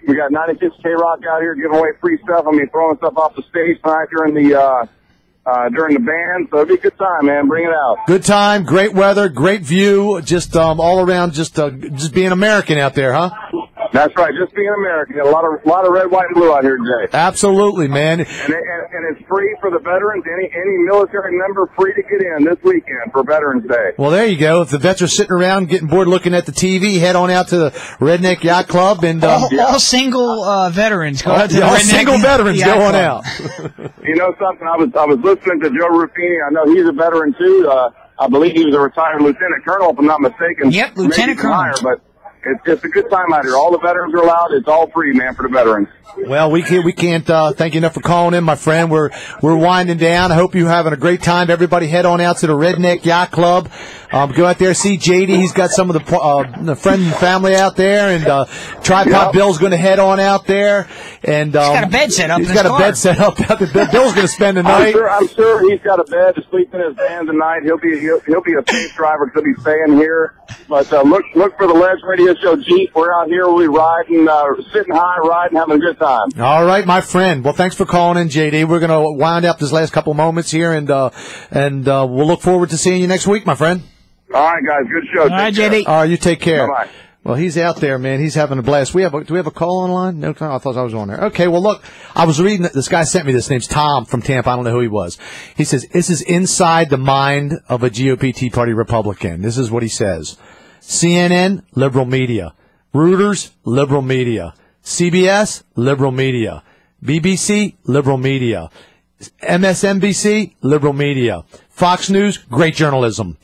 Speaker 9: We got 96 K-Rock out here giving away free stuff. Throwing stuff off the stage tonight during the band, so it'll be a good time, man. Bring it out.
Speaker 5: Good time, great weather, great view, just all around, just being American out there, huh?
Speaker 9: That's right, just being American. A lot of red, white, and blue out here today.
Speaker 5: Absolutely, man.
Speaker 9: And it's free for the veterans. Any military member free to get in this weekend for Veterans Day.
Speaker 5: Well, there you go. If the vets are sitting around getting bored looking at the TV, head on out to the Redneck Yacht Club and
Speaker 6: all single veterans go out to the
Speaker 5: all
Speaker 6: Redneck
Speaker 5: single veterans
Speaker 6: Yacht
Speaker 5: go on
Speaker 6: Club.
Speaker 5: out.
Speaker 9: You know something? I was listening to Joe Ruffini. I know he's a veteran too. I believe he was a retired lieutenant colonel, if I'm not mistaken.
Speaker 6: Yep, lieutenant colonel.
Speaker 9: Higher, but it's a good time out here. All the veterans are allowed. It's all free, man, for the veterans.
Speaker 5: Well, we can't thank you enough for calling in, my friend. We're winding down. I hope you're having a great time. Everybody head on out to the Redneck Yacht Club. Go out there, see JD. He's got some of the friends and family out there, and Tripod Bill's going to head on out there. And
Speaker 6: he's got a bed set up.
Speaker 5: He's got a bed set up out there. Bill's going to spend the night.
Speaker 9: I'm sure he's got a bed to sleep in his van tonight. He'll be a safe driver because he'll be staying here. But look for the Ledge Radio Show Jeep. We're out here. We'll be riding, sitting high, riding, having a good time.
Speaker 5: All right, my friend. Well, thanks for calling in, JD. We're going to wind up this last couple moments here, and we'll look forward to seeing you next week, my friend.
Speaker 9: All right, guys. Good show.
Speaker 6: All right, JD.
Speaker 5: All right, you take care.
Speaker 9: Bye-bye.
Speaker 5: Well, he's out there, man. He's having a blast. Do we have a call online? No, I thought I was on there. Okay, well, look, I was reading this guy sent me this. Name's Tom from Tampa. I don't know who he was. He says, this is inside the mind of a GOP Tea Party Republican. This is what he says. CNN, liberal media. Reuters, liberal media. CBS, liberal media. BBC, liberal media. MSNBC, liberal media. Fox News, great journalism.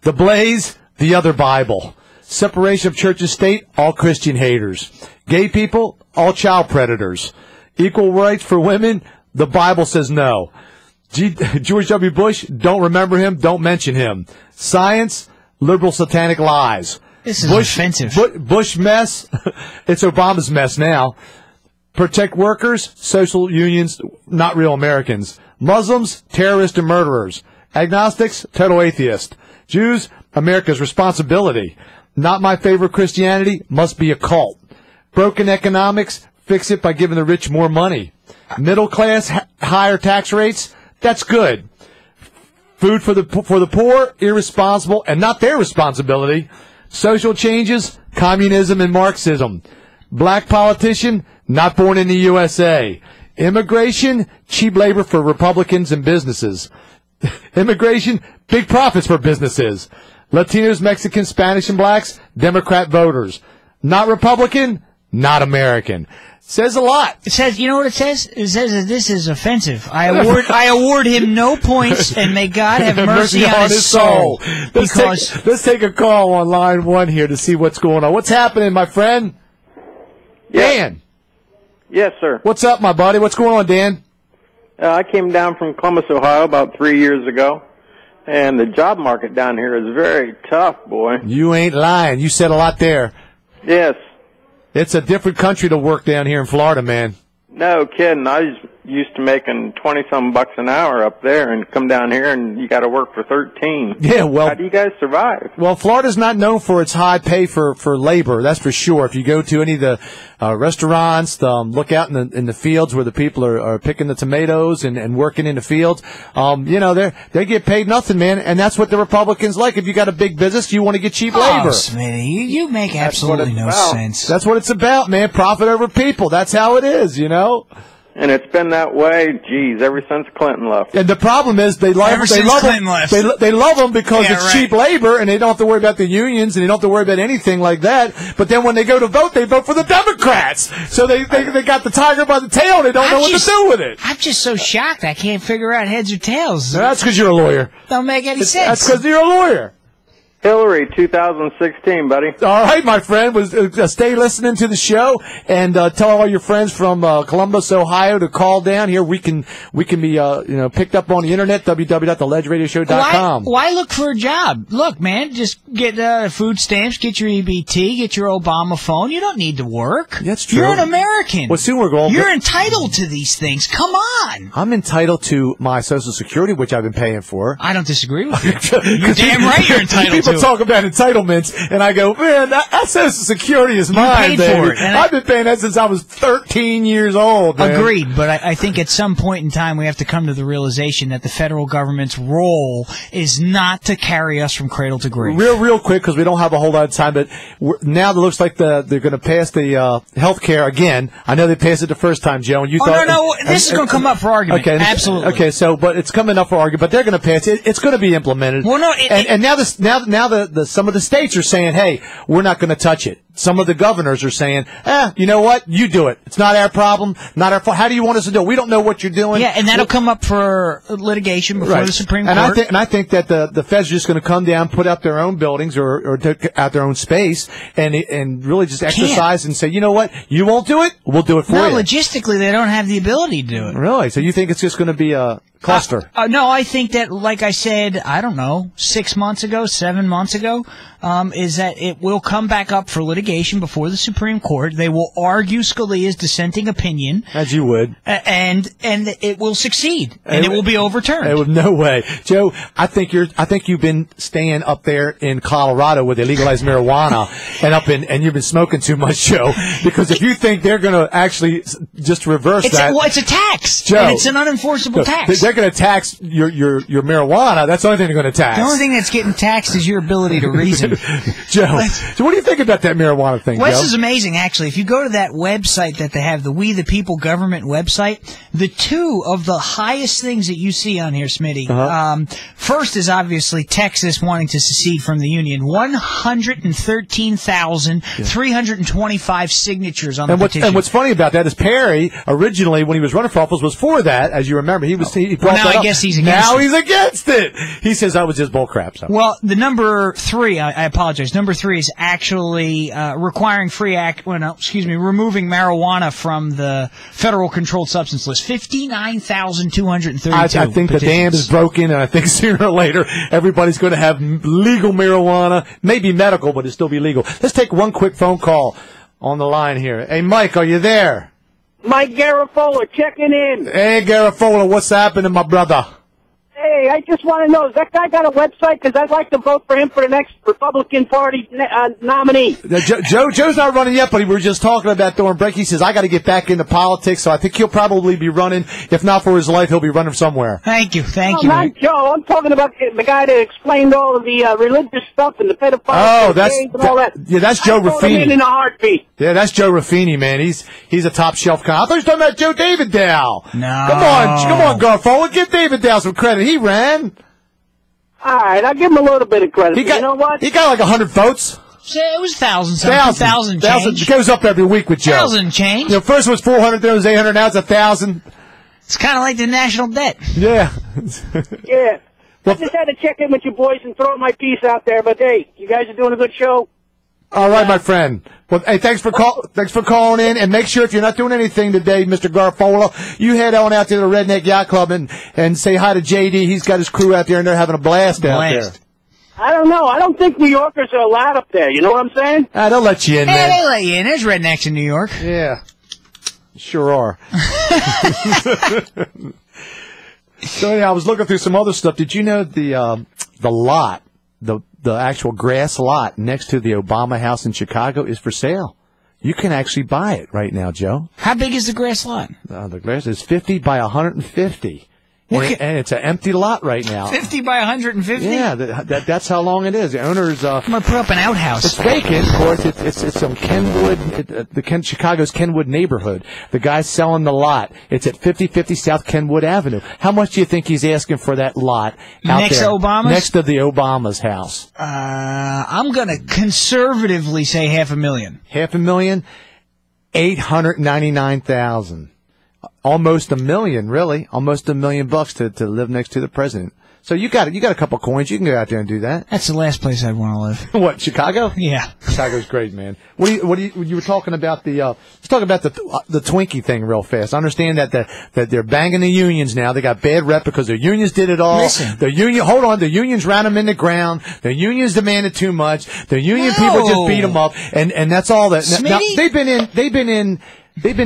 Speaker 5: The Blaze, the other Bible. Separation of church and state, all Christian haters. Gay people, all child predators. Equal rights for women, the Bible says no. George W. Bush, don't remember him, don't mention him. Science, liberal satanic lies.
Speaker 6: This is offensive.
Speaker 5: Bush mess, it's Obama's mess now. Protect workers, social unions, not real Americans. Muslims, terrorists and murderers. Agnostics, total atheist. Jews, America's responsibility. Not my favorite Christianity, must be a cult. Broken economics, fix it by giving the rich more money. Middle class, higher tax rates, that's good. Food for the poor, irresponsible, and not their responsibility. Social changes, communism and Marxism. Black politician, not born in the USA. Immigration, cheap labor for Republicans and businesses. Immigration, big profits for businesses. Latinos, Mexicans, Spanish, and blacks, Democrat voters. Not Republican, not American. Says a lot.
Speaker 6: It says, you know what it says? It says that this is offensive. I award him no points, and may God have mercy on his soul.
Speaker 5: Let's take a call on line 1 here to see what's going on. What's happening, my friend? Dan.
Speaker 2: Yes, sir.
Speaker 5: What's up, my buddy? What's going on, Dan?
Speaker 2: I came down from Columbus, Ohio about 3 years ago, and the job market down here is very tough, boy.
Speaker 5: You ain't lying. You said a lot there.
Speaker 2: Yes.
Speaker 5: It's a different country to work down here in Florida, man.
Speaker 2: No kidding. I was used to making 20-some bucks an hour up there, and come down here and you got to work for 13.
Speaker 5: Yeah, well,
Speaker 2: how do you guys survive?
Speaker 5: Well, Florida's not known for its high pay for labor. That's for sure. If you go to any of the restaurants, look out in the fields where the people are picking the tomatoes and working in the fields. They get paid nothing, man, and that's what the Republicans like. If you got a big business, you want to get cheap labor.
Speaker 6: Smitty, you make absolutely no sense.
Speaker 5: That's what it's about, man. Profit over people. That's how it is, you know.
Speaker 2: And it's been that way, geez, ever since Clinton left.
Speaker 5: And the problem is they love them because it's cheap labor, and they don't have to worry about the unions, and they don't have to worry about anything like that. But then when they go to vote, they vote for the Democrats. So they got the tiger by the tail. They don't know what to do with it.
Speaker 6: I'm just so shocked. I can't figure out heads or tails.
Speaker 5: That's because you're a lawyer.
Speaker 6: Don't make any sense.
Speaker 5: That's because you're a lawyer.
Speaker 2: Hillary, 2016, buddy.
Speaker 5: All right, my friend. Stay listening to the show and tell all your friends from Columbus, Ohio, to call down here. We can be picked up on the internet, www.theledgeradioshow.com.
Speaker 6: Why look for a job? Look, man, just get food stamps, get your EBT, get your Obama phone. You don't need to work.
Speaker 5: That's true.
Speaker 6: You're an American.
Speaker 5: Well, soon we're going.
Speaker 6: You're entitled to these things. Come on.
Speaker 5: I'm entitled to my Social Security, which I've been paying for.
Speaker 6: I don't disagree with you. You're damn right you're entitled to.
Speaker 5: Talk about entitlements, and I go, man, that Social Security is mine, baby. I've been paying that since I was 13 years old, man.
Speaker 6: Agreed, but I think at some point in time we have to come to the realization that the federal government's role is not to carry us from cradle to grave.
Speaker 5: Real quick, because we don't have a whole lot of time, but now it looks like they're going to pass the health care again. I know they passed it the first time, Joe, and you thought...
Speaker 6: No, this is going to come up for argument.
Speaker 5: Okay,
Speaker 6: absolutely.
Speaker 5: Okay, but it's coming up for argument, but they're going to pass it. It's going to be implemented.
Speaker 6: Well, no,
Speaker 5: and now some of the states are saying, hey, we're not going to touch it. Some of the governors are saying, you know what? You do it. It's not our problem, not our fault. How do you want us to do it? We don't know what you're doing.
Speaker 6: Yeah, and that'll come up for litigation before the Supreme Court.
Speaker 5: I think that the Fed's just going to come down, put up their own buildings or take out their own space and really just exercise and say, you know what? You won't do it? We'll do it for you.
Speaker 6: No, logistically, they don't have the ability to do it.
Speaker 5: Really? So you think it's just going to be a cluster?
Speaker 6: No, I think that, like I said, I don't know, 7 months ago, is that it will come back up for litigation before the Supreme Court. They will argue Scalia's dissenting opinion.
Speaker 5: As you would.
Speaker 6: And it will succeed. And it will be overturned.
Speaker 5: No way. Joe, I think you've been staying up there in Colorado where they legalized marijuana and you've been smoking too much, Joe. Because if you think they're going to actually just reverse that.
Speaker 6: Well, it's a tax.
Speaker 5: Joe,
Speaker 6: and it's an unenforceable tax.
Speaker 5: They're going to tax your marijuana. That's the only thing they're going to tax.
Speaker 6: The only thing that's getting taxed is your ability to reason.
Speaker 5: Joe, so what do you think about that marijuana thing,
Speaker 6: Wes
Speaker 5: Joe?
Speaker 6: is amazing, actually. If you go to that website that they have, the We the People government website, the two of the highest things that you see on here, Smitty, first is obviously Texas wanting to secede from the Union. 113,325 signatures on the petition.
Speaker 5: And what's funny about that is Perry, originally, when he was running for office, was for that, as you remember. He brought that up.
Speaker 6: I guess he's against it.
Speaker 5: Now he's against it. He says that was just bull crap. So.
Speaker 6: Well, the number 3, I apologize. Number 3 is actually requiring removing marijuana from the federal controlled substance list. 59,232.
Speaker 5: I think the dam is broken, and I think sooner or later everybody's going to have legal marijuana, maybe medical, but it'll still be legal. Let's take one quick phone call on the line here. Hey, Mike, are you there?
Speaker 10: Mike Garofolo checking in.
Speaker 5: Hey, Garofolo, what's happening, my brother?
Speaker 10: Hey, Hey, I just want to know, has that guy got a website? Because I'd like to vote for him for the next Republican Party nominee.
Speaker 5: Joe's not running yet, but we were just talking about during break. He says, I got to get back into politics, so I think he'll probably be running. If not for his life, he'll be running somewhere.
Speaker 6: Thank you.
Speaker 10: Not Joe. I'm talking about the guy that explained all of the religious stuff and the pedophiles and all that.
Speaker 5: Yeah, that's Joe Ruffini.
Speaker 10: In a heartbeat.
Speaker 5: Yeah, that's Joe Ruffini, man. He's a top shelf guy. I thought you were talking about Joe Dividow.
Speaker 6: No.
Speaker 5: Come on, Garfunkel. Give Dividow some credit. He ran.
Speaker 10: All right, I'll give him a little bit of credit. You know what?
Speaker 5: He got like 100 votes.
Speaker 6: It was 1,000 change.
Speaker 5: It goes up every week with Joe.
Speaker 6: 1,000 change.
Speaker 5: You know, first it was 400, then it was 800, now it's 1,000.
Speaker 6: It's kind of like the national debt.
Speaker 5: Yeah.
Speaker 10: Yeah. I just had to check in with you boys and throw my piece out there, but hey, you guys are doing a good show.
Speaker 5: All right, my friend. Well, hey, thanks for calling in, and make sure if you're not doing anything today, Mr. Garfunkel, you head on out to the Redneck Yacht Club and say hi to JD. He's got his crew out there, and they're having a blast out there.
Speaker 10: I don't know. I don't think New Yorkers are allowed up there. You know what I'm saying?
Speaker 5: They'll let you in, man.
Speaker 6: They let you in. There's rednecks in New York.
Speaker 5: Yeah. Sure are. So anyhow, I was looking through some other stuff. Did you know the lot, the actual grass lot next to the Obama house in Chicago is for sale? You can actually buy it right now, Joe.
Speaker 6: How big is the grass lot?
Speaker 5: The grass is 50 by 150. And it's an empty lot right now.
Speaker 6: 50 by 150?
Speaker 5: Yeah, that's how long it is. The owner's
Speaker 6: I'm gonna put up an outhouse.
Speaker 5: It's vacant, of course. It's some Kenwood, Chicago's Kenwood neighborhood. The guy's selling the lot. It's at 5050 South Kenwood Avenue. How much do you think he's asking for that lot out
Speaker 6: next
Speaker 5: there?
Speaker 6: to Obama's?
Speaker 5: Next to the Obama's house.
Speaker 6: I'm gonna conservatively say $500,000.
Speaker 5: $500,000? $899,000. Almost $1 million, really. Almost $1 million to live next to the president. So you got a couple coins. You can go out there and do that.
Speaker 6: That's the last place I'd want to live.
Speaker 5: What, Chicago?
Speaker 6: Yeah.
Speaker 5: Chicago's great, man. You were talking about let's talk about the Twinkie thing real fast. I understand that they're banging the unions now. They got bad rep because the unions did it all.
Speaker 6: Listen.
Speaker 5: The unions ran them in the ground. The unions demanded too much. The union people just beat them up. And that's all that. Now, they've been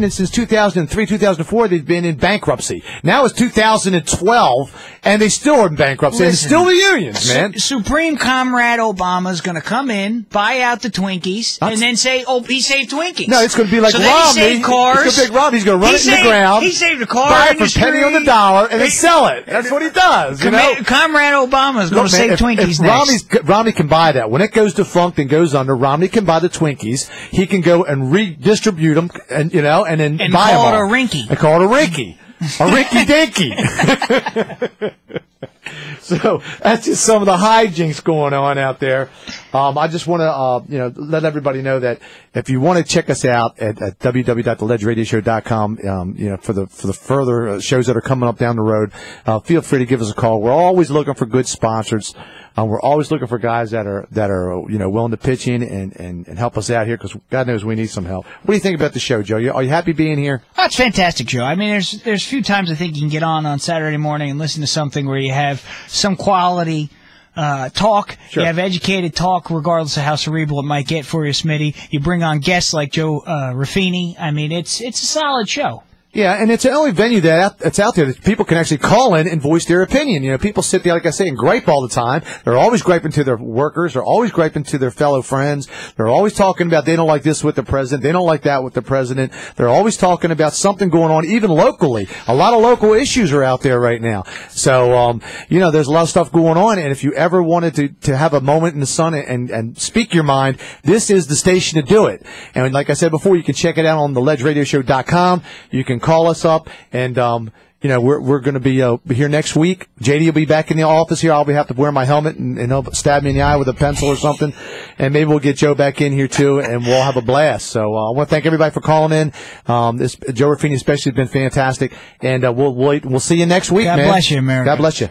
Speaker 5: in since 2003, 2004. They've been in bankruptcy. Now it's 2012, and they still are in bankruptcy.
Speaker 6: Listen,
Speaker 5: and it's still the unions, man.
Speaker 6: Supreme Comrade Obama's going to come in, buy out the Twinkies, and then say, "Oh, he saved Twinkies."
Speaker 5: No, it's going to be like
Speaker 6: so
Speaker 5: Romney.
Speaker 6: He saved cars.
Speaker 5: It's going to be like Romney. He's going to run it in the ground.
Speaker 6: He saved the car
Speaker 5: buy it
Speaker 6: industry.
Speaker 5: for penny on the dollar, and then sell it. That's what he does. You know?
Speaker 6: Comrade Obama's going to save Twinkies next.
Speaker 5: Romney can buy that. When it goes defunct and goes under, Romney can buy the Twinkies. He can go and redistribute them, and then buy them all.
Speaker 6: Call it a rinky.
Speaker 5: I call it a rinky. A rinky dinky. So that's just some of the hijinks going on out there. I just want to, let everybody know that if you want to check us out at www.theledgeradioshow.com, for the further shows that are coming up down the road, feel free to give us a call. We're always looking for good sponsors. We're always looking for guys that are willing to pitch in and help us out here because God knows we need some help. What do you think about the show, Joe? Are you happy being here?
Speaker 6: Oh, it's fantastic, Joe. I mean, there's a few times I think you can get on Saturday morning and listen to something where you have some quality talk.
Speaker 5: Sure.
Speaker 6: You have educated talk, regardless of how cerebral it might get for you, Smitty. You bring on guests like Joe Ruffini. I mean, it's a solid show.
Speaker 5: Yeah, and it's the only venue that's out there that people can actually call in and voice their opinion. People sit there, like I say, and gripe all the time. They're always griping to their workers. They're always griping to their fellow friends. They're always talking about they don't like this with the president. They don't like that with the president. They're always talking about something going on, even locally. A lot of local issues are out there right now. So, there's a lot of stuff going on. And if you ever wanted to have a moment in the sun and speak your mind, this is the station to do it. And like I said before, you can check it out on theledgeradioshow.com. You can call us up, and we're going to be here next week. JD will be back in the office here. I'll have to wear my helmet, and he'll stab me in the eye with a pencil or something, and maybe we'll get Joe back in here too, and we'll have a blast. So I want to thank everybody for calling in. Joe Ruffini especially has been fantastic, and we'll see you next week, man.
Speaker 6: God bless you, America.
Speaker 5: God bless you.